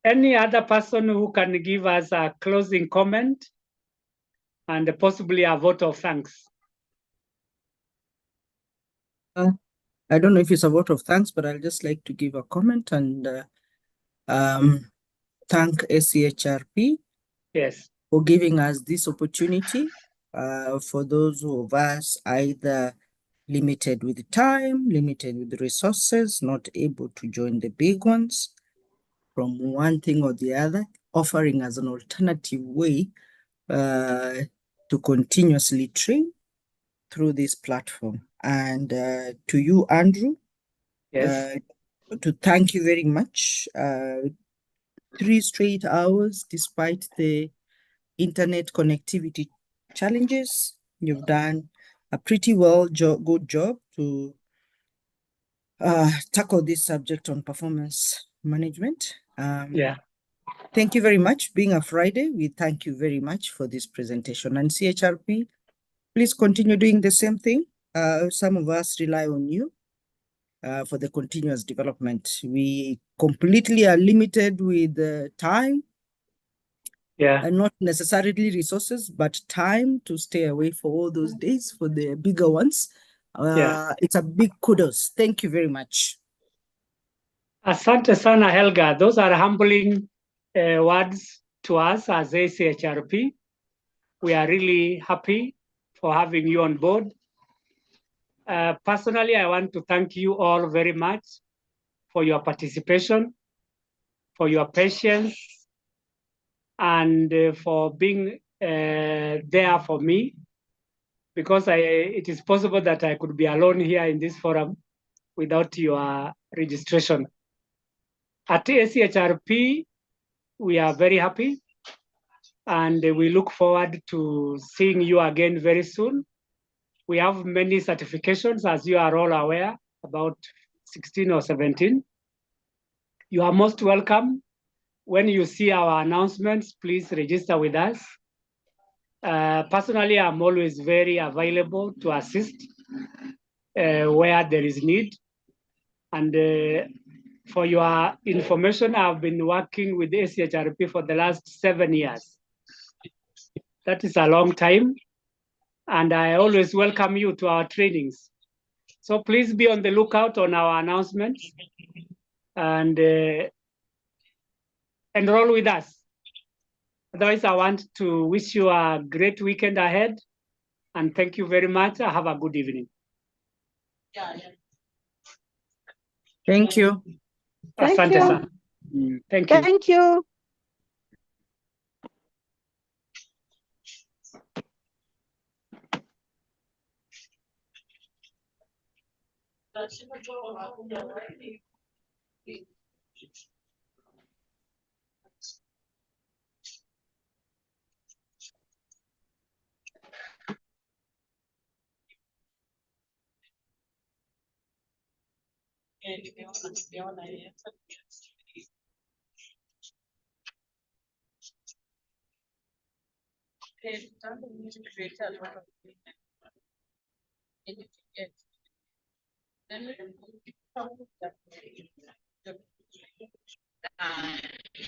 Any other person who can give us a closing comment and possibly a vote of thanks? I don't know if it's a vote of thanks, but I'll just like to give a comment and thank ACHRP for giving us this opportunity. For those of us either limited with time, limited with resources, not able to join the big ones, from one thing or the other, offering us an alternative way to continuously train through this platform. And to you, Andrew, to thank you very much. 3 straight hours, despite the internet connectivity challenges, you've done a pretty good job to tackle this subject on performance management. Thank you very much. Being a Friday, we thank you very much for this presentation. And CHRP, please continue doing the same thing. Some of us rely on you for the continuous development. We completely are limited with time. And not necessarily resources, but time to stay away for all those days for the bigger ones. It's a big kudos. Thank you very much. Asante sana, Helga. Those are humbling words to us as ACHRP. We are really happy for having you on board. Personally, I want to thank you all very much for your participation, for your patience, and for being there for me, because it is possible that I could be alone here in this forum without your registration. At ACHRP, we are very happy and we look forward to seeing you again very soon. We have many certifications, as you are all aware, about 16 or 17. You are most welcome. When you see our announcements, please register with us. Personally, I'm always very available to assist where there is need. And for your information, I've been working with ACHRP for the last 7 years. That is a long time. And I always welcome you to our trainings. So please be on the lookout on our announcements and enroll with us. Otherwise, I want to wish you a great weekend ahead. And thank you very much. Have a good evening. Thank you. Thank Asante you. sana. Thank you. Thank you.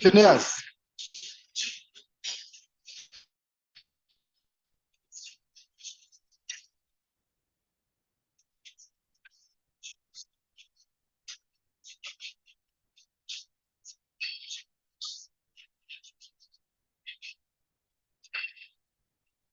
Phineas.